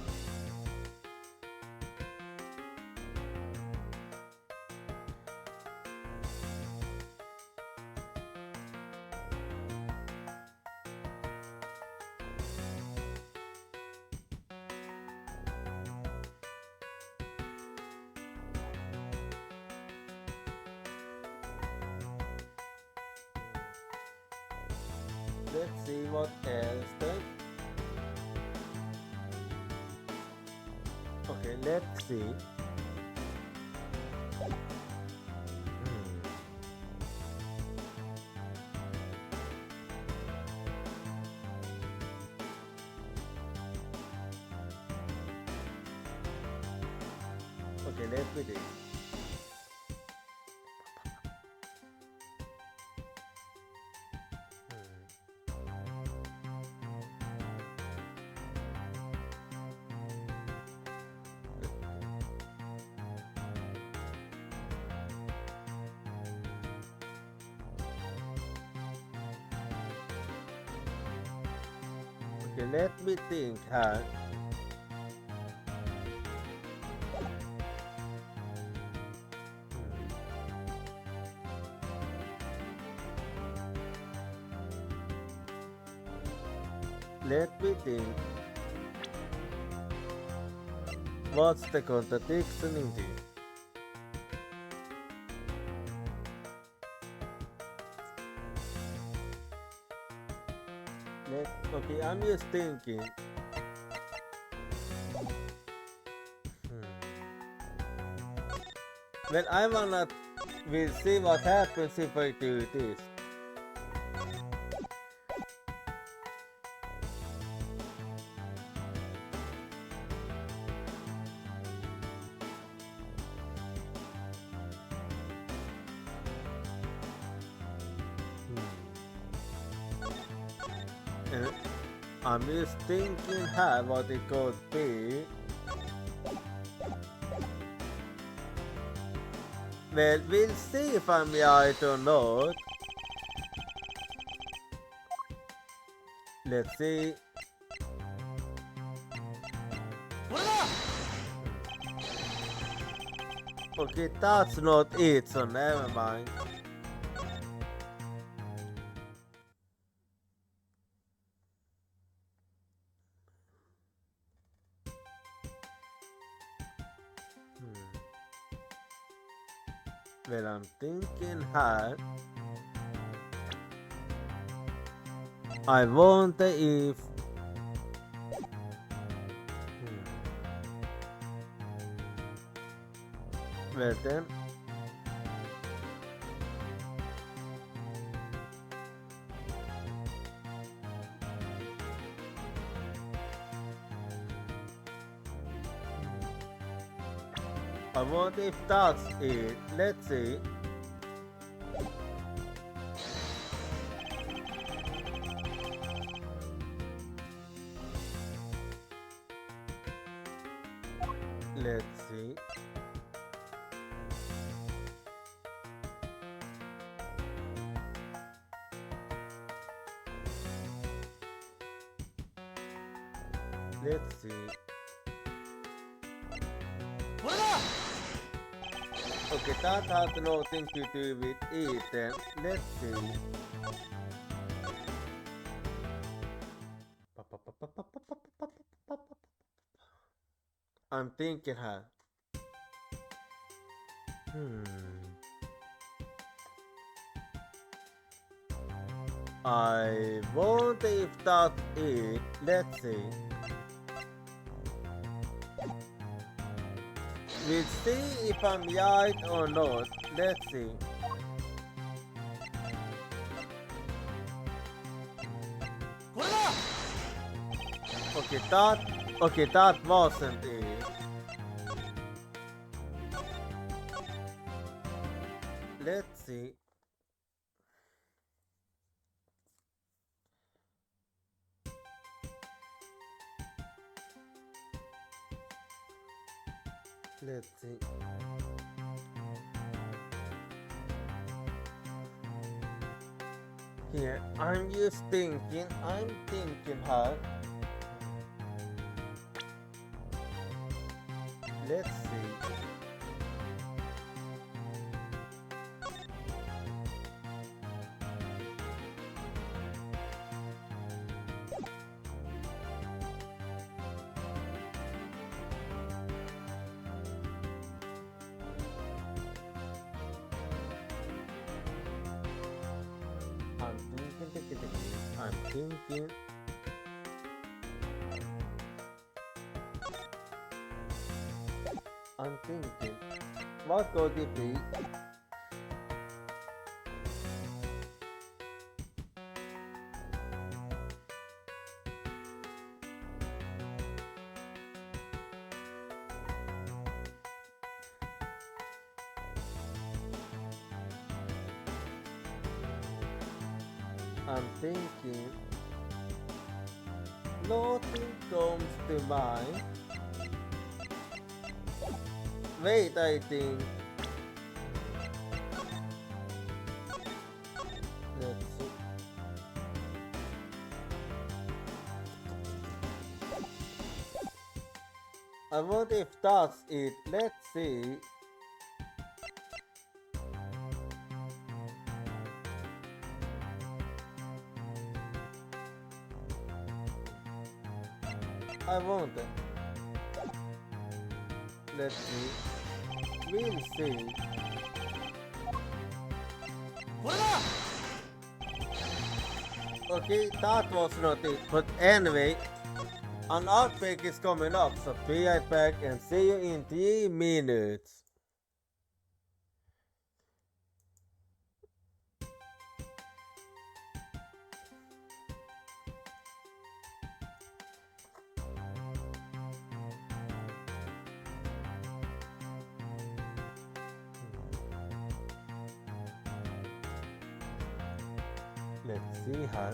Let's see what else then. Okay, let's see. Okay, let me do. Okay, let me think, huh? Let me think. What's the contradiction in this? Okay, I'm just thinking. Well, I wanna. We'll see what happens if I do this. And I'm just thinking how what it could be. Well, we'll see if I'm right or not. Let's see. Okay, that's not it, so never mind. Well, I'm thinking hard. I wonder if. Well then. I wonder if that's it. Let's see. Let's see. Let's see. Okay, that has nothing to do with it then. Let's see. I'm thinking hard. I wonder if that's it. Let's see. We'll see if I'm right or not. Let's see. Okay, that wasn't it. Let's see. Let's see. Here, I'm thinking hard. Let's see. I'm thinking. I'm thinking. What could it be? I'm thinking. Nothing comes to mind. Wait, I think. Let's see. I wonder if that's it. Let's see. I wonder. Let's see. We'll see. Okay, that was not it. But anyway, an outbreak is coming up, so be right back and see you in 3 minutes. Let's see how.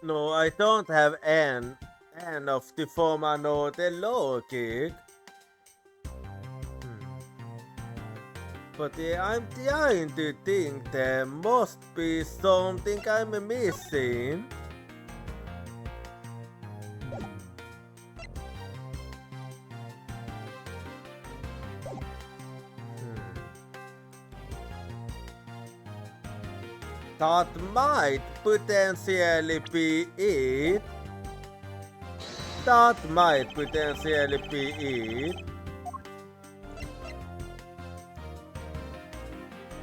No, I don't have an of the former note a low kick. But I'm trying to think there must be something I'm missing. That might potentially be it. That might potentially be it.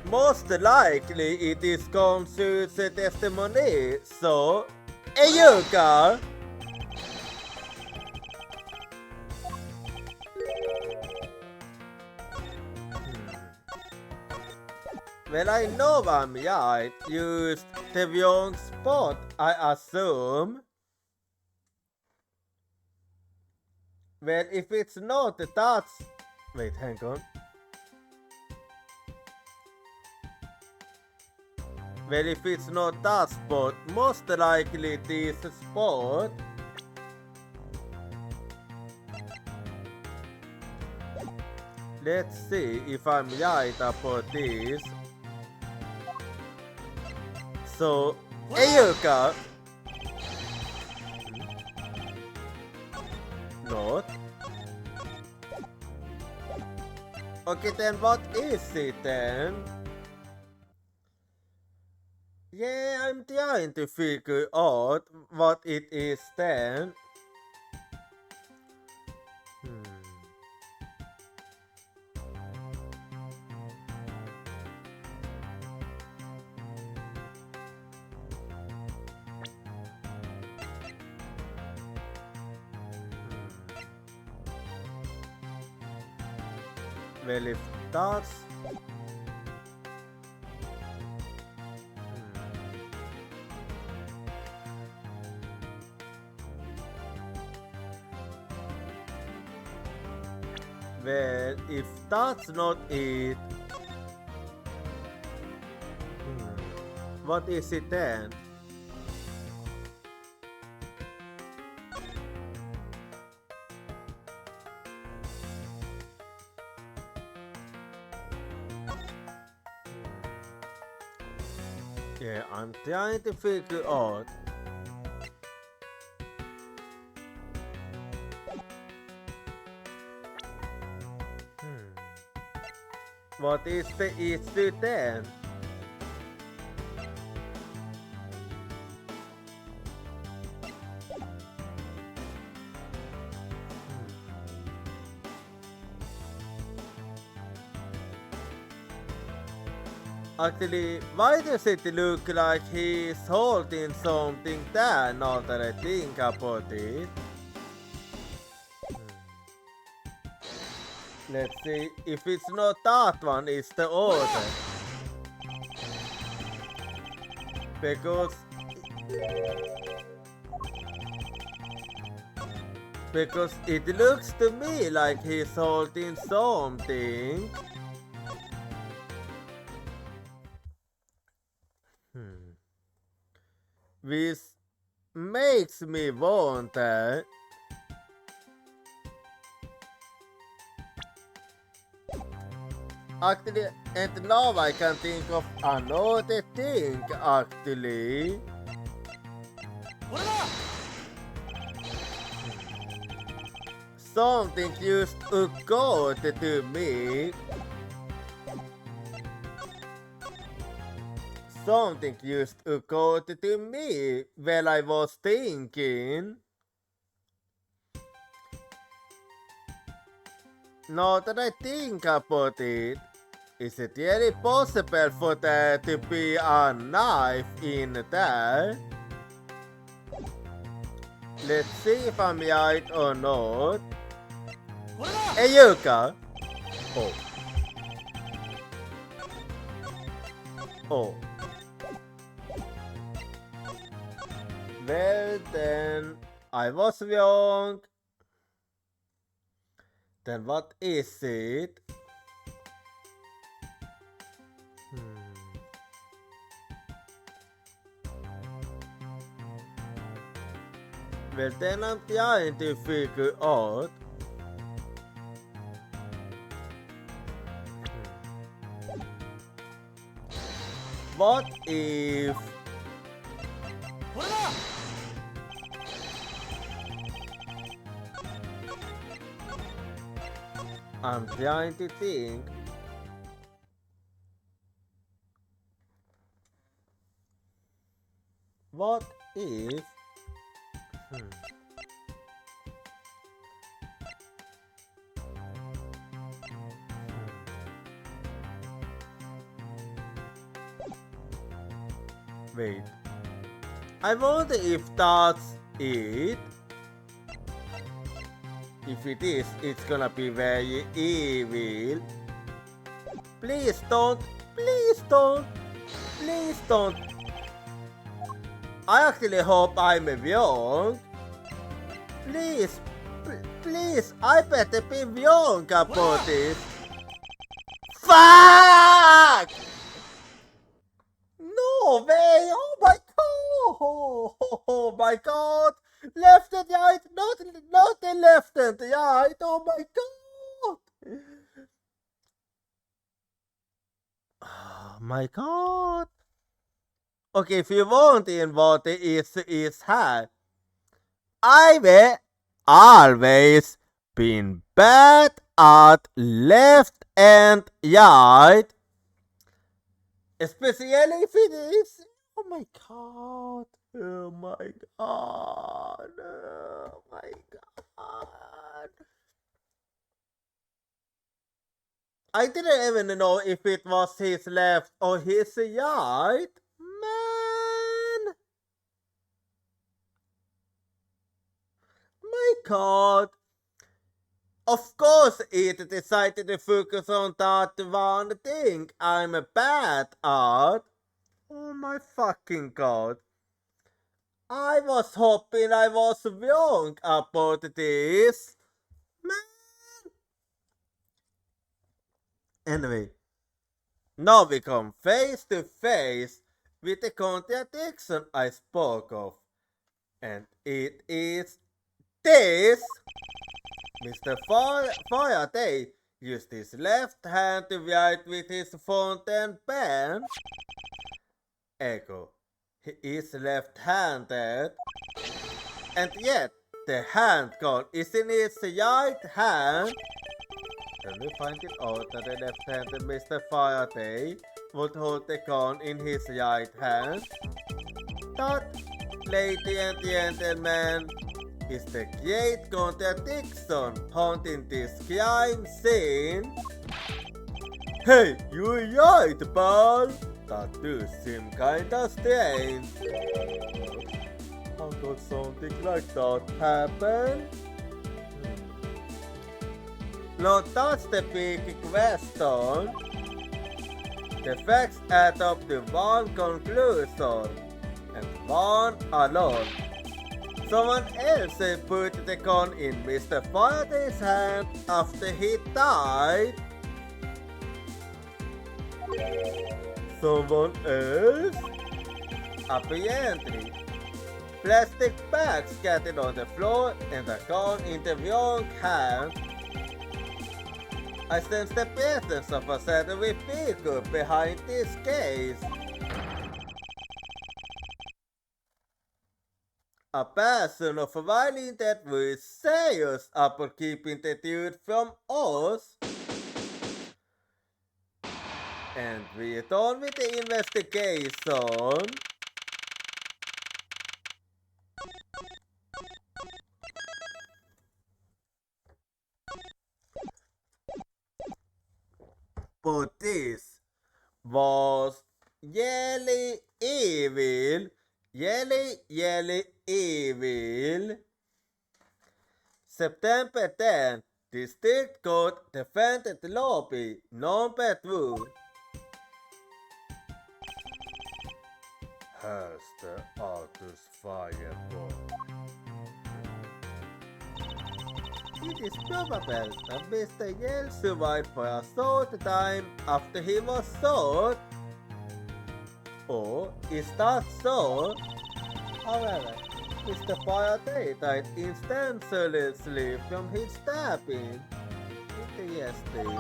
Most likely it is Konsu's testimony, so Ayuka! Well, I know Vamjait used the wrong spot, I assume. Well, if it's not, that's... Wait, hang on. Well, if it's not that spot, most likely this spot. Let's see if I'm right about this. So, Ayuka. Not. Okay, then what is it then? Yeah, I'm trying to figure out what it is then. Well, if that's... Well, if that's not it... What is it then? Yeah, I'm trying to figure out. What is the issue then? Actually, why does it look like he's holding something there now that I think about it? Let's see, if it's not that one, it's the other. Because it looks to me like he's holding something. Which makes me wonder. Actually, and now I can think of another thing actually. Something just occurred to me. Something just occurred to me while I was thinking. Now that I think about it, is it really possible for there to be a knife in there? Let's see if I'm right or not. Ayuka! Oh. Oh. Well then, I was wrong. Then what is it? Well then I'm trying to figure out. What if... I'm trying to think. What if... Wait. I wonder if that's it. If it is, it's gonna be very evil. Please don't Please don't. Please don't. I actually hope I'm wrong. Please. Please, I better be wrong about this. Fuck! No way! Oh my god! Oh my god! Left and right, not the left and right. Oh my god! Oh my god! Okay, if you want in what is här. I've always been bad at left and right. Especially if it is. Oh my god. Oh my god. Oh my god. I didn't even know if it was his left or his right. Man. My god. Of course it decided to focus on that one thing I'm bad at. Oh my fucking god. I was hoping I was wrong about this. Man. Anyway. Now we come face to face with the contradiction I spoke of. And it is this. Mr. Faraday used his left hand to write with his fountain pen. Echo. He is left-handed. And yet, the hand gun is in his right hand. Can we find it out that the left-handed Mr. Faraday would hold the gun in his right hand? That, lady and gentlemen, is the great contradiction haunting this crime scene. Hey, you're right, pal. That does seem kinda strange. How could something like that happen? Now that's the big question. The facts add up to one conclusion, and one alone. Someone else put the gun in Mr. Faraday's hand after he died. Someone else? Apparently. Plastic bags scattered on the floor and a gun in the wrong hand. I sense the presence of a shadowy figure behind this case. A person of violent that was serious about keeping the truth from us. And we're done with the investigation. But this was really evil. Really evil. September 10, District Court Defendant Lobby, number 2. Has the Arthur's fireball. It is probable that Mr. Yale survived for a short time after he was shot. Or is that so? However, Mr. Faraday died instantaneously from his stabbing. Interesting.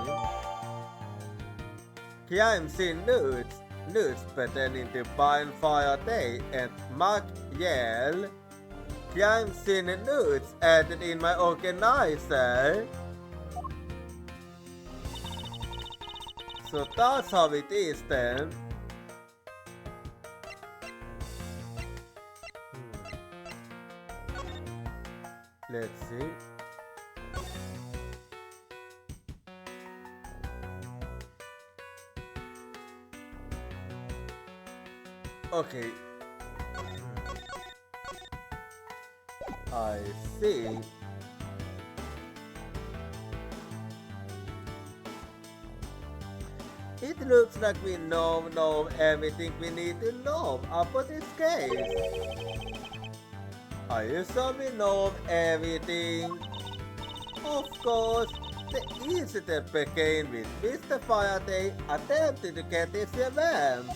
Crime scene notes pertaining to Brian Faraday and Mark Yale. Crime scene notes added in my organizer. So that's how it is then. Let's see. Okay. I see. It looks like we know everything we need to know about this case. Are you sure we know everything? Of course, the incident began with Mr. Faraday attempting to get his revenge.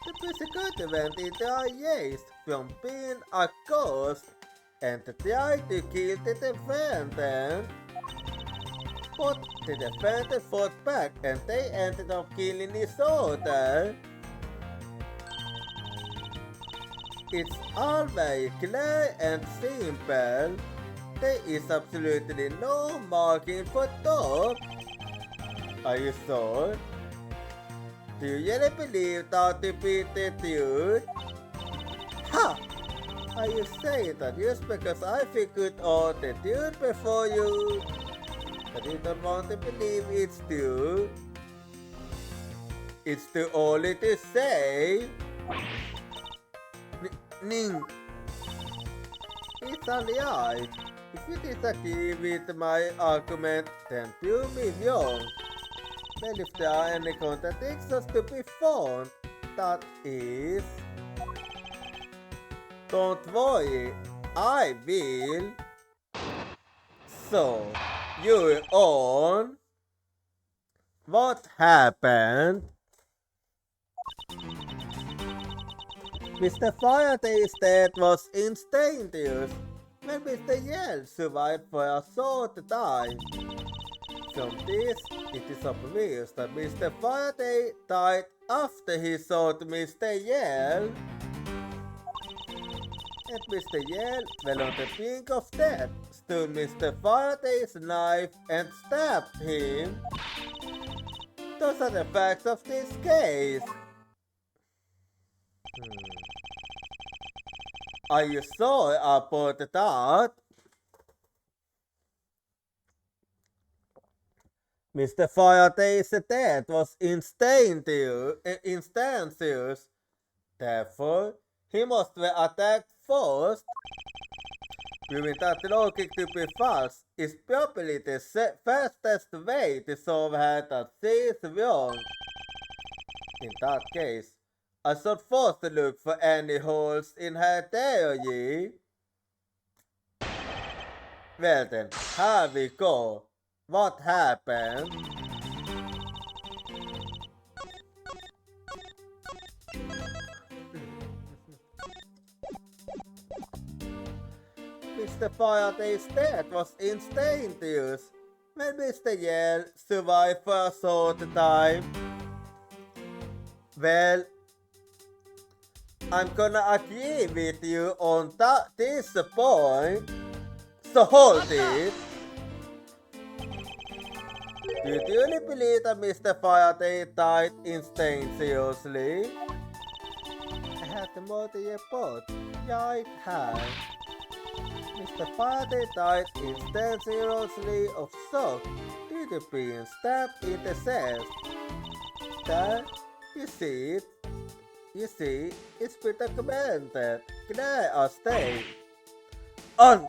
The prosecutor went into a race from being a ghost and tried to kill the defendant. But the defendant fought back and they ended up killing his daughter. It's all very clear and simple. There is absolutely no margin for thought. Are you sure? Do you really believe that to be the truth? Ha! Are you saying that just because I figured out the truth before you, that you don't want to believe it's true? It's too early to say. Ning. It's alright. If you disagree with my argument, then prove me wrong. Well, if there are any contradictions to be found, that is... Don't worry, I will. So, you're on. What happened? Mr. Faraday's death was instantaneous when Mr. Yell survived for a short time. From this, it is obvious that Mr. Faraday died after he shot Mr. Yell. And Mr. Yell, well on the brink of death, stole Mr. Faraday's knife and stabbed him. Those are the facts of this case. Are you sure about that? Mr. Faraday's death was instantaneous. Therefore, he must be attacked first. Proving that logic to be false is probably the fastest way to solve her that she is wrong. In that case, I should first look for any holes in her theory. Well then, here we go. What happened? Mr. Faraday's death was instantaneous when Mr. Yell survived for a short time. Well, I'm gonna agree with you on this point. So hold it. Do you really believe that Mr. Faraday died instantaneously? I had the murder report. Yeah, I had. Mr. Faraday died instantaneously of shock due to being stabbed in the chest. There, you see it. You see, it's been documented. Clear as day. On!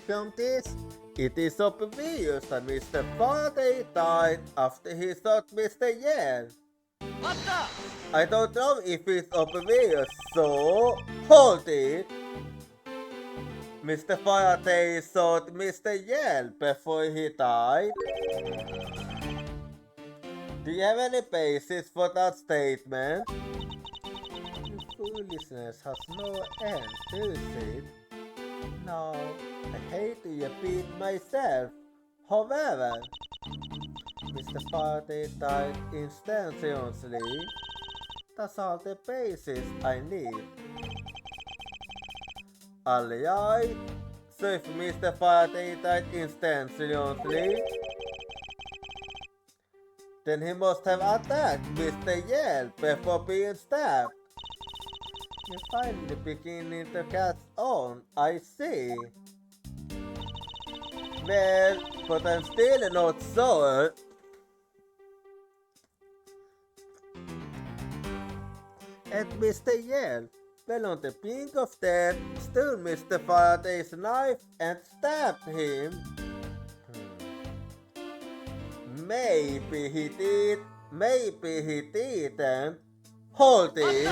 From this, it is obvious that Mr. Faraday died after he shot Mr. Yell. I don't know if it's obvious, so hold it. Mr. Faraday shot Mr. Yell before he died. Do you have any basis for that statement? Your foolishness has no end, does it? No, I hate to repeat myself. However, Mr. Faraday died instantaneously. That's all the basis I need. Alright, so if Mr. Faraday died instantaneously, then he must have attacked Mr. Yell before being stabbed. You're finally beginning to catch on, I see. Well, but I'm still not sure. And Mr. Yell, Well, on the brink of death, still Mr. Faraday's knife and stabbed him. Maybe he didn't. Hold it.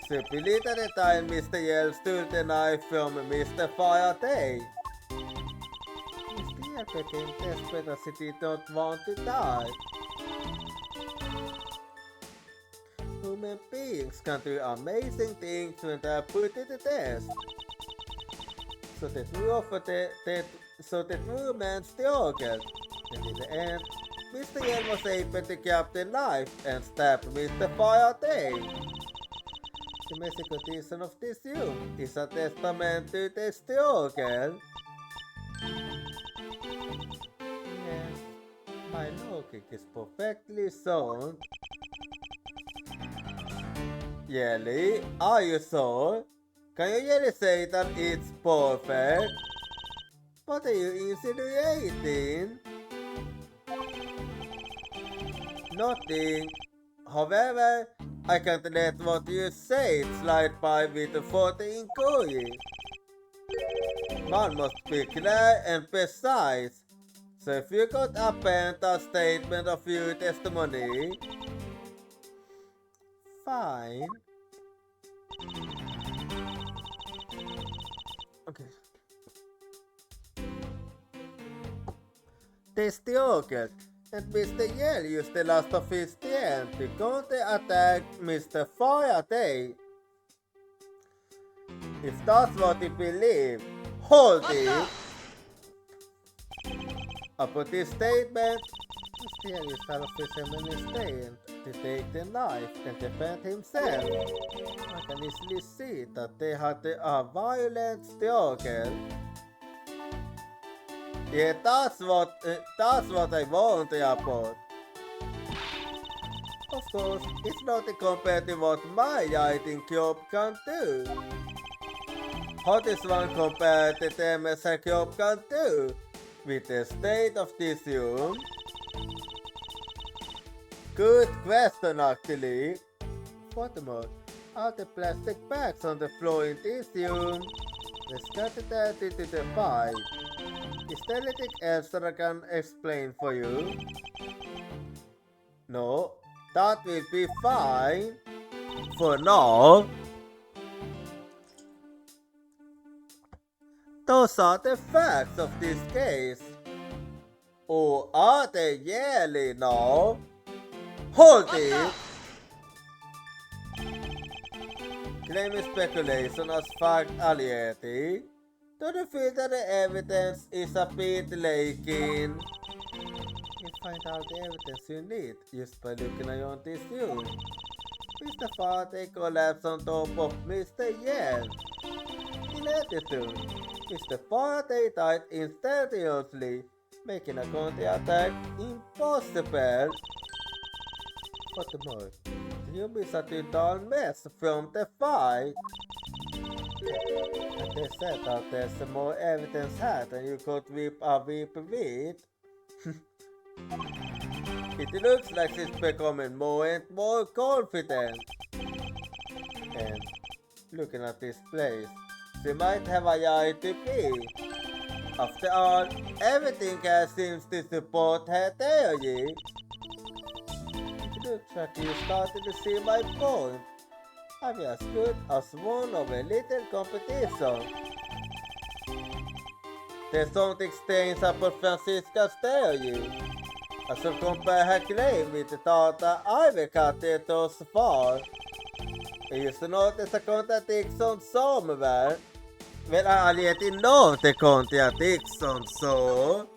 Simply at the time Mr. Yell stole the knife from Mr. Faraday. Mr. Yell became desperate as he did not want to die. Human beings can do amazing things when they are put to the test. So the true man struggled, and in the end, Mr. Yen was able to grab the knife and stab Mr. Faraday. The messy condition of this room is a testament to the struggle. Yes, my logic is perfectly sound. Yelly, are you sure? Can you really say that it's perfect? What are you insinuating? Nothing. However, I can't let what you say slide by with a photo inquiry. One must be clear and precise. So if you could append a statement of your testimony, fine. Okay. They struggled, and Mr. Yell used the last of his strength to counter-attack Mr. Faraday. If that's what you believe, hold it! Upon this statement, Mr. Yell used all of his strength to take the knife and defend himself. I can easily see that they had a violent struggle. Yeah, that's what I want to report. Of course, it's not compared to what my writing cube can do. How does one compare to them as a cube can do with the state of this room? Good question, actually. Furthermore, are the plastic bags on the floor in this room? Let's cut it out into the pie. Is there anything else that I can explain for you? No, that will be fine. For now. Those are the facts of this case. Or are they really now? Hold it! Claiming speculation as fact alienating. Do you feel that the evidence is a bit lacking? You find out the evidence you need just by looking around this room. Mr. Faraday collapsed on top of Mr. Yen. In attitude, Mr. Faraday died instantaneously, making a counter-attack impossible. Furthermore, the room is a total mess from the fight. And they said that there's more evidence had than you could whip with. It looks like she's becoming more and more confident. And looking at this place, she might have a right to be. After all, everything here seems to support her theory. It looks like you started to see my point. I'm as good as one of a little competition. There's something strange about Francisca's theory. I should compare her claim with the data I've collected thus far. I used to notice a contradiction somewhere. Well, I already know the contradiction, so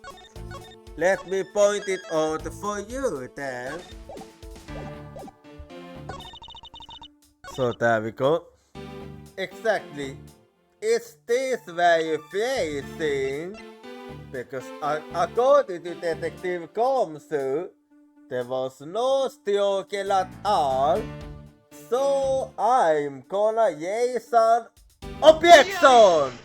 let me point it out for you then. So there we go. Exactly. It's this very phrasing. Because according to Detective Komsu, there was no struggle at all. So I'm gonna raise an objection!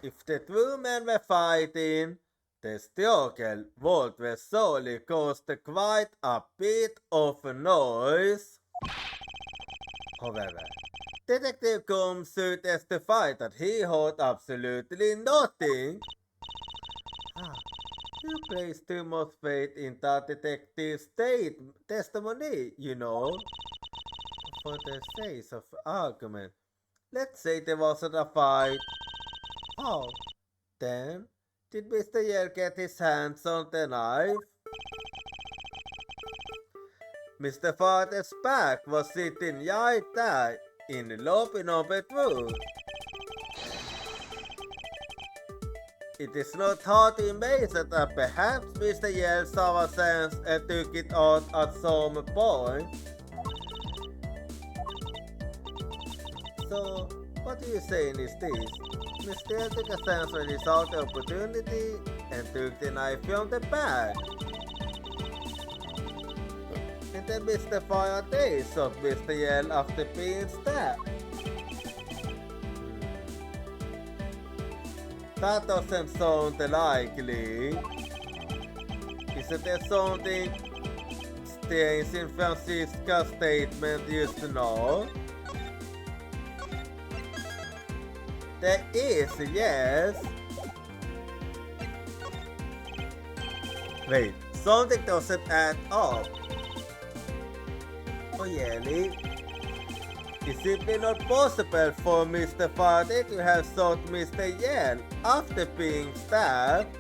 If the two men were fighting, the struggle would have surely caused quite a bit of noise. However, Detective Combs to testify that he heard absolutely nothing. You place too much faith in that detective's testimony, you know. For the sake of argument, let's say there wasn't a fight. Oh, then, did Mr. Yell get his hands on the knife? Mr. Father's back was sitting right there in the lobby number 2. It is not hard to imagine that perhaps Mr. Yell saw a sense and took it out at some point. So, what are you saying is this? Mr. Yell took a sense when he saw the opportunity and took the knife from the bag. And then Mr. Faraday shot Mr. Yell after being stabbed. That doesn't sound likely. Isn't there something strange in Francisca's statement just now? There is, yes. Wait, something doesn't add up. Oh, really? It's simply not possible for Mr. Faraday to have shot Mr. Yell after being stabbed.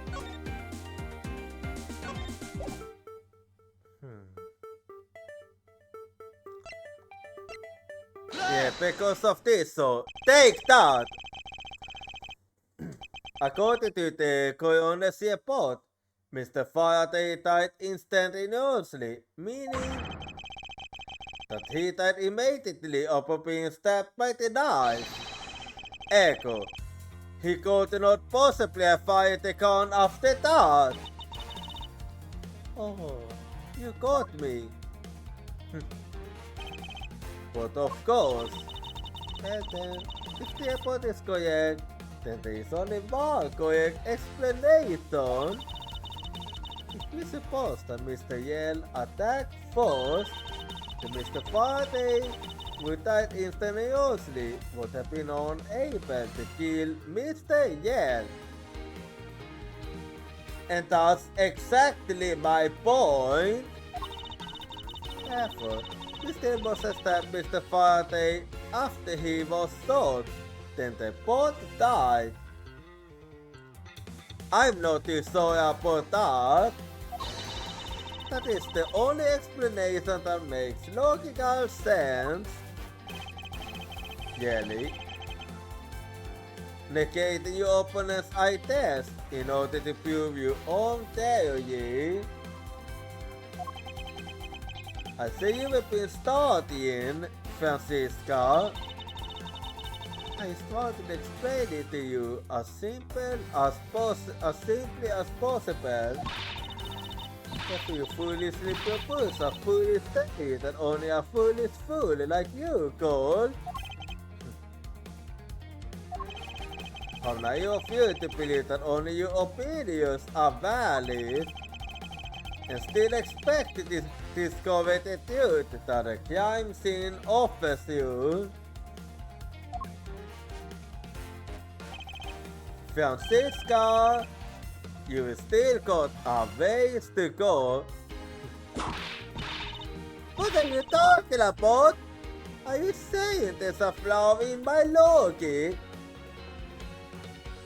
Yeah, because of this, so take that! According to the coroner's report, Mr. Faraday died instantaneously, meaning that he died immediately upon being stabbed by the knife. Ergo, he could not possibly have fired the gun after that. Oh, you got me. But of course, and then, if the report is correct, then there is only one correct explanation. If we suppose that Mr. Yell attacked first, then Mr. Faraday, who died instantaneously, would have been unable to kill Mr. Yell. And that's exactly my point. Therefore, we still must have stabbed Mr. Faraday after he was shot. Then they both died. I'm not too sorry about that. That is the only explanation that makes logical sense. Jelly. Negating your opponent's eye test in order to prove your own theory. I see you have been studying, Francisca. I started to explain it to you as simply as possible. But you foolishly propose a foolish theory that only a foolish fool like you could. How naive of you to believe that only your opinions are valid and still expect to discover the truth that a crime scene offers you. Francisca, you still got a ways to go. What are you talking about? Are you saying there's a flaw in my logic?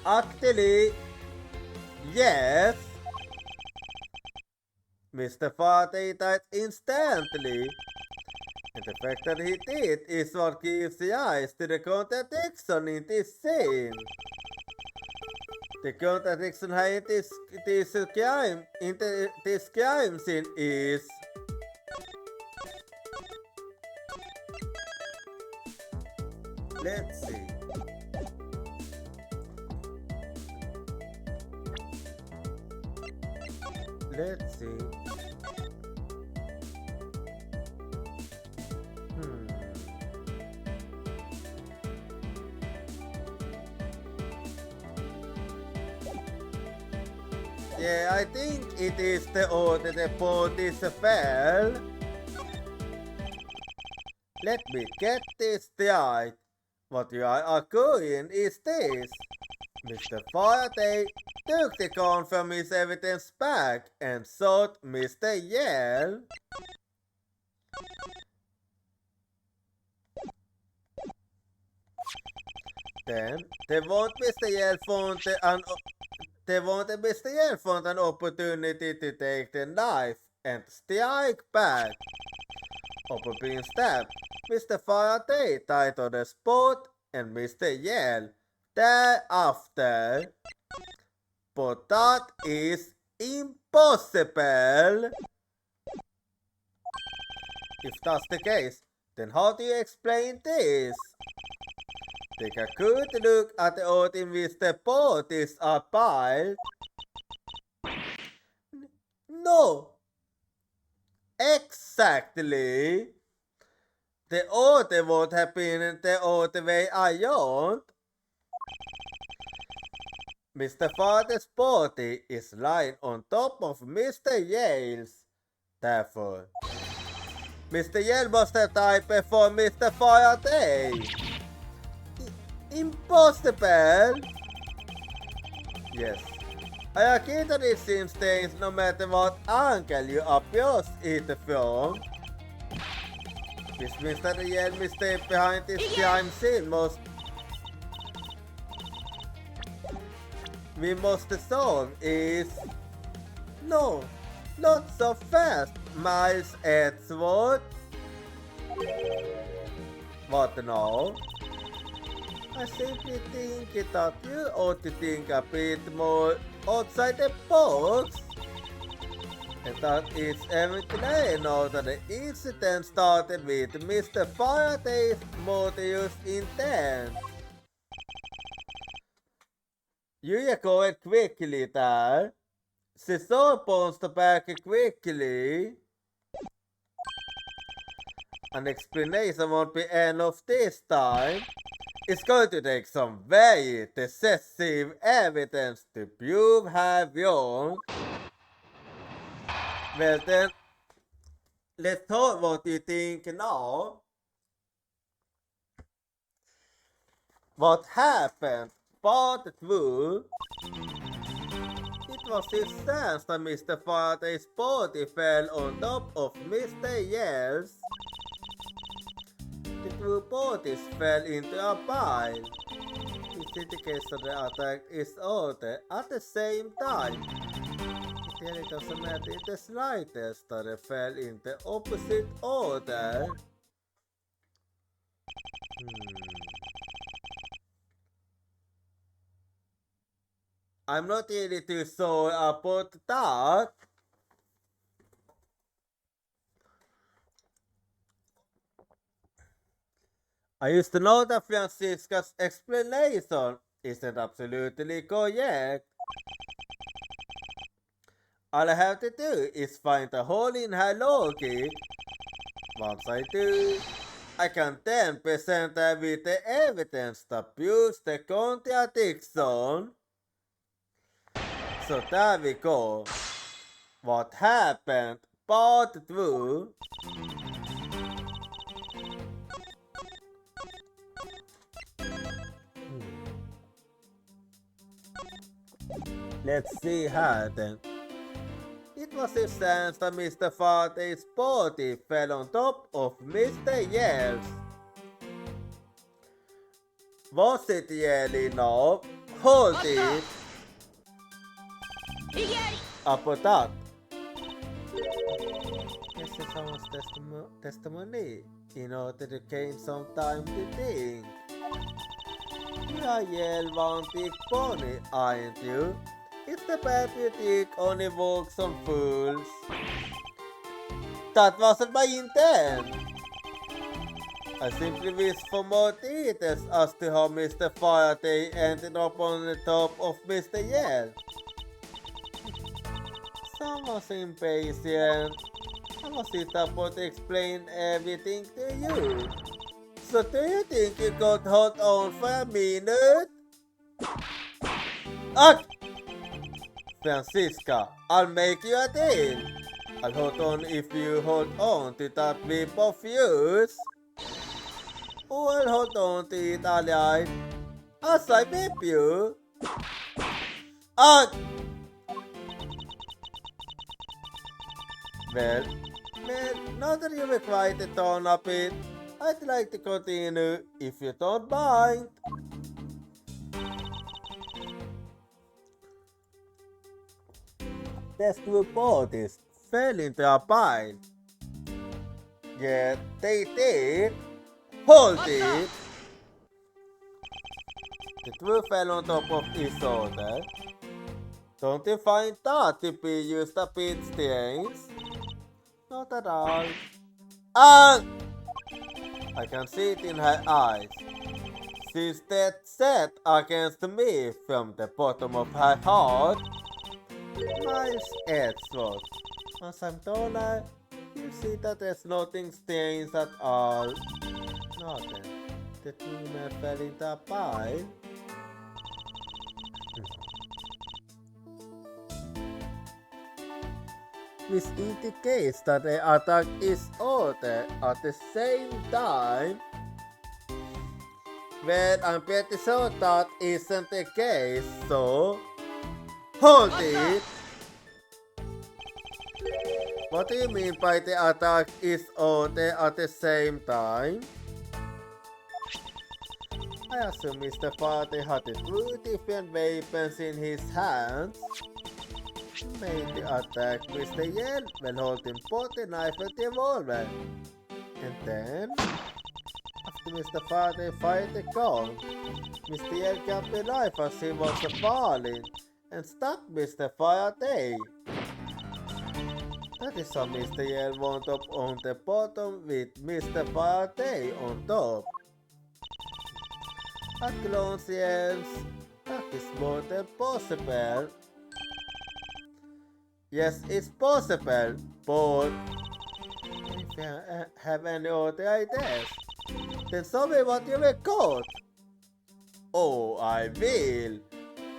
Actually, yes. Mr. Faraday died instantly. And the fact that he did is what gives rise to the contradiction in this scene. The contradiction in this crime scene is let's see. Let's see. Yeah, I think it is the order the Potis fell. Let me get this right. What you are arguing is this. Mr. Faraday took the gun from his evidence bag and shot Mr. Yell. Then they want Mr. Yell found Mr. Yell found an opportunity to take the knife and strike back. Upon being stabbed, Mr. Faraday died on the spot and Mr. Yell thereafter. But that is impossible! If that's the case, then how do you explain this? Take a good look at the order in which the bodies are piled. No! Exactly! The order would have been the order way around. Mr. Father's body is lying on top of Mr. Yale's. Therefore, Mr. Yale must have died before Mr. Faraday. Impossible! Yes, I agree that it seems strange no matter what angle you approach it from. This means that the Yale mistake behind this crime scene we must solve is... No, not so fast, Miles Edgeworth. What now? I simply think that you ought to think a bit more outside the box. And that it's very clear now that the incident started with Mr. Faraday's malicious intent. You go it quickly there. Cesar bounced back quickly. An explanation won't be enough this time. It's going to take some very decisive evidence to prove her wrong. Well then, let's talk what you think now. What happened? Part 2. It was his sense that Mr. Faraday's body fell on top of Mr. Yale's. The two bodies fell into a pile. This indicates that the attack is ordered at the same time. It really doesn't matter in the slightest that they fell in the opposite order. I'm not really too sure about that. I used to know that Francisca's explanation isn't absolutely correct. All I have to do is find a hole in her logic. Once I do, I can then present her with the evidence that proves the contradiction. So there we go. What happened? Part 2. Let's see her then. It was his sense that Mr. Faraday's body fell on top of Mr. Yale's. Was it really now? Hold it! About that. This is someone's testimony in order to gain some time to think. You are Yale one big pony, aren't you? It's the bad you think only works on fools. That wasn't my intent. I simply wish for more details as to how Mr. Faraday ended up on the top of Mr. Yale. Someone's impatient. I must sit up to explain everything to you. So do you think you could hold on for a minute? Ah! Francisca, I'll make you a deal. I'll hold on if you hold on to that we both use. I'll hold on to it, ally, as I whip you. Ah! Well, now that you've quieted down a bit, I'd like to continue if you don't mind. These two bodies fell into a pile. Yet they did hold it. The two fell on top of each other. Don't you find that to be used a bit strange? Not at all. Ah! I can see it in her eyes. She's dead set against me from the bottom of her heart. Nice Edgeworth. Once I'm taller, you see that there's nothing strange at all. Nothing. The two men fell into a pile. Which indicates that they attack each other at the same time. Well, I'm pretty sure that isn't the case, so hold it! What do you mean by the attack each other at the same time? I assume Mr. Fatty had two different weapons in his hands. Made the attack Mr. Yell while holding both the knife and the revolver. And then, after Mr. Fatty fired the gun, Mr. Yell grabbed the knife as he was falling and stabbed Mr. Faraday. That is how Mr. Yell wound up on the bottom with Mr. Faraday on top. At close yells, that is more than possible. Yes, it's possible, but if you have any other ideas, then show me what you will caught. Oh, I will.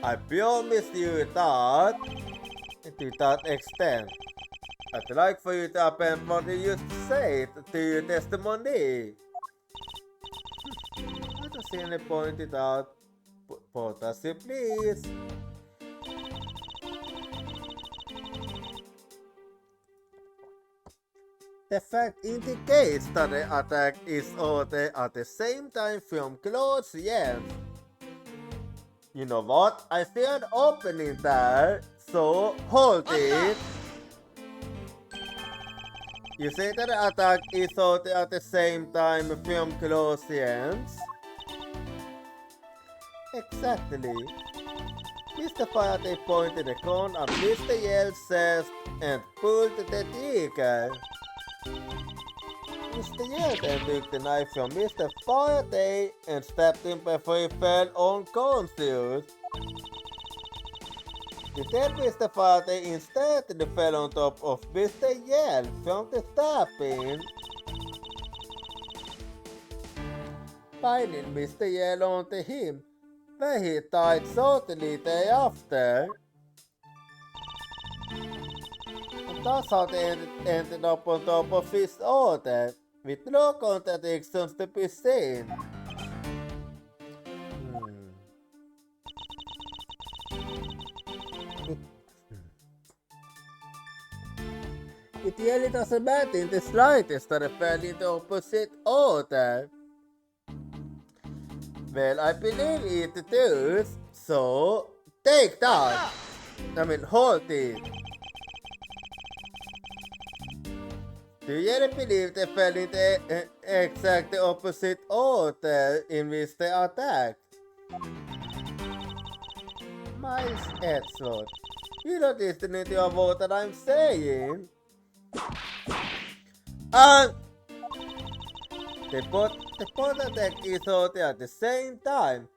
I promise you that. And to that extent, I'd like for you to append what you used to say to your testimony. I don't see any point in that. Put us in, please. The fact indicates that the attack is ordered at the same time from close yells. You know what? I see an opening there, so hold it. You say that the attack is ordered at the same time from close yells? Exactly. Mr. Faraday pointed the gun at Mr. Yell's chest and pulled the trigger. Mr. Yell then took the knife from Mr. Faraday and stabbed him before he fell unconscious. Then Mr. Faraday instead fell on top of Mr. Yell from the stabbing, piling Mr. Yell onto him, where he died shortly thereafter. And that's how they ended up on top of his order, with no contradictions to be seen. It really doesn't matter in the slightest that I fell in the opposite order. Well, I believe it does, so take that! Hold it! Do you really believe they fell in the exact opposite order in which they attacked? Miles Edgeworth, you don't listen to a word that I'm saying. They both attacked each other at the same time,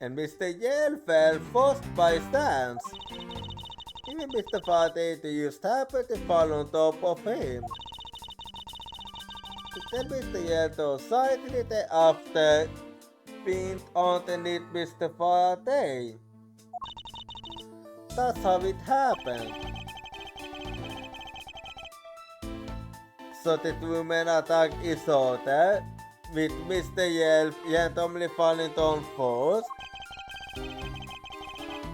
and Mr. Yell fell first by stance. Even Mr. Faraday used happened to fall on top of him. Then Mr. Yell told slightly thereafter, pinned underneath Mr. Faraday. That's how it happened. So the two men attack Isote with Mr. Yelp randomly falling down first.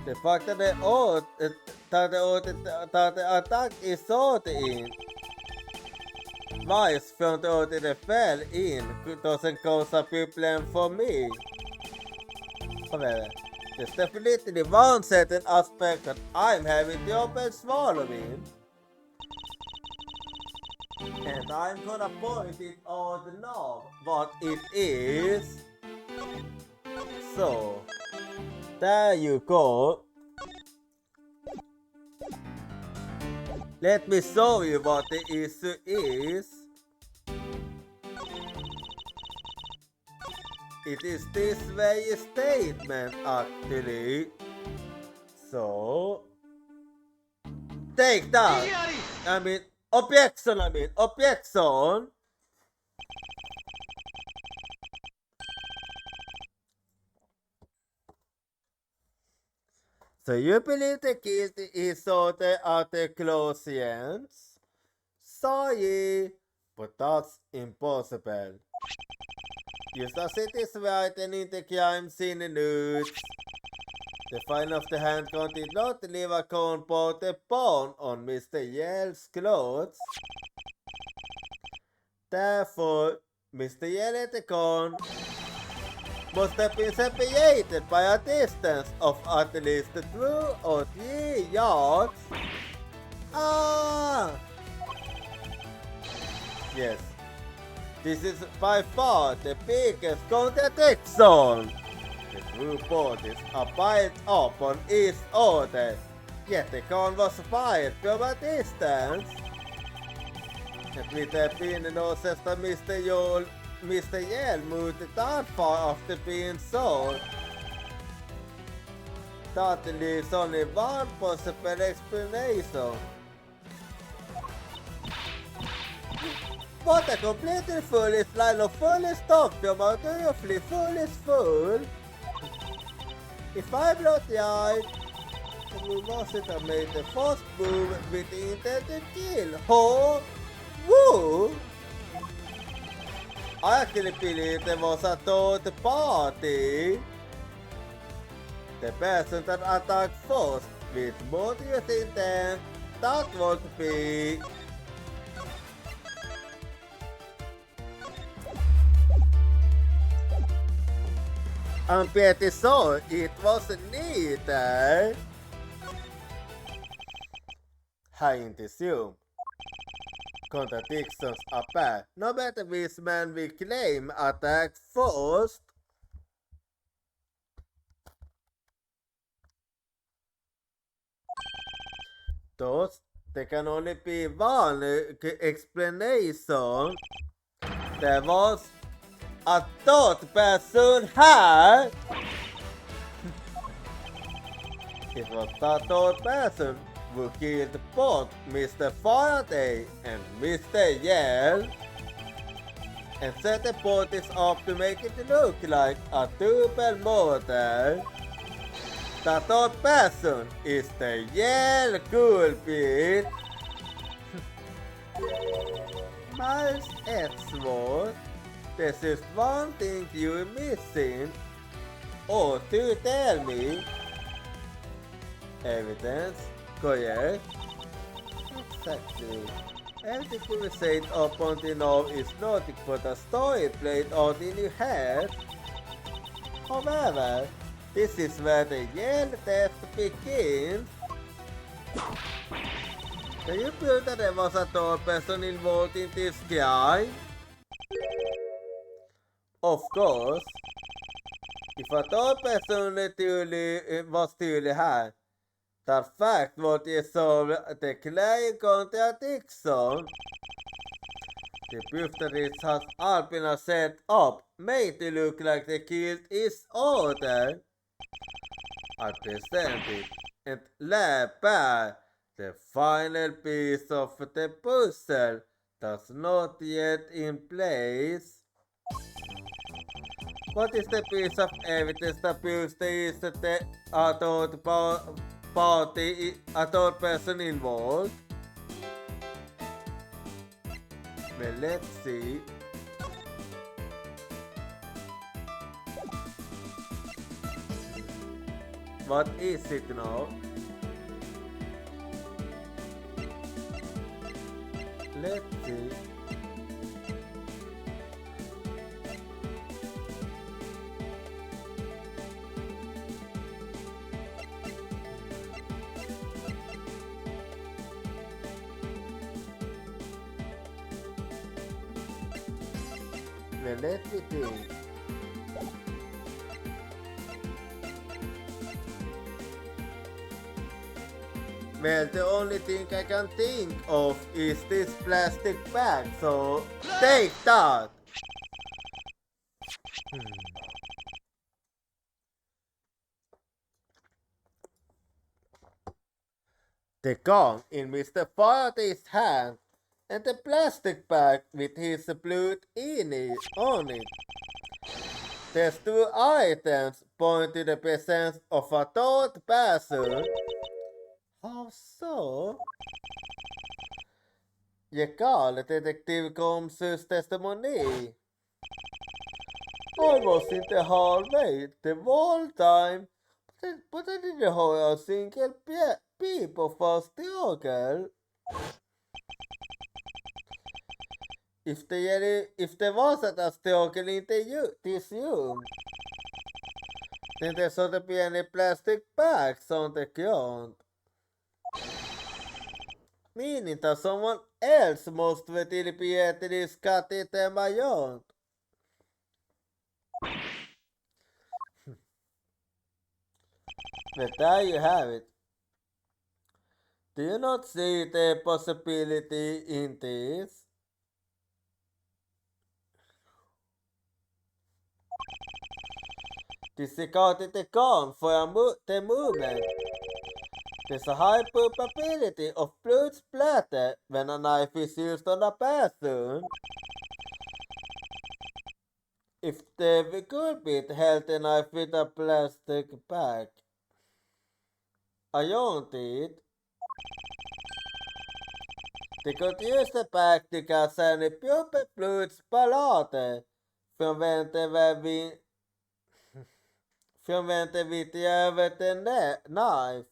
The fact that the attack Isote in Vice from the order they fell in doesn't cause a problem for me. However, there's definitely one certain aspect that I'm having trouble swallowing. And I'm gonna point it out now what it is. So, there you go. Let me show you what the issue is. It is this very statement actually. So, take that. Objection. So you believe the guilty is sorted at the Colossians? Sorry, but that's impossible. You saw cities writing in the crime scene notes. The fine of the handgun did not leave a compounded bone on Mr. Yale's clothes. Therefore, Mr. Yale and the gun must have been separated by a distance of at least 2 or 3 yards. Yes, this is by far the biggest contradiction. The two bodies are piled up on each other, yet the gun was fired from a distance. And with there being no sense that Mr. Yale moved that far after being sold. That leaves only one possible explanation. What a completely foolish line of foolish stuff from a thoroughly foolish fool. If I'm not right, then we mustn't have made the first move with the intent to kill. Huh? Woo! I actually believe there was a third party. The person that attacked first with malicious intent, that would be... I'm pretty sure it was neither. I assume. Contradictions appear. No matter which man we claim attacked first. Thus, there can only be one explanation. There was a third person here. It was the third person who killed both Mr. Faraday and Mr. Yale and set the bodies up to make it look like a double murder. The third person is the Yale culprit. Miles Edgeworth, this is one thing you're missing. Or to tell me. Evidence. Correct. Exactly. Everything you said up until now is nothing but a story played out in your head. However, this is where the Yale test begins. Can you prove that there was a third person involved in this crime? Of course. If a third person was truly here, that fact would resolve the clear contradiction. The proof that it has all been set up made it look like the killed is order. I present it and lay bare the final piece of the puzzle that's not yet in place. What is the piece of evidence that proves there is the third a third person involved. Well, let's see. What is it now? Let's see. Well, let me think. Well, the only thing I can think of is this plastic bag, so take that! The gun in Mr. Faraday's hand and the plastic bag with his blood on it. These two items point to the presence of a third person. How so? Jekal, detektiv Komsus testimony. I was in the hallway the whole time, but I didn't hear a single peep of a struggle. If there wasn't a struggle in this room, then there shouldn't be any plastic bags on the ground. Meaning that someone else must deliberately scattered them around. But there you have it. Do you not see the possibility in this? Disregarding the gun for the movement. There's a high probability of blood splatter when a knife is used on a person. If the culprit held the knife with a plastic bag around it, they could use the bag to catch any pure blood splatter from when they with the knife.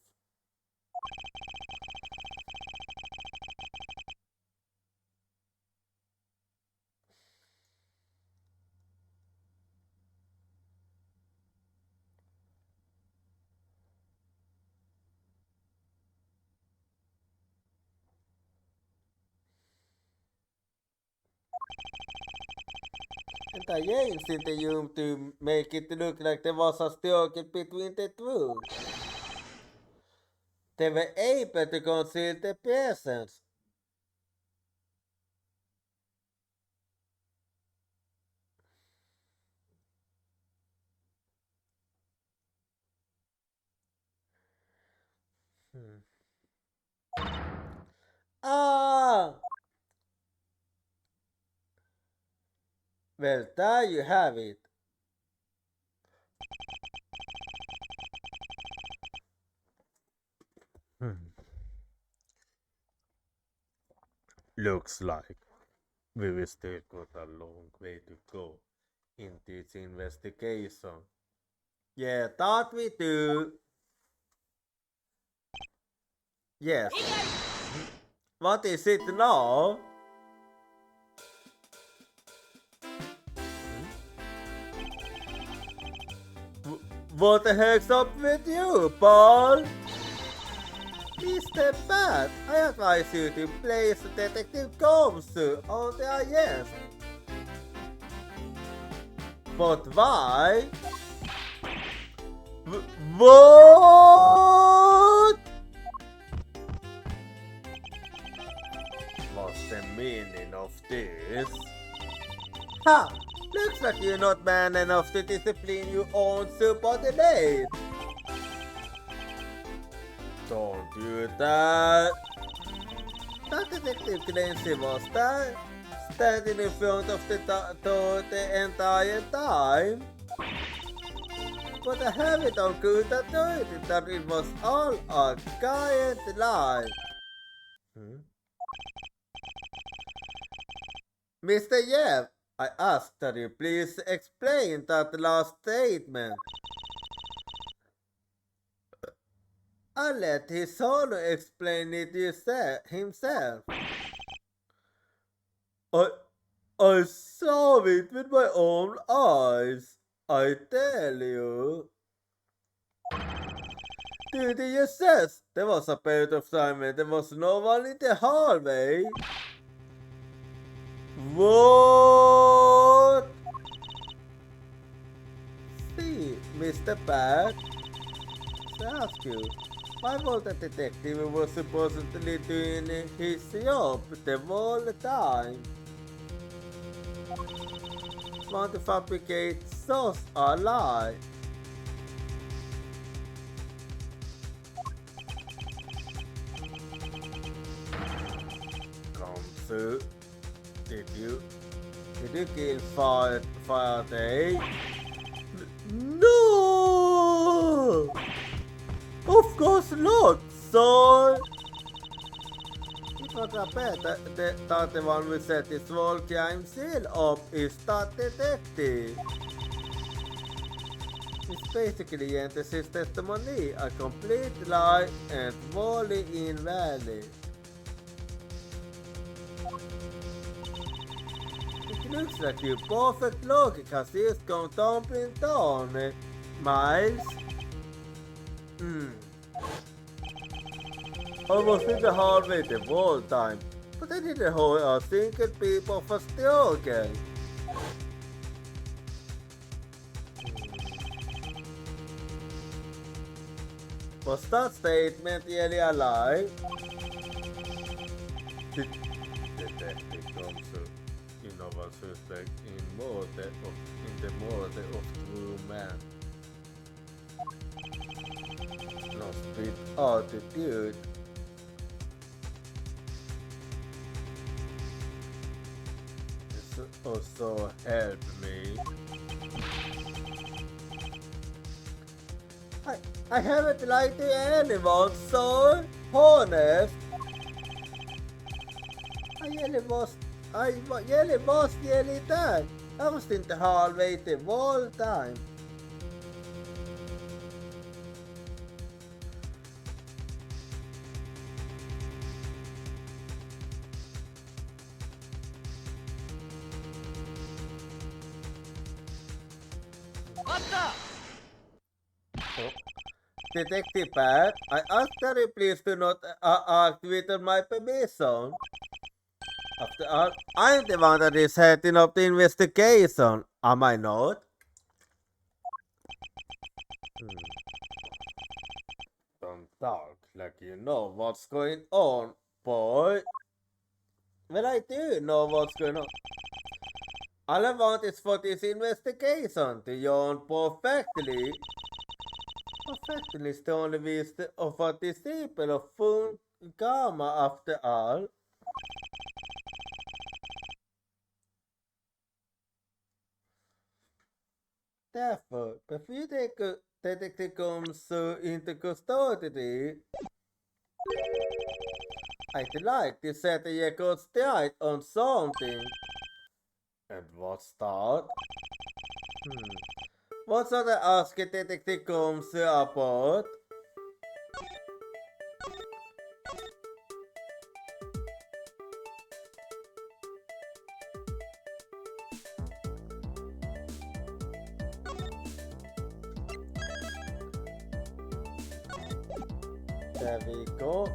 And I aims in the room to make it look like there was a struggle between the two. They were able to conceal the presence. Ah! Well, there you have it. Looks like we will still got a long way to go in this investigation. Yeah, thought we do. Yes. What is it now? What the heck's up with you, Paul? Mr. Bat, I advise you to place Detective Komsu on the arrest. But why? What? What's the meaning of this? Ha! Looks like you're not man enough to discipline your own subordinate. Don't do that. That detective claims he was there, standing in front of the door the entire time. But I have it on good authority that it was all a giant lie. Hmm? Mr. Yep, I ask that you please explain that last statement. I'll let his honor explain it himself. I, I saw it with my own eyes. I tell you. Dude, you says there was a period of time when there was no one in the hallway. What? See, Mr. Pat, I ask you, why was the detective was supposedly doing his job the whole time? Want to fabricate such a lie? Come, did you kill Faraday? No! Of course not, son! It was a bet that the one who set this whole crime scene up is that detective. It's basically enters his testimony a complete lie and wholly invalid. It looks like your perfect logic has just gone tumbling down, Miles. I was in the hallway the whole time, but I didn't hold a single people for struggle. Was that statement really a lie? Detective Thompson, innocent suspect in the murder of true man. No split attitude. Also help me. I haven't lied to anyone, so honest. I really was nearly there. I was in the hallway the whole time. Oh. Detective Pat, I ask that you please do not act without my permission. After all, I'm the one that is heading up the investigation, am I not? Don't talk like you know what's going on, boy. Well, I do know what's going on. All I want is for this investigation to yawn perfectly. Perfectly is the only way of a disciple of full gamma after all. Therefore, before you take Detective comes into custody, I'd like to set a record straight on something. And what's that? What's the ask Detective comes about? There we go.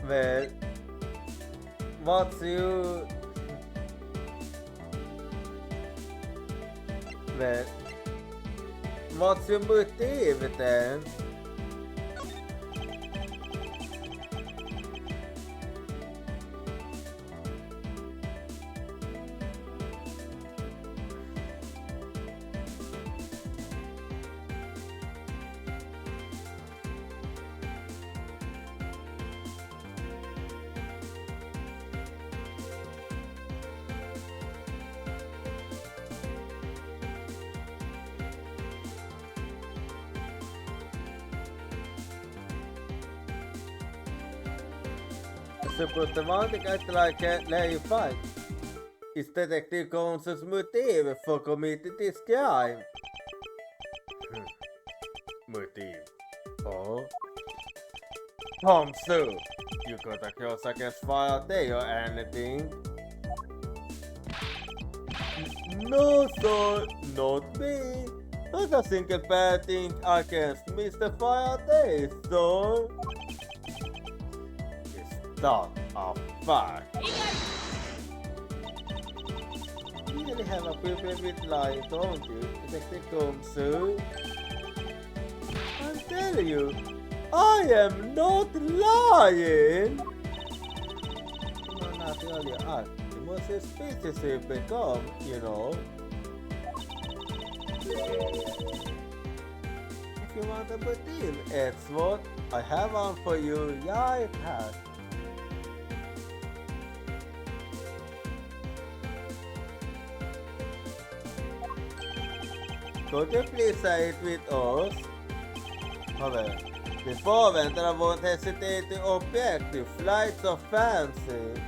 Well, what's you... Well, what's your motive then? supposed to want to get like let you fight. Is Detective Combs' motive for committing this crime? Motive. Oh? Combs, you got a case against Faraday or anything? No, sir, not me. Not a single bad thing against Mr. Faraday, sir. Is that a fact? You really have a problem with lying, don't you, Detective Combs? I'm telling you, I am not lying. The more natural you act, the more suspicious you become, you know. If you want a motive, Edward, I have one for you. Yeah, I have. Could you please say it with us? However, before then, I won't hesitate to object to flights of fancy.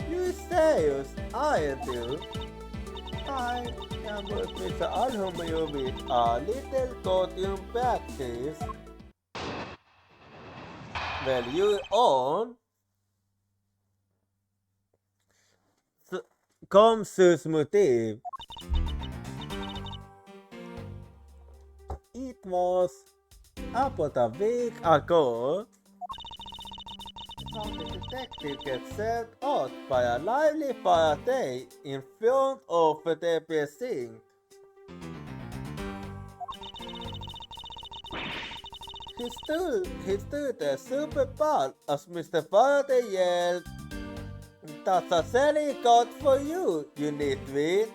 You serious, aren't you? I am with Mr. Alhumio with a little costume practice. Well, you on? Combs' motive. It was about a week ago. The detective gets set out by a lively Faraday in front of the precinct. He stood there super proud as Mr. Faraday yelled, "That's a silly card for you, you nitwit."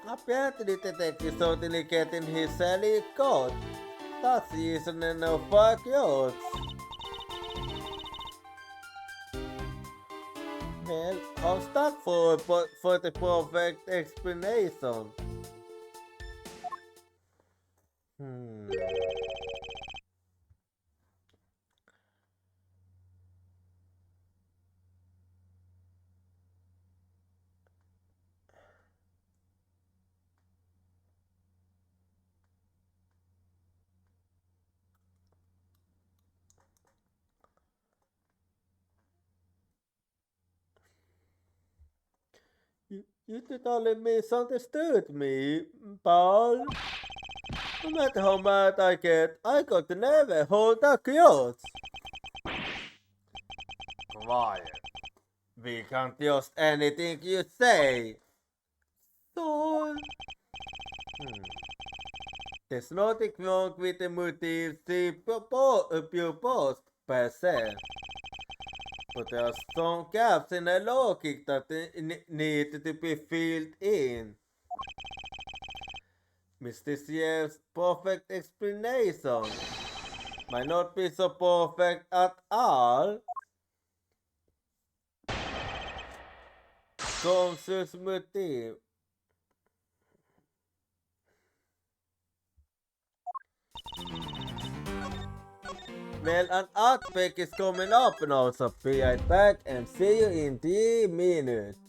Apparently, the detective certainly getting his silly caught. That's easy enough for yours. Well, I'm stuck for the perfect explanation. You totally misunderstood me, Paul. No matter how mad I get, I could never hold a grudge. Quiet. We can't trust anything you say. So... There's nothing wrong with the motives you proposed per se. But there are some gaps in the logic that need to be filled in. Mr. Sierra's perfect explanation might not be so perfect at all. Combs' motive. Well, an outbreak is coming up now, so be right back and see you in 3 minutes.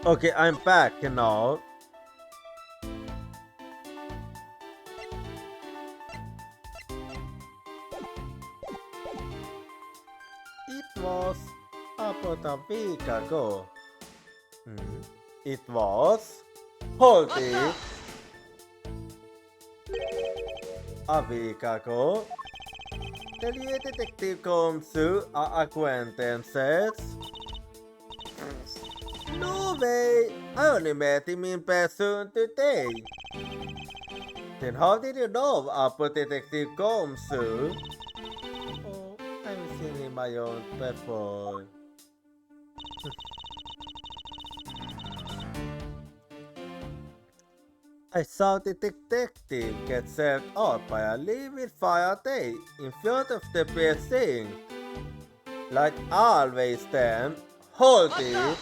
Okay, I'm back now. It was about a week ago. Hmm. It was. Hold it. A week ago. The new detective comes to our acquaintances. No way! I only met him in person today. Then how did you know about Detective Komsu? Oh, I've seen him my own before. I saw the detective get served out by a livid fire day in front of the precinct. Like always then, hold it!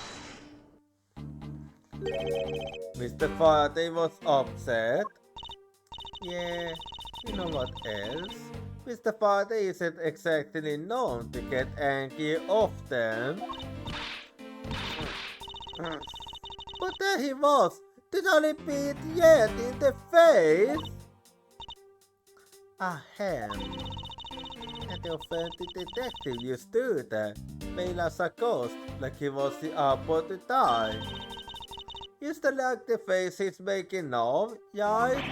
Mr. Faraday was upset. Yeah, you know what else? Mr. Faraday isn't exactly known to get angry often. But there he was, totally beat yet in the face. Ahem. And the offended detective used to do that, bail as a ghost, like he was the about to die. Used to like the face he's making now, right?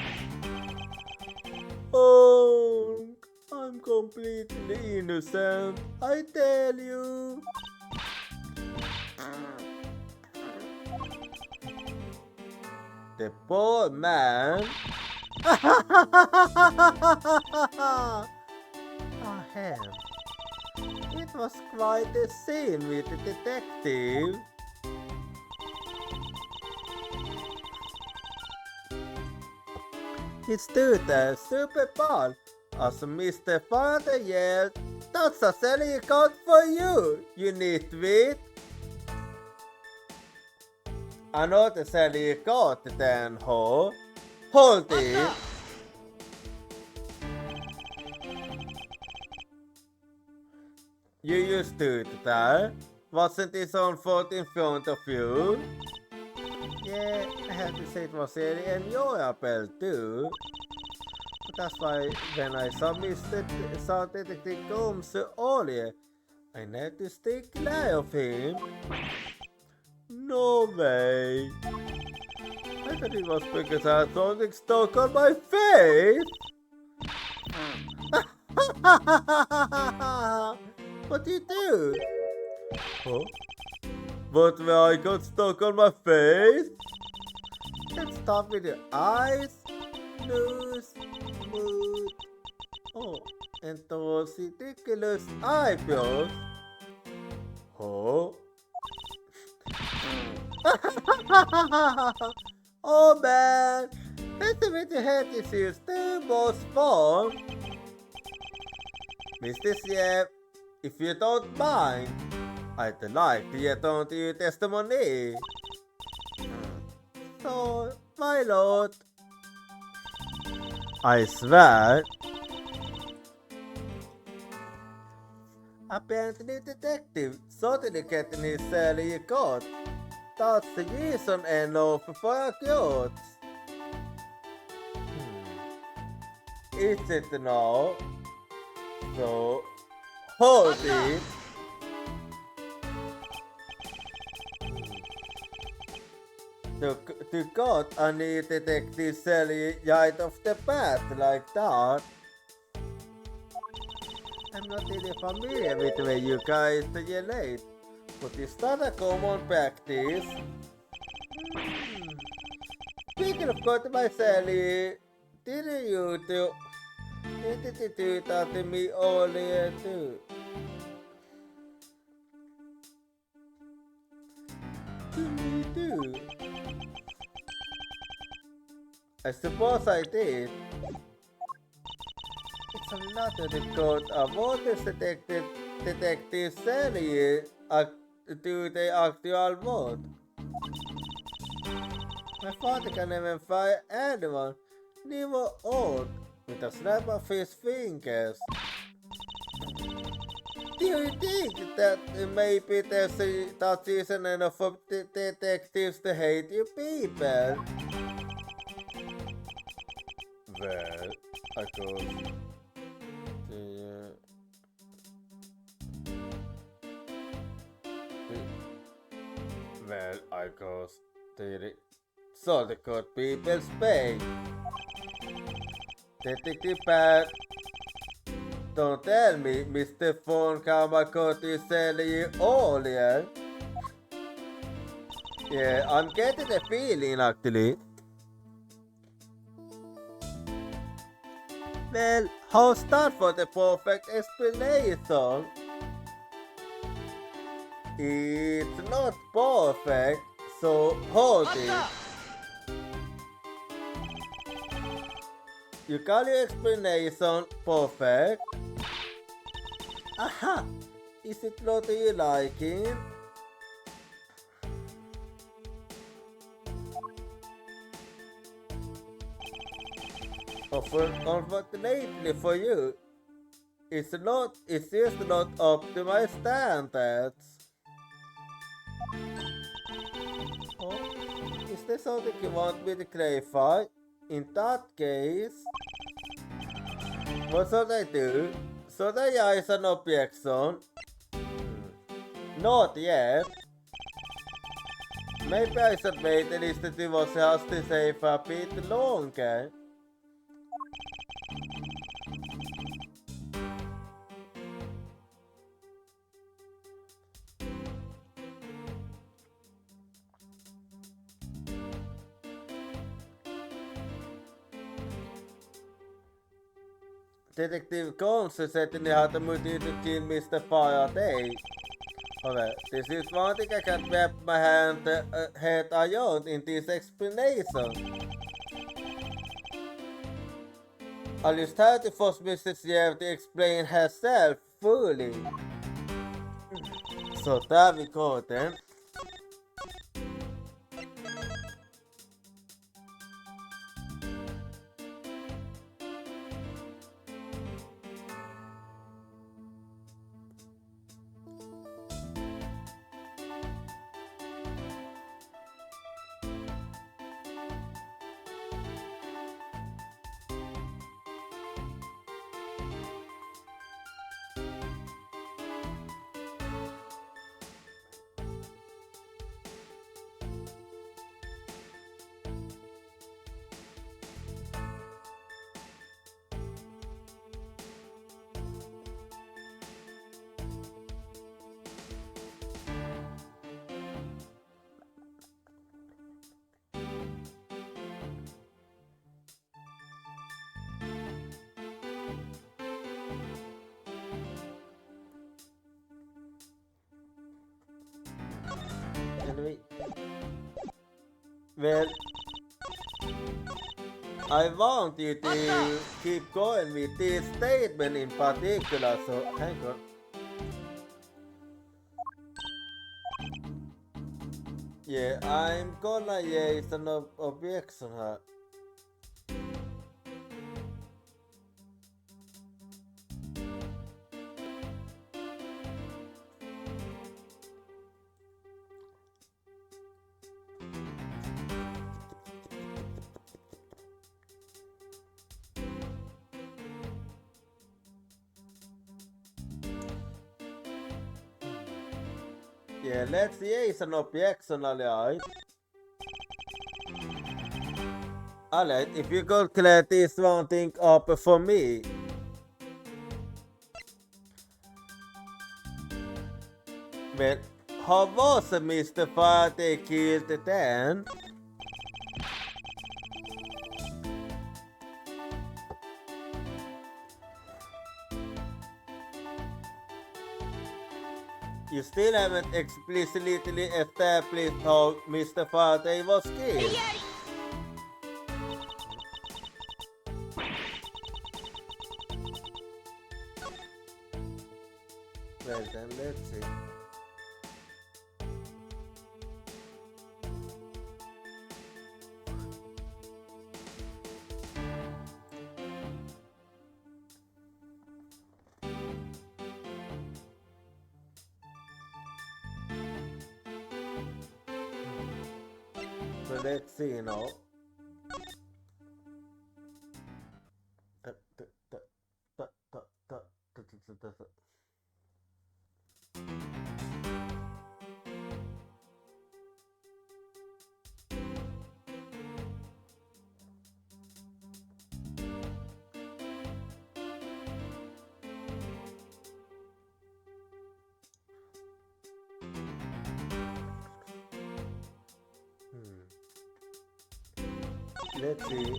Oh, I'm completely innocent, I tell you. The poor man. Ahem. It was quite a scene with the detective. He stood there super bald as Mr. Father yelled, "That's a selling card for you, you nitwit!" Another selling card then, ho. Hold it! You stood there. Wasn't his own fault in front of you? Yeah, I have to say it was really enjoyable too. But that's why when I saw Detective Combs earlier, I had to stay clear of him. No way. I thought it was because I had something stuck on my face. What you do? Huh? But where I got stuck on my face? Let's start with your eyes, nose, mouth. Oh, and those ridiculous eyebrows. Oh. Oh man, that's a bit head issues too most fun. Mr. Chef, if you don't mind, I'd like to get on to your testimony. So, my lord, I swear, apparently detective certainly getting his salary cut. That's the reason and no for clothes. Is it now? So, hold it. To cut a new detective salary right off the bat like that. I'm not really familiar with the way you guys relate, but is that a common practice? Speaking of cutting my salary, didn't you do that to me earlier too? To me too. I suppose I did. It's a lot difficult about this detective salary to the actual world. My father can even fire anyone, never old, with a snap of his fingers. do you think that maybe there's that season enough of detectives to hate you people? Well, I could. Well, I guess so the good people pay. Detective Pat, don't tell me Mr. Phone Kamakot is selling you all, yeah? Yeah, I'm getting a feeling actually. Well, how's that for the perfect explanation? It's not perfect, so hold it. You call your explanation perfect? Aha! Is it not you liking? Unfortunately for you, it's just not up to my standards. Oh, is there something you want me to clarify? In that case, what should I do? Should I raise an objection? Not yet. Maybe I should wait and listen to what she has to say for a bit longer. Detective Combs certainly had a motive to kill Mr. Faraday. Alright, this is one thing I can wrap my head around in this explanation. I'll just have to force Mrs. Yev to explain herself fully. So there we go then. Anyway. Well, I want you to keep going with this statement in particular, so hang on. Yeah, I'm gonna raise an objection here. Yeah, let's raise an objection, alright? Alright, if you could clear this one thing up for me. Well, how was Mr. Faraday killed then? You still haven't explicitly established how Mr. Faraday was killed. Well then, let's see. so let's see now. Let's see.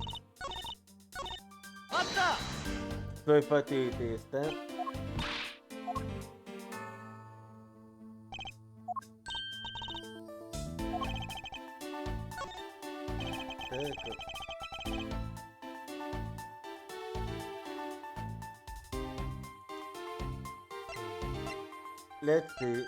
So if I do this then. There you go. Let's see.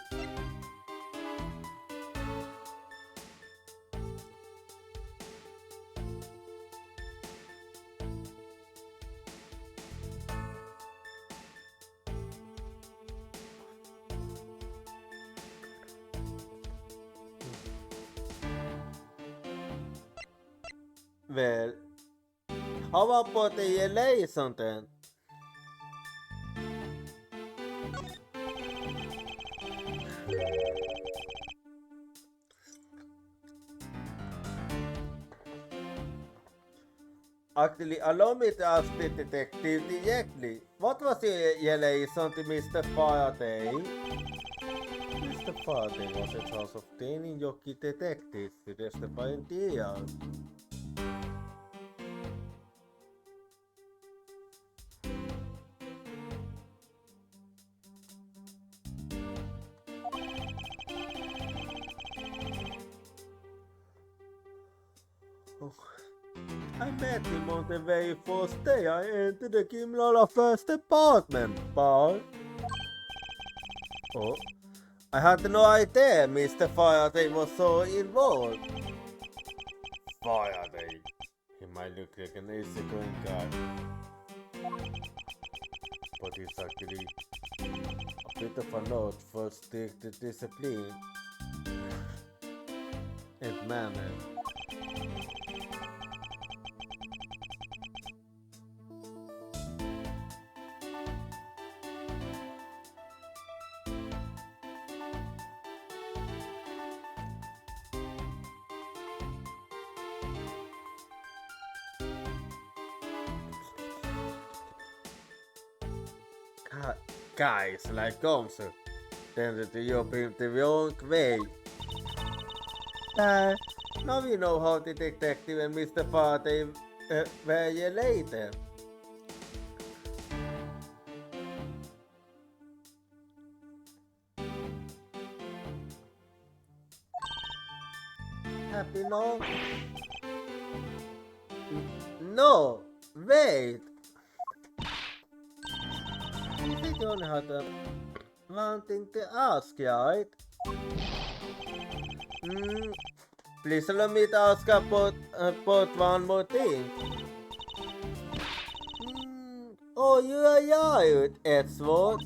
Well, how about the AAI something? Actually, allow me to ask the detective directly. What was the AAI something, Mr. Faraday? Mr. Faraday was in charge of training jockey detectives to testify in trial. Oh. I met him on the very first day I entered the criminal affairs department, but... Oh, I had no idea Mr. Faraday was so involved. Faraday. He might look like an easygoing guy, but he's actually a bit of a nod for strict discipline and manners. Guys like Gomsu tended to job in the wrong way. Now we know how the detective and Mr. Faraday were related. Happy now? No, wait. I don't have one thing to ask, right? Please allow me to ask about one more thing. Oh, you are right, Edward.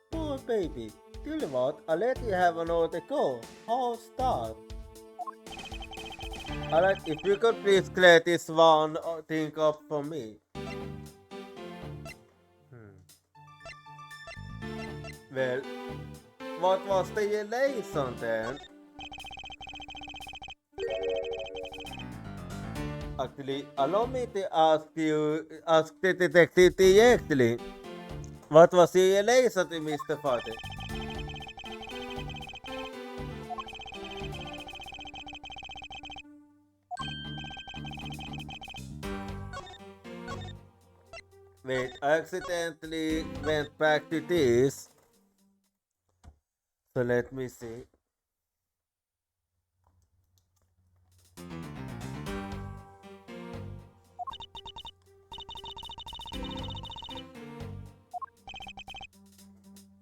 Poor baby. Tell you what, I'll let you have another go. How's that? Alright, if you could please clear this one thing up for me. Well, what was the relation then? Actually, allow me to ask the detective directly. What was the relation to Mr. Fatty? Wait, I accidentally went back to this. So let me see.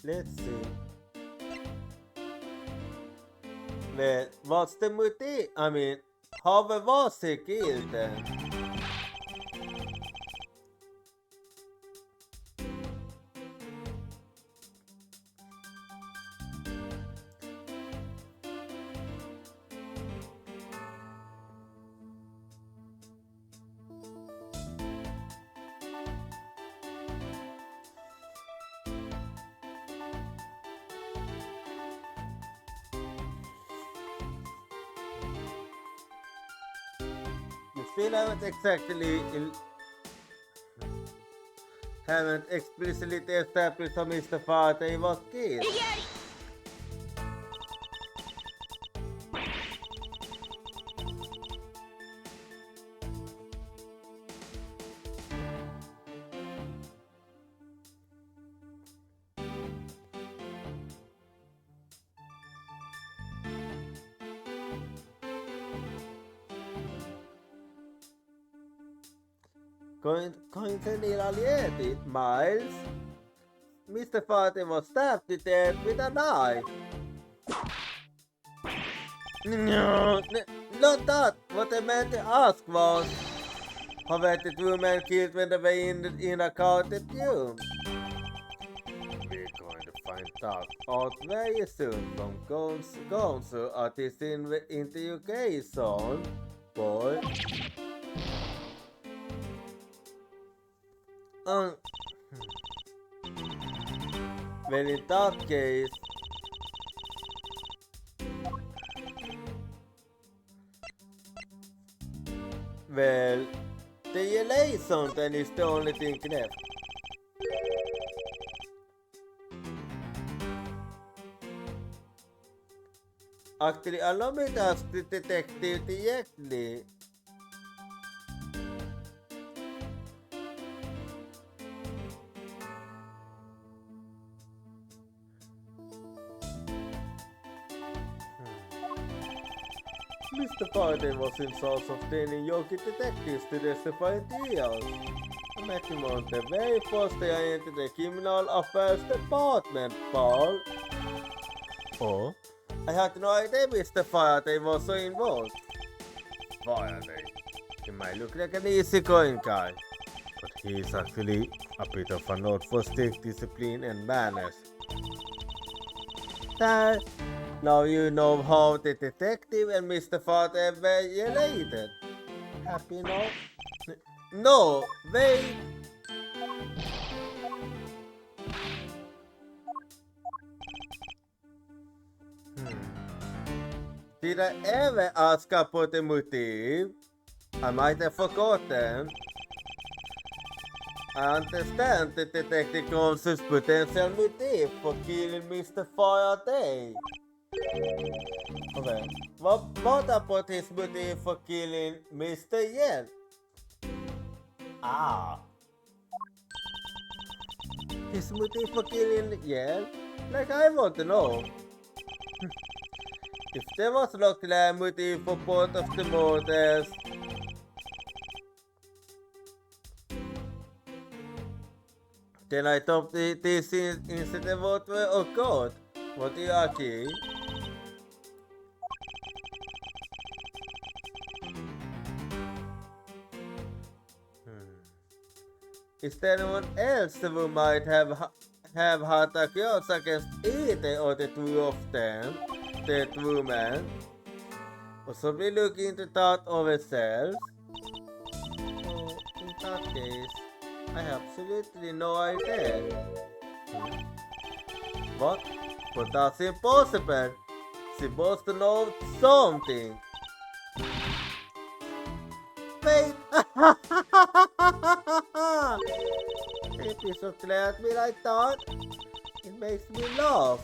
Let's see. Well, what's the motive? I mean, how was he killed then? You still haven't explicitly established how Mr. Fatty was killed. Coincidentally, Miles, Mr. Fatty was stabbed to death with a knife. No, not that. What I meant to ask was, how were the two men killed when they were in a crowded room? We're going to find out very soon from Gonzo at his interrogation, boy. Well, in that case, well, the relation then is the only thing left. Actually, allow me to ask the detective directly. Mr. Faraday was in charge of training Yogi detectives to justify ideas. I met him on the very first day I entered the Criminal Affairs Department, Paul. Oh? I had no idea Mr. Faraday was so involved. Faraday. He might look like an easygoing guy, but he is actually a bit of a note for strict discipline and manners. Now you know how the detective and Mr. Faraday were related. Happy now? No, wait. Did I ever ask about the motive? I might have forgotten. I understand the detective Gonzo's potential motive for killing Mr. Faraday. Okay, what about his motive for killing Mr. Yen? Ah. His motive for killing Yen? Like, I want to know. If there was no clear motive for both of the murders, then I thought this incident were occurred. What do you agree? Is there anyone else who might have had a grudge against either of the two of them? That woman? Or should we look into that ourselves? Oh, in that case, I have absolutely no idea. What? But that's impossible. She must know something. Wait! If you should glare at me like that, it makes me laugh.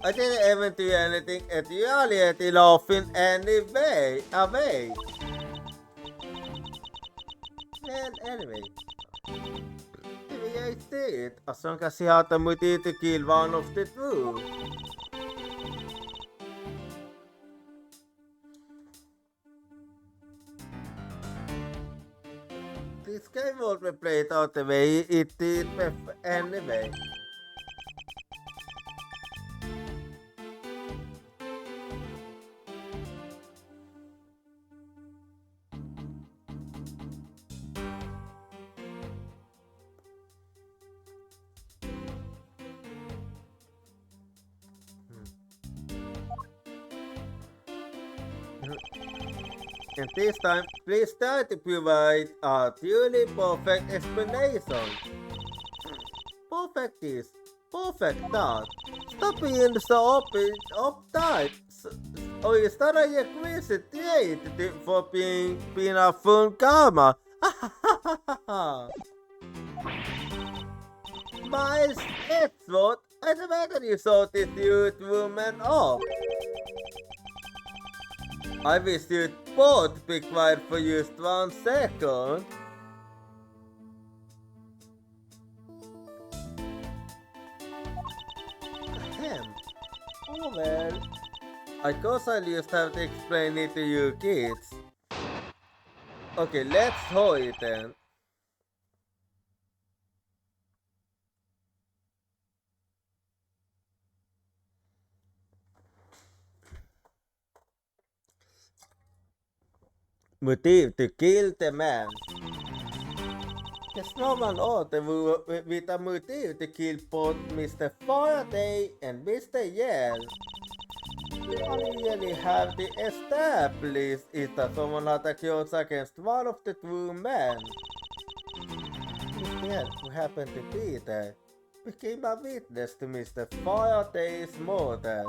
I didn't even do anything at you already laughing anyway. Away. Well, anyway. The way I see it, as long as you have the motive to kill one of the two. This game won't be played out the way it did anyway. And this time, please try to provide a truly perfect explanation. Perfect this, perfect that. Stop being so uptight. Or is that a requisite trait for being a full karma? Miles Edgeworth, I imagine you saw this youth woman up. I wish you'd both be quiet for just 1 second. Ahem. Oh well. I guess I'll just have to explain it to you kids. Okay, let's hold it then. Motive to kill the man. There's no one out with a motive to kill both Mr. Faraday and Mr. Yell. All you really have to establish is that someone had a case against one of the two men. Mr. Yell, who happened to be there, became a witness to Mr. Faraday's murder.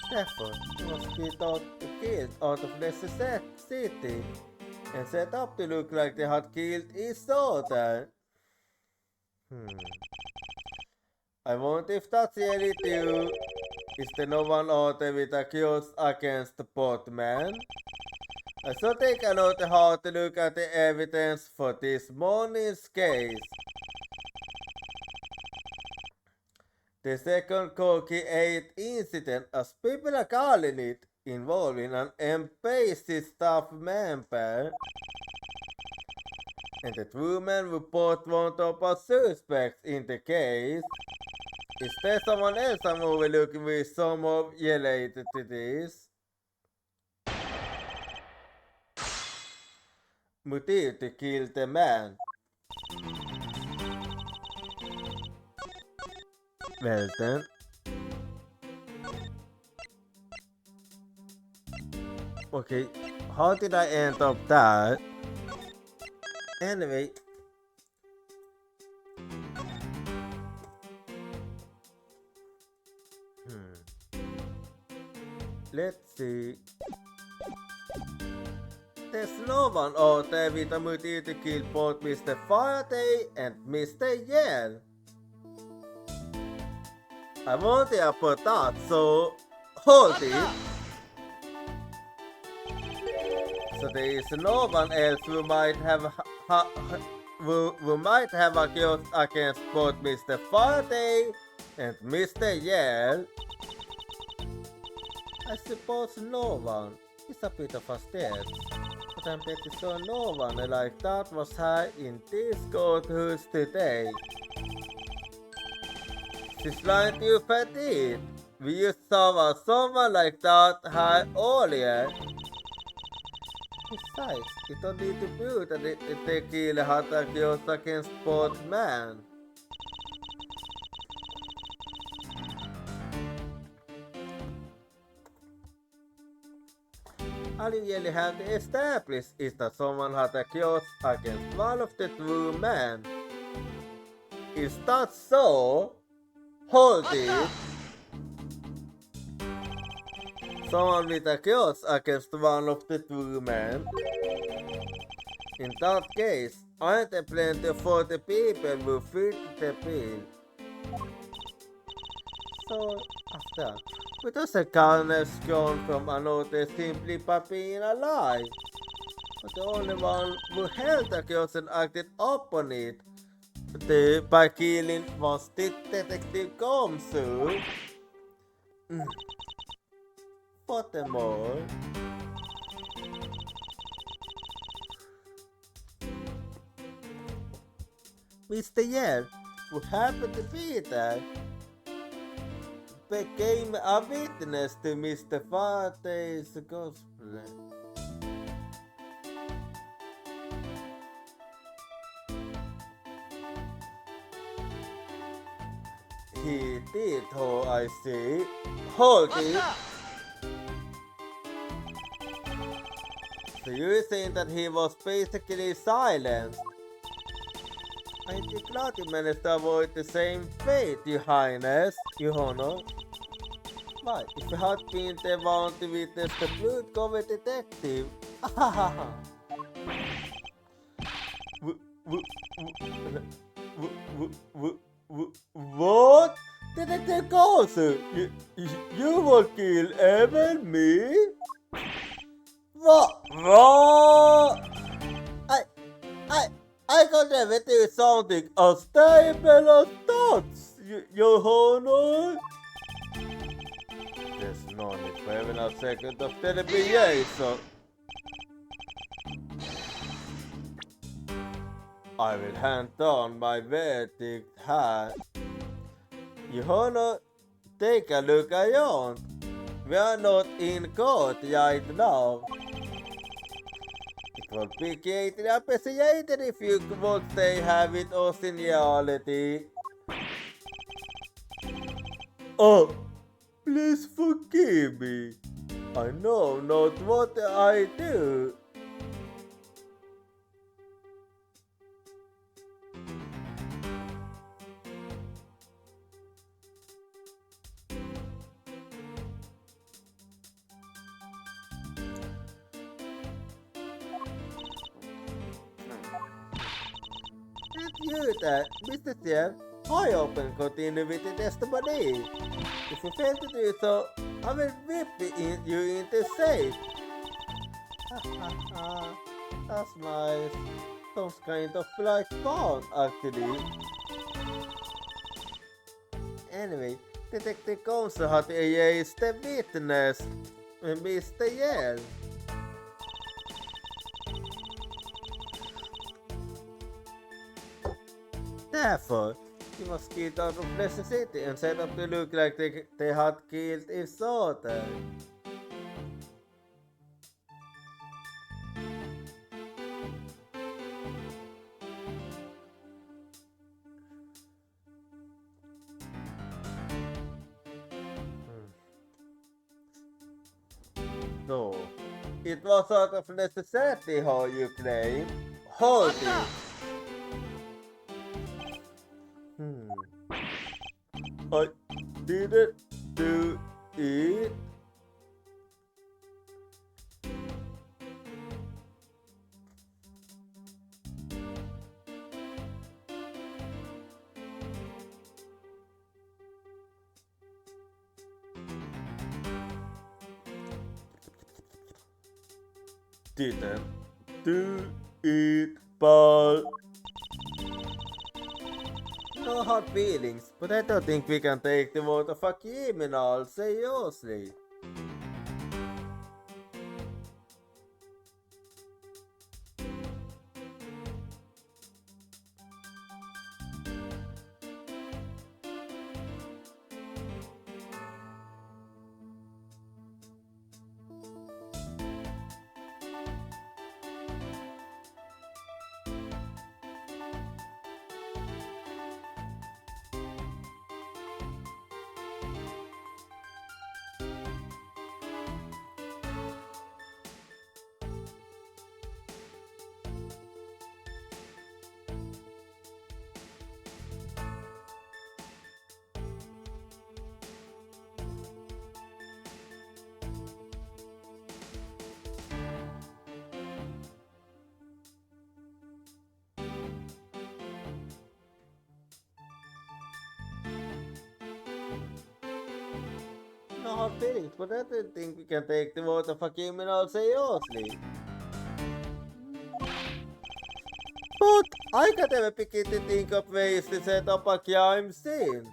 Therefore, he was killed out of necessity and set up to look like they had killed his daughter. I wonder if that's really true. Is there no one out there with a case against both men? I should take a note of how to look at the evidence for this morning's case. The second Corky 8 incident, as people are calling it, involving an embassy staff member and the two men who both want up as suspects in the case. Is there someone else I'm overlooking with some of related to this? Motive to kill the man. Well then. Okay, how did I end up that? Anyway. Let's see. There's no one out there with a motive to kill both Mr. Faraday and Mr. Yell. I won't hear for that, so hold it. So there is no one else who might have who might have a case against both Mr. Faraday and Mr. Yell. I suppose no one. It's a bit of a stretch, but I'm pretty sure no one like that was high in this courthouse today. She's lying to you, Petit. We just saw someone like that high earlier. Besides, you don't need to prove that the killer had a case against both men. all you really have to establish is that someone had a case against one of the two men. Is that so? Hold it! Someone with a case against one of the two men? In that case, aren't there plenty of 40 people who fit the bill? So, after, where does the kindness come from another simply by being alive? But the only one who held the case and acted upon it by killing was Detective Gomsu. Furthermore, Mr. Yen, who happened to be there, became a witness to Mr. Fateh's gospel. He did, oh I see. Hold it! So you're saying that he was basically silenced? I'm glad you managed to avoid the same fate, Your Highness, Your Honor. Why, if you had been the one to witness the blood-covered detective, What? Detective Gosu, you will kill even me? What? I could never do something as stable as that, Your Honor. There's no need for even a second of deliberation. I will hand down my verdict here. Your Honor, take a look around. We are not in court right now. It would be greatly appreciated if you would say have it us in reality. Oh, please forgive me. I know not what I do. You that, Mr. Chef, I open continue with the testimony. If you fail to do so, I will whip you into safe. That's nice. Sounds kind of like fun, actually. Anyway, Detective Gonzo had erased the witness, Mr. Yell. Therefore, you must get out of necessity and set up to look like they had killed his daughter. No, it was out of necessity, how you claim. Hold it! I didn't do it. Didn't do it, Paul. No hard feelings, but I don't think we can take the word of a criminal seriously. hard feelings, but I don't think we can take the vote of a criminal seriously. But I can't even begin to think of ways to set up a crime scene.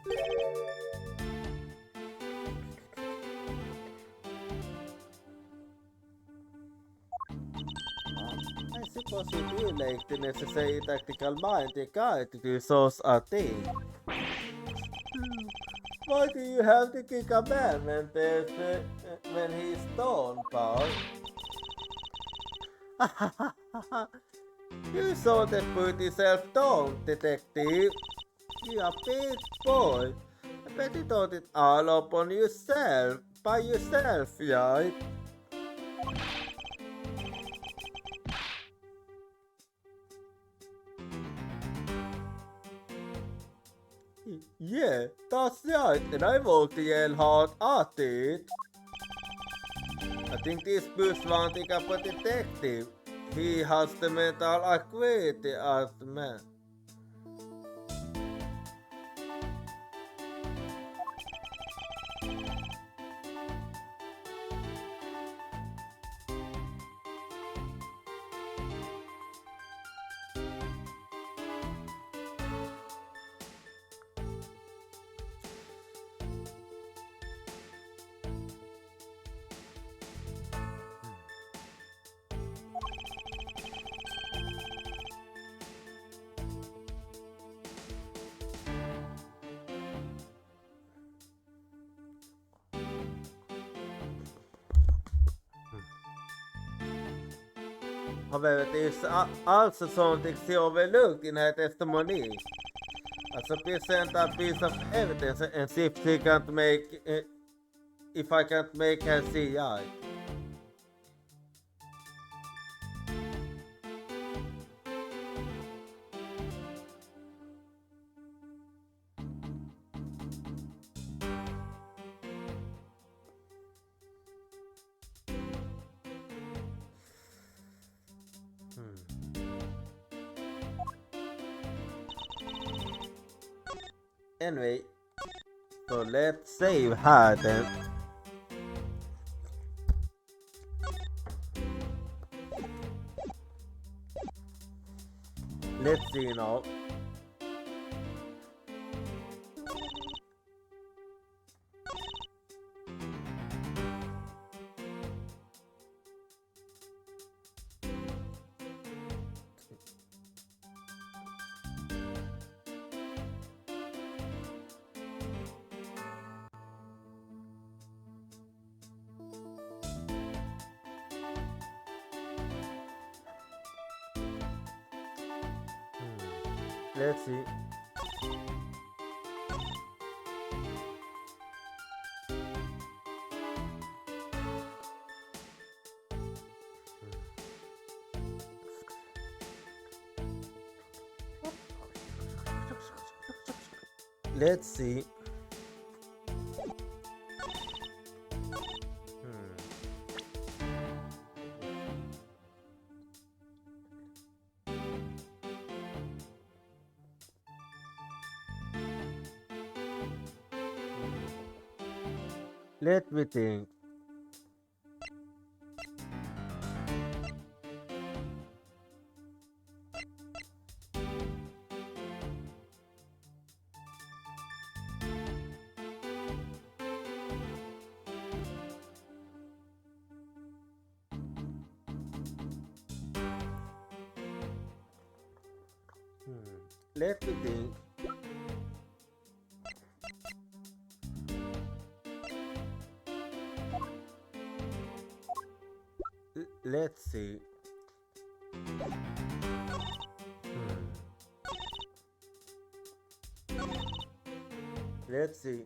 I suppose you do lack the necessary tactical mind required to do such a thing. Why do you have to kick a man when he's stoned, pal? You saw that put yourself down, detective. You are big boy. I bet you thought it all up on yourself, by yourself, right? Yeah, that's right, and I worked real hard at it. I think this boost wanting up a detective. He has the mental acuity as the man. However, there is also something she overlooked in her testimony. As a present a piece of evidence and see if she can't make if I can't make her see right. Anyway, so let's save her then. Let's see now. Let's see. Let's see. Let me think. Let me think. Let's see. Let's see.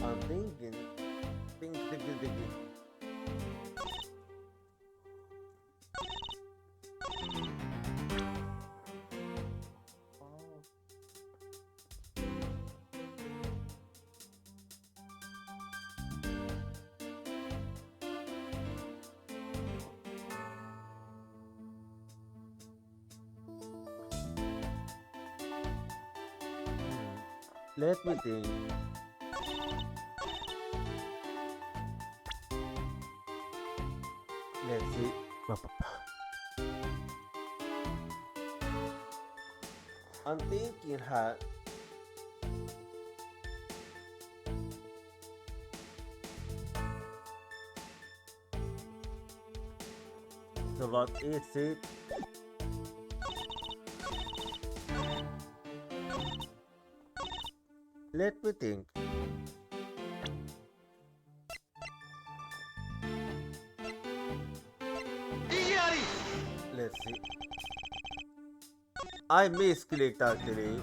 I'm thinking. Thinking. Let me think. I'm thinking how. So what is it? Let me think. Let's see. I misclicked actually.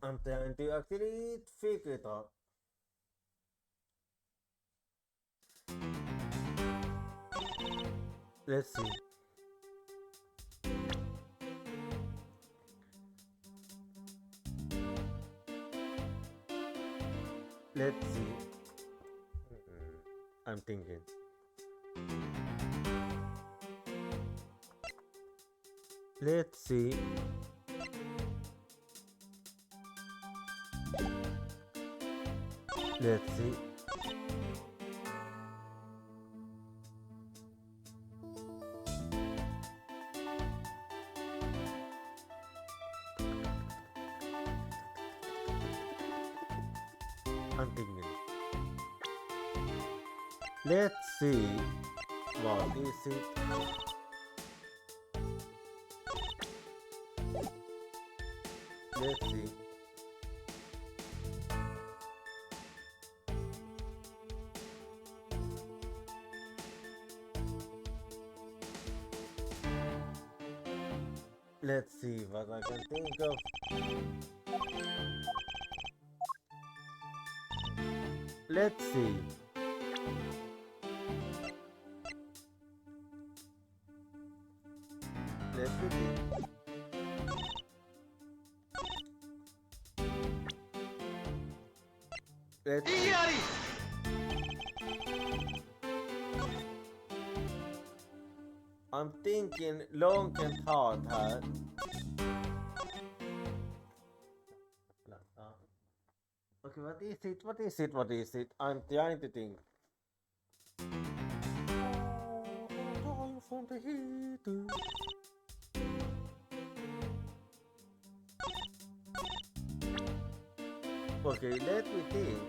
I'm trying to actually figure it out. Let's see. Let's see. I'm thinking. Let's see. Let's see. I'm thinking. Let's see. What is it? Let's see. Let's see what I can think of. Let's see. Let me think. Let's see. I'm thinking long and hard här. Okay, what is it? What is it? What is it? I'm trying to think. From the heat. Okay, let me think.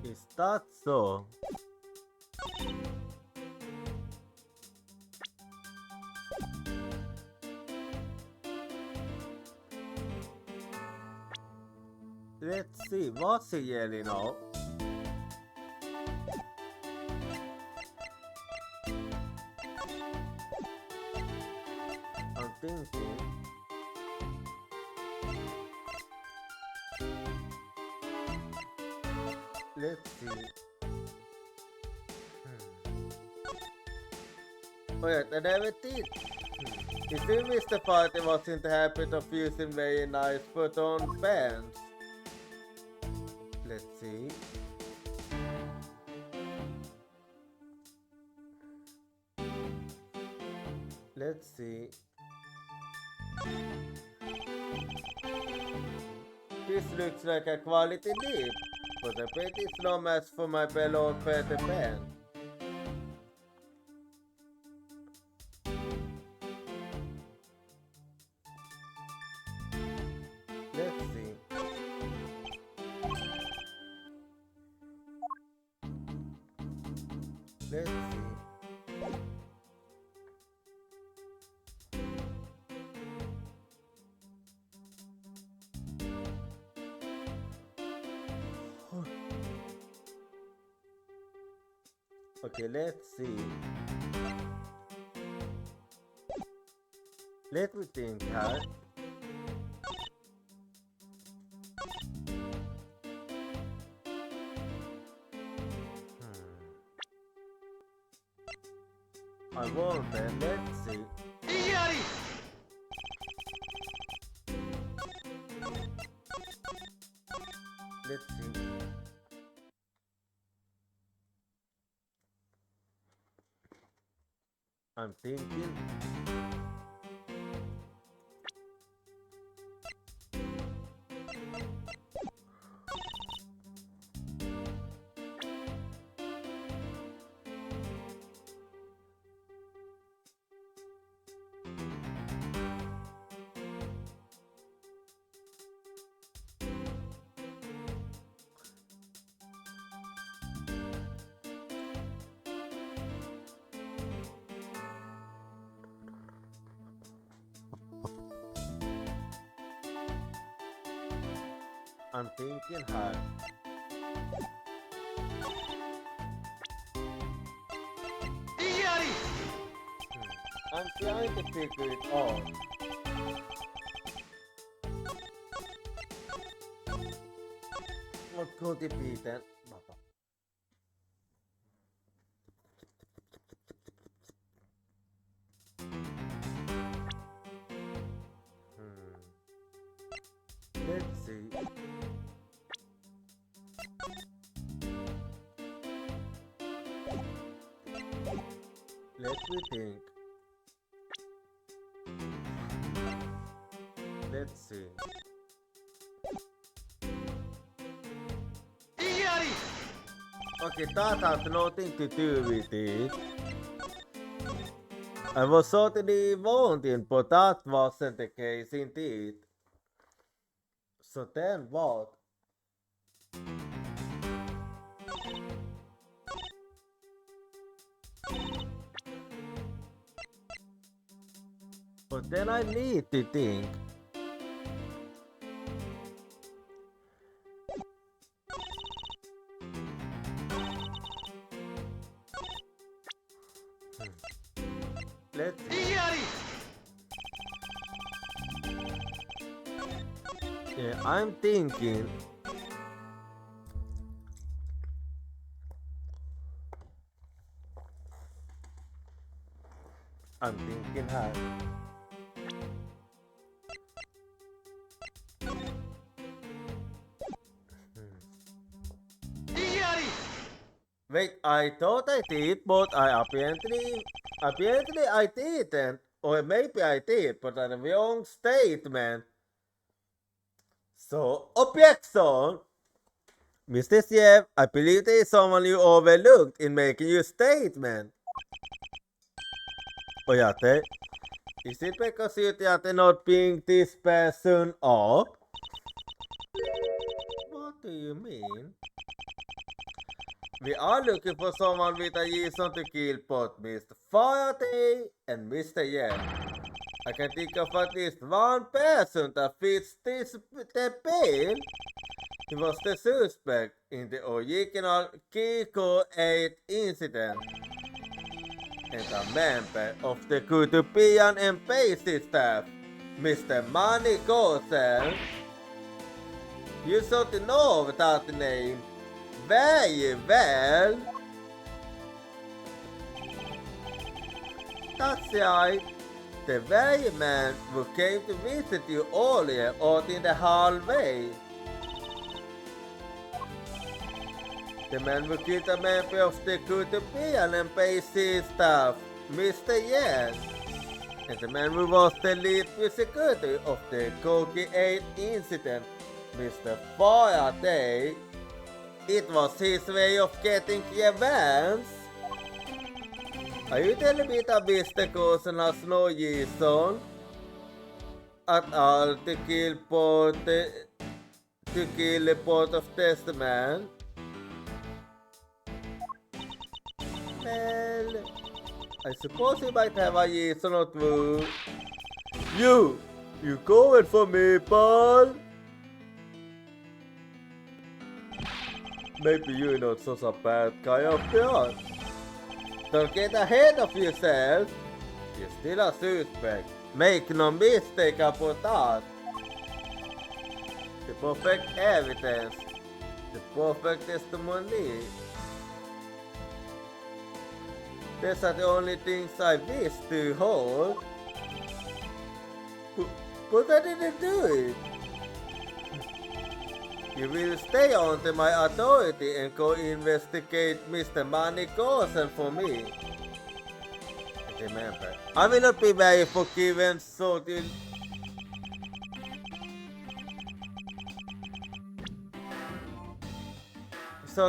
Is that so? Let's see, what's he yelling now? I'm thinking. Let's see. Oh yeah, and everything. You see, Mr. Party was in the habit of using very nice put-on pants. Let's see. Let's see. This looks like a quality dip, but a pretty slow match for my beloved Peter Pan. Let's see. Let's see. Okay, let's see. Let me think, huh? I won't then, let's see. Let's see. I'm thinking. I'm thinking hard. I'm trying to figure it out. What could it be then? Let's see. Let me think. Let's see. Okay, that had nothing to do with it. I was certainly wondering, but that wasn't the case indeed. So then what? But then I need to think. Let's see. Yeah, I'm thinking. I'm thinking hard. Wait, I thought I did, but I apparently I didn't. Or maybe I did, but on the wrong statement. So, objection! Mr. Siev, I believe there is someone you overlooked in making your statement. Ojate, is it because you are not being this person up? What do you mean? We are looking for someone with a reason to kill both Mr. Faraday and Mr. Yen. I can think of at least one person that fits the bill. He was the suspect in the original Kiko 8 incident and a member of the Kutubian embassy staff, Mr. Manny Gosel. You should know that name very well. That's right. The very man who came to visit you earlier out in the hallway. The man who killed a member of the Kutubian embassy staff, Mr. Yes. And the man who was the lead prosecutor of the Koki 8 incident, Mr. Faraday. It was his way of getting revenge. Are you telling me that Mr. Coulson has no reason at all to kill both of this man? Well, I suppose he might have a reason or two. You going for me, pal? Maybe you're not such a bad guy after all. Don't get ahead of yourself. You're still a suspect. Make no mistake about that. The perfect evidence. The perfect testimony. These are the only things I wish to hold. But I didn't do it. You will stay under my authority and go investigate Mr. Manny Gosel for me. Remember, I will not be very forgiven, so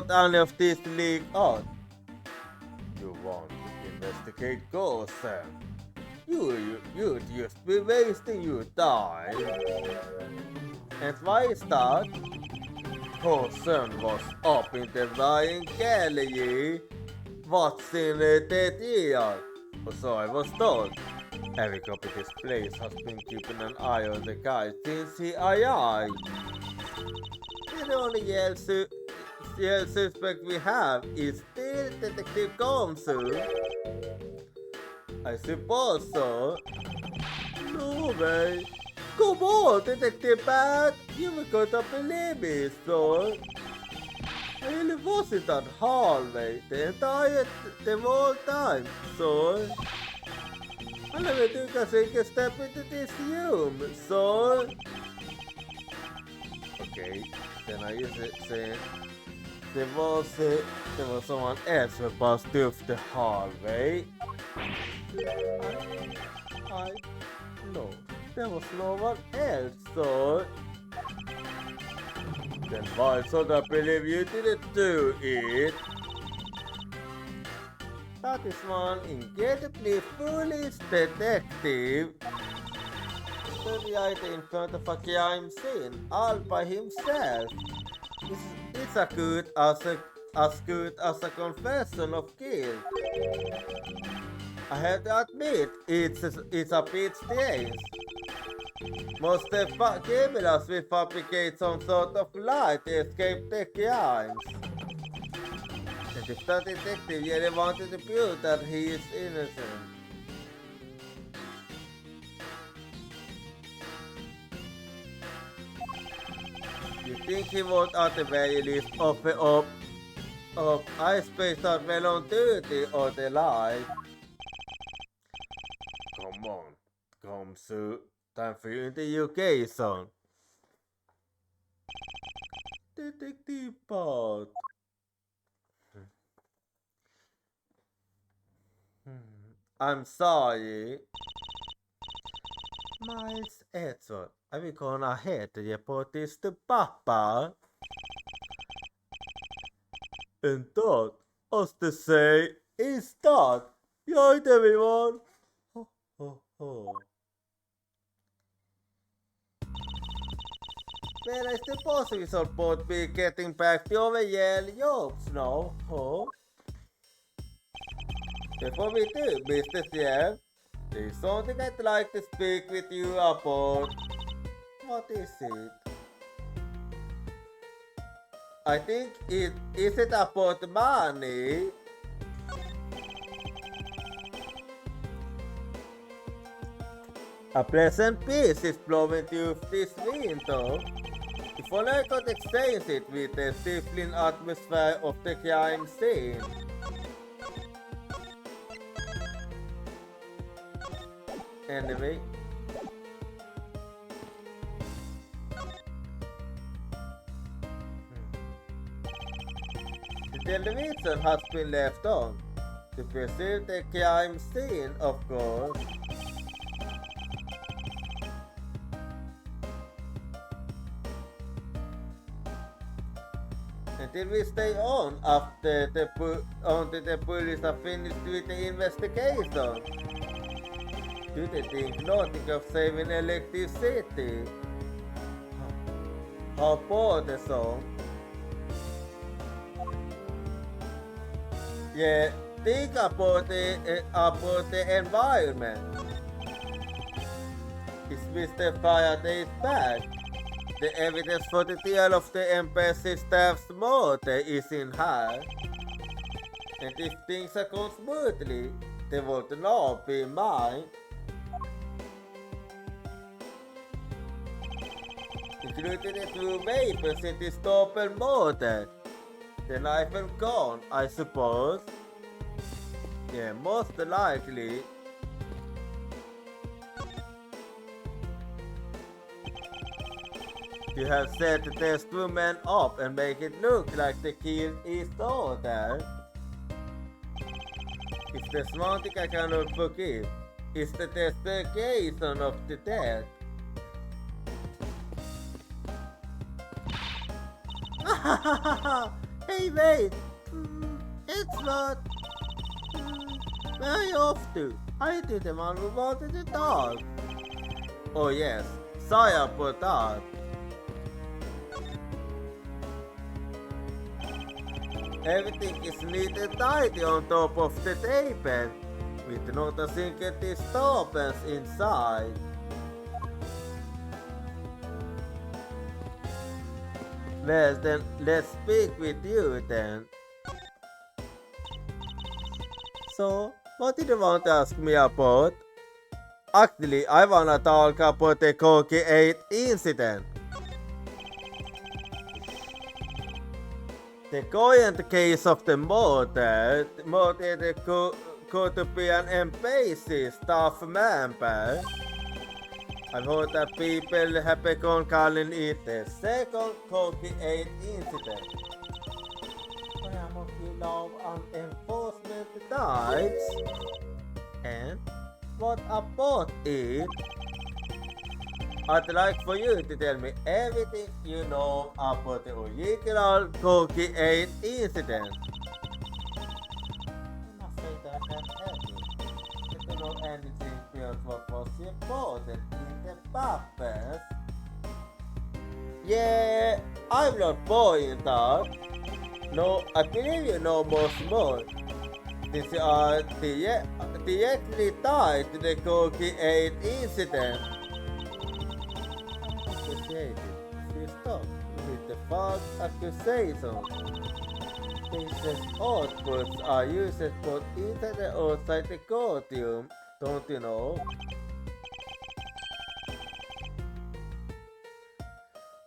only of this league out. You want to investigate Gosel? You'd just be wasting your time. And why is that? Gosel was up in the Ryan Gallery. What's in that year? Or so I was told. Every cop in this place has been keeping an eye on the guy since he arrived. the only Yale suspect we have is still Detective Gomsu. I suppose so. No way. Come on, Detective Bat! You were gonna believe me, son. I really was in that hallway the whole time, son. I never think I can step into this room, son. Okay, then I use it saying there was someone else who passed through the hallway. I no, there was no one else, so then why should I believe you didn't do it? That is one incredibly foolish detective. Studied in front of a crime scene all by himself. It's as good as a confession of guilt. I have to admit, it's a bit strange. Most criminals will fabricate some sort of lie to escape their crimes. And if that detective really wanted to prove that he is innocent. You think he would at the very least offer up I spaced out well on duty or the lie? Come on, Gomsu. Time for your interrogation. Detective Bot. I'm sorry. Miles Edward, are we going ahead to report this to Papa? And that, as to say, is that. Right, everyone? Ho, ho, ho. Well, I suppose we should both be getting back to our Yale jobs now, huh? Before we do, Mr. Chef, there's something I'd like to speak with you about. What is it? I think is it about money? A pleasant breeze is blowing through this window. If only I could exchange it with the stifling atmosphere of the crime scene. Anyway. The television has been left on to preserve the crime scene, of course. Until we stay on after until the police are finished with the investigation. Do they think nothing of saving electricity? How about the song? Yeah, think about the environment. Is Mr. Faraday back? The evidence for the trial of the embassy staff's murder is in hand. And if things are going smoothly, they would not be mine. Including the two papers in this double murder. The knife and gun, I suppose. Yeah, most likely. You have set the test woman up and make it look like the kid is there. If there's one thing I cannot forgive, it's the desperation of the dead. Hey wait! It's not... Where are you off to? I did the man who wanted the dog. Oh yes, sorry about that. Everything is neat and tidy on top of the table, with not a single disturbance inside. Well, then let's speak with you then. So, what did you want to ask me about? Actually, I wanna talk about the Koki 8 incident. The current case of the murder could be an embassy staff member. I've heard that people have begun calling it the second Koki 8 incident. Some of you love enforcement types. And what about it? I'd like for you to tell me everything you know about the original Koki 8 incident. I must say that I can't help you. If you know anything beyond what was reported in the papers. Yeah, I'm not boring that. No, I believe you know much more. Since you are directly tied to the Koki 8 incident. Appreciated. Please stop with the false accusations. These outputs are used both inside and outside the courtroom, don't you know?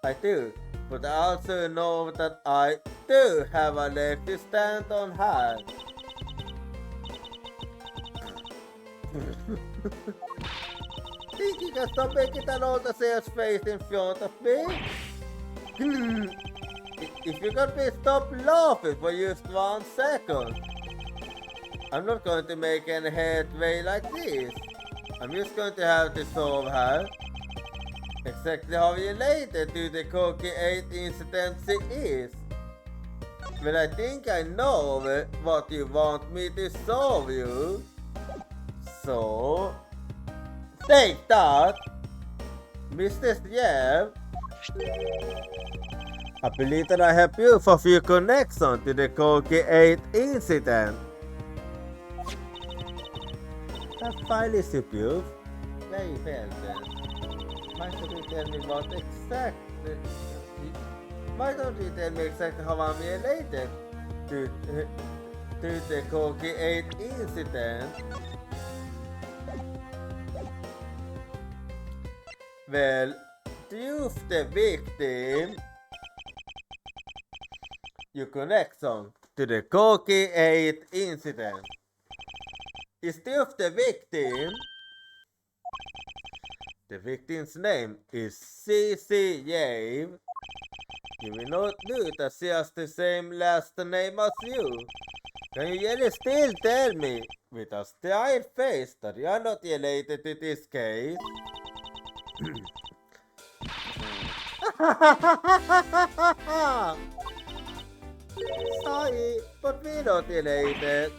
I do, but I also know that I do have a leg to stand on high. Think you can stop making that older sales face in front of me? If you can please stop laughing for just 1 second. I'm not going to make any headway like this. I'm just going to have to solve her. Exactly how related to the Koki 8 incident she is. Well, I think I know what you want me to solve you. So, take that, Mr. Yev. I believe that I have you for your connection to the Koki 8 incident. That file is abused. Very well then. Why don't you tell me what exactly? Why don't you tell me exactly how I'm related to the Koki 8 incident? Well, prove the victim your connection to the Koki 8 incident. Is prove the victim? The victim's name is CC Yave. You will not know that she has the same last name as you. Can you really still tell me with a straight face that you are not related to this case? Sorry, but we're not related.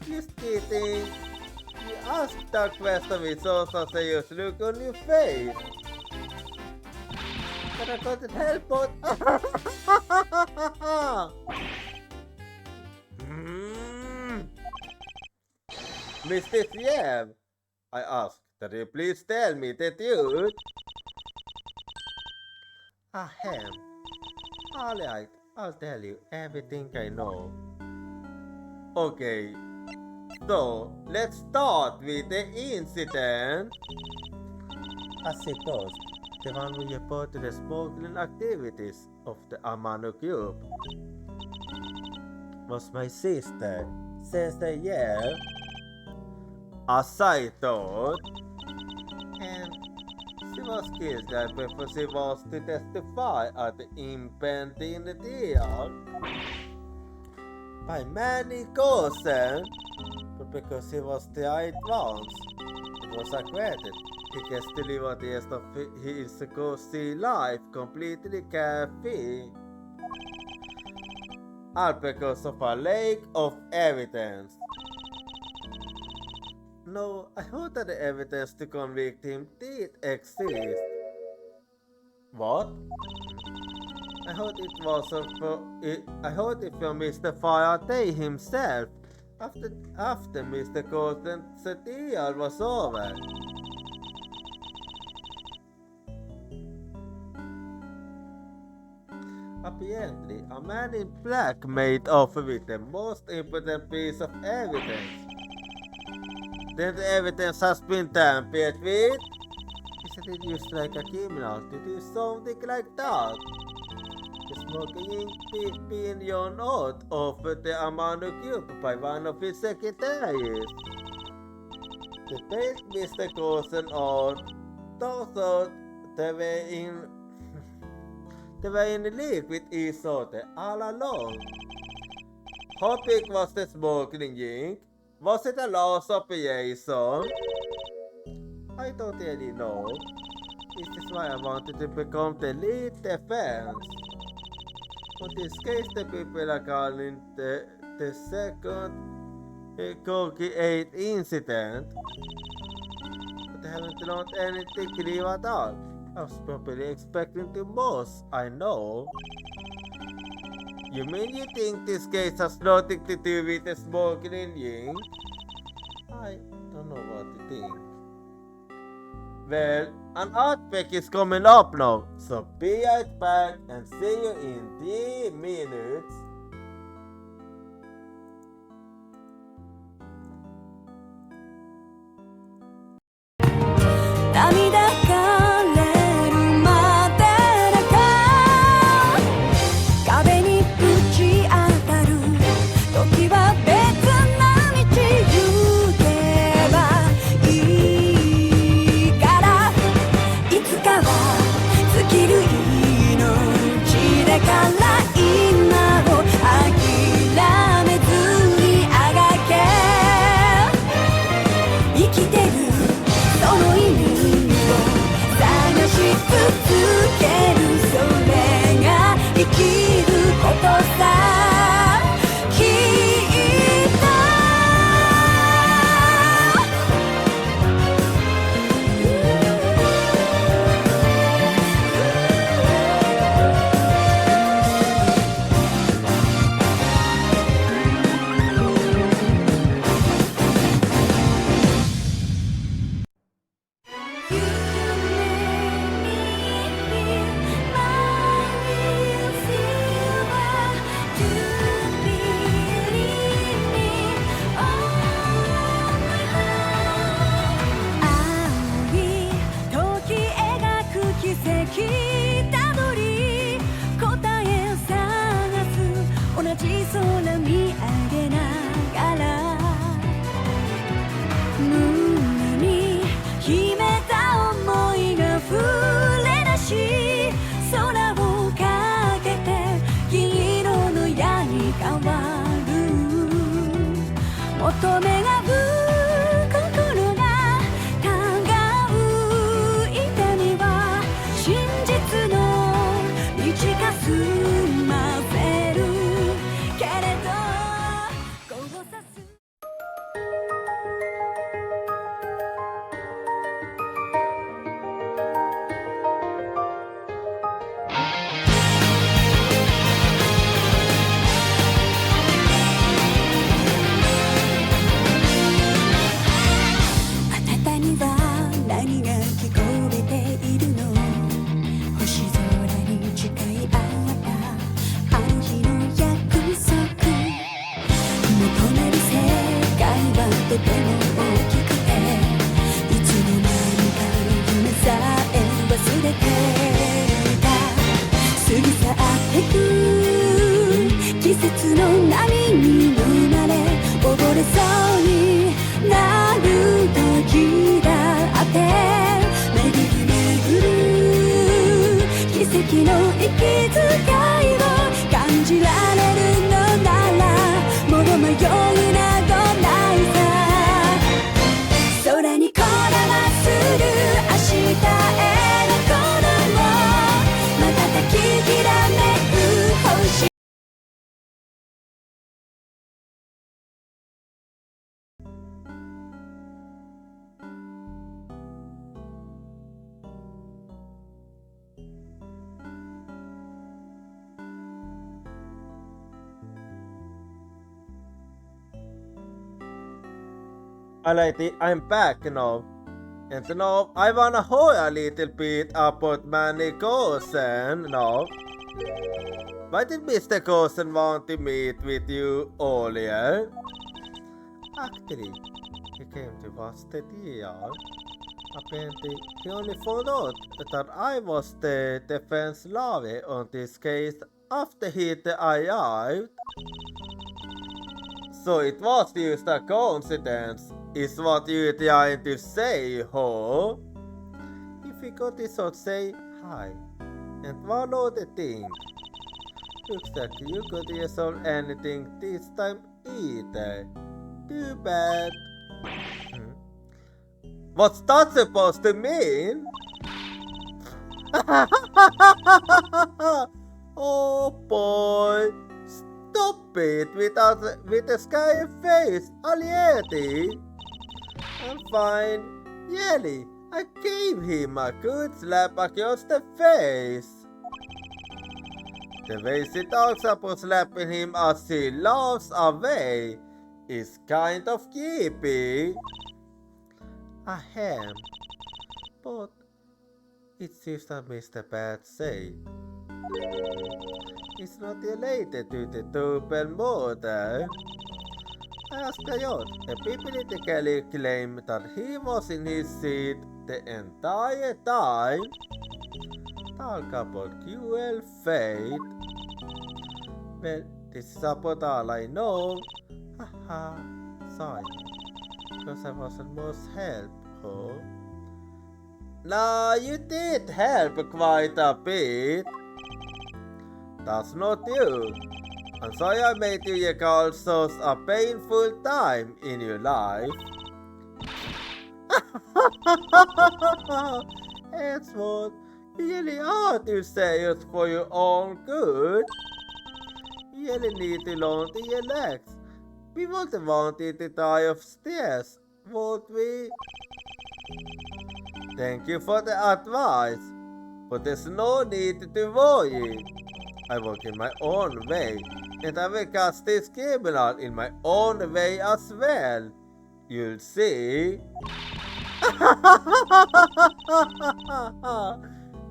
Just kidding. You asked that question with such a serious look on your face. But I couldn't help but... Mr. Yev, I asked that you please tell me the truth. Ahem. Alright, I'll tell you everything I know. Okay, so let's start with the incident. As supposed, the one we reported the smuggling activities of the Amano group was my sister, Sister Yev, as I thought, and she was killed right before she was to testify at the impending trial by many causes, but because he was tried once, it was acquitted. He gets to live the rest of his cozy life completely carefree, all because of a lack of evidence. No, I heard that the evidence to convict him did exist. What? I heard it was I heard it from Mr. Faraday himself after Mr. Colton's trial was over. Obviously, a man in black made off with the most important piece of evidence. Then the evidence has been tampered with. Isn't it used like a criminal to do something like that? The smoking ink being your oath of the amount of guilt by one of his secretaries. The date Mr. Coulson oath, thought they were in league with each other all along. How big was the smoking ink? Was it a loss of liaison? I don't really know. This is why I wanted to become the lead defense. In this case, the people are calling the second Corky 8 incident. But I haven't learned anything new at all. I was probably expecting the most, I know. You mean you think this case has nothing to do with the smoking ink? I don't know what to think. Well, an outbreak is coming up now, so be right back and see you in 3 minutes. Alrighty, I'm back now. And now I wanna hear a little bit about Manny Coulson now. Why did Mr. Coulson want to meet with you earlier? Actually, he came to watch the DR. Apparently, he only found out that I was the defense lawyer on this case after he arrived. So it was just a coincidence, is what you're trying to say, huh? If we got this out, say hi. And one other thing. Looks like you could resolve anything this time either. Too bad. What's that supposed to mean? Oh boy! Stop it with a scary face, Alieti! I'm fine. Really, I gave him a good slap across the face. The way she talks about slapping him as she laughs away is kind of creepy. Ahem. But it's just a Mr. Bad say. It's not related to the double murder. As Coyote epipletically claimed that he was in his seat the entire time. Talk about cruel fate. Well, this is about all I know. Haha, sorry. Because I wasn't much help, huh? Nah, you did help quite a bit. That's not you. I'm sorry I made you recall such a painful time in your life. It's what you really are to say it for your own good. You really need to learn to relax. We won't want you to die of stress, won't we? Thank you for the advice, but there's no need to worry. I work in my own way, and I will catch this criminal in my own way as well. You'll see.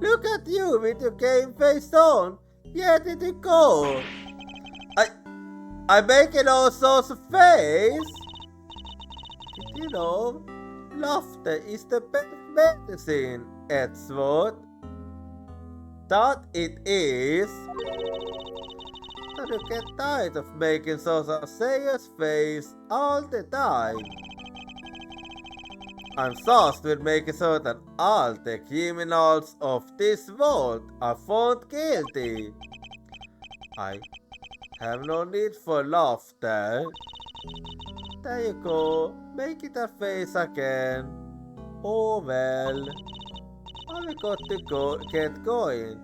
Look at you with your game face on. Where did you go? I'm making all sorts of face. You know, laughter is the best medicine, Edward. That it is. But you get tired of making such a serious face all the time. I'm tasked with making sure that all the criminals of this world are found guilty. I have no need for laughter. There you go, make it a face again. Oh well. I've got to get going.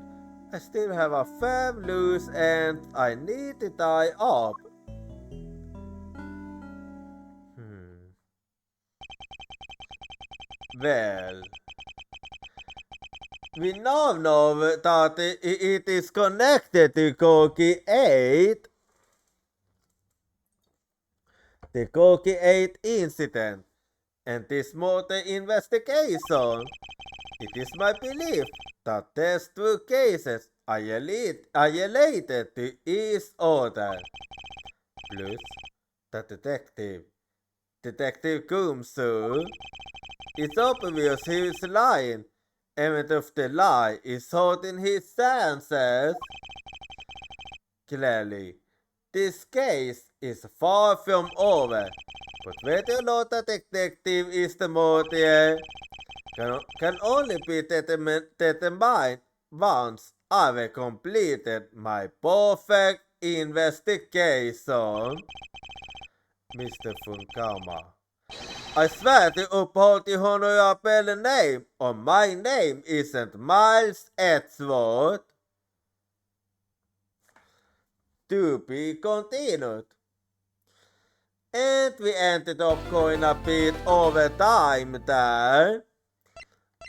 I still have a firm loose end I need to tie up. Well, we now know that it is connected to Koki 8. The Koki 8 incident and this murder investigation. It is my belief that these two cases are related to each other. Plus, the Detective Kumsu, it's obvious he is lying, and if the lie is hurting his chances. Clearly, this case is far from over, but whether or not the detective is the murderer can only be determined once I've completed my perfect investigation. Mr. Funkama, I swear to uphold the honorable name, or my name isn't Miles Edgeworth. To be continued. And we ended up going a bit over time there.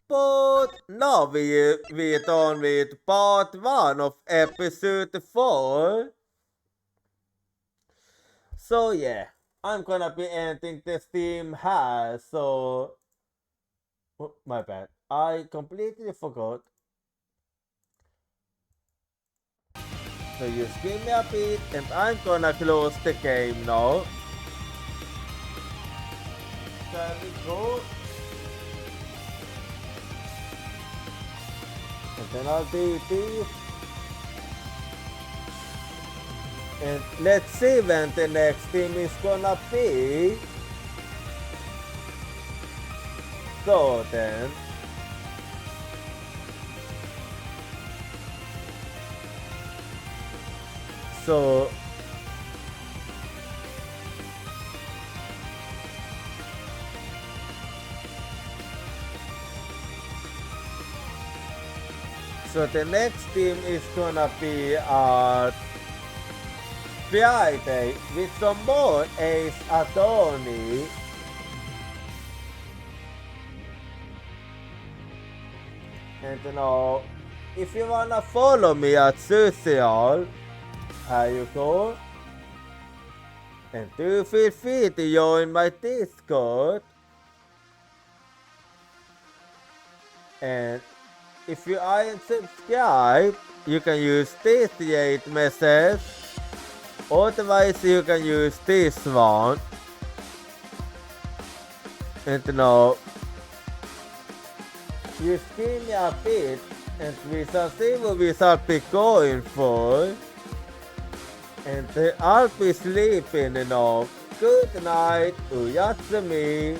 But now we're done with part 1 of episode 4. So yeah, I'm gonna be ending the stream here, so... Oh, my bad. I completely forgot. So you give me a bit and I'm gonna close the game now. Can we go? And then I'll do this. And let's see when the next team is gonna be. So then. So the next team is gonna be Friday with some more Ace Attorney. And if you wanna follow me at social, here you go. And do feel free to join my Discord. And if you aren't subscribed, you can use this 8 message. Otherwise, you can use this one. And you give me a bit, and we shall see what we shall be going for. And I'll be sleeping, Good night, Uyatsumi.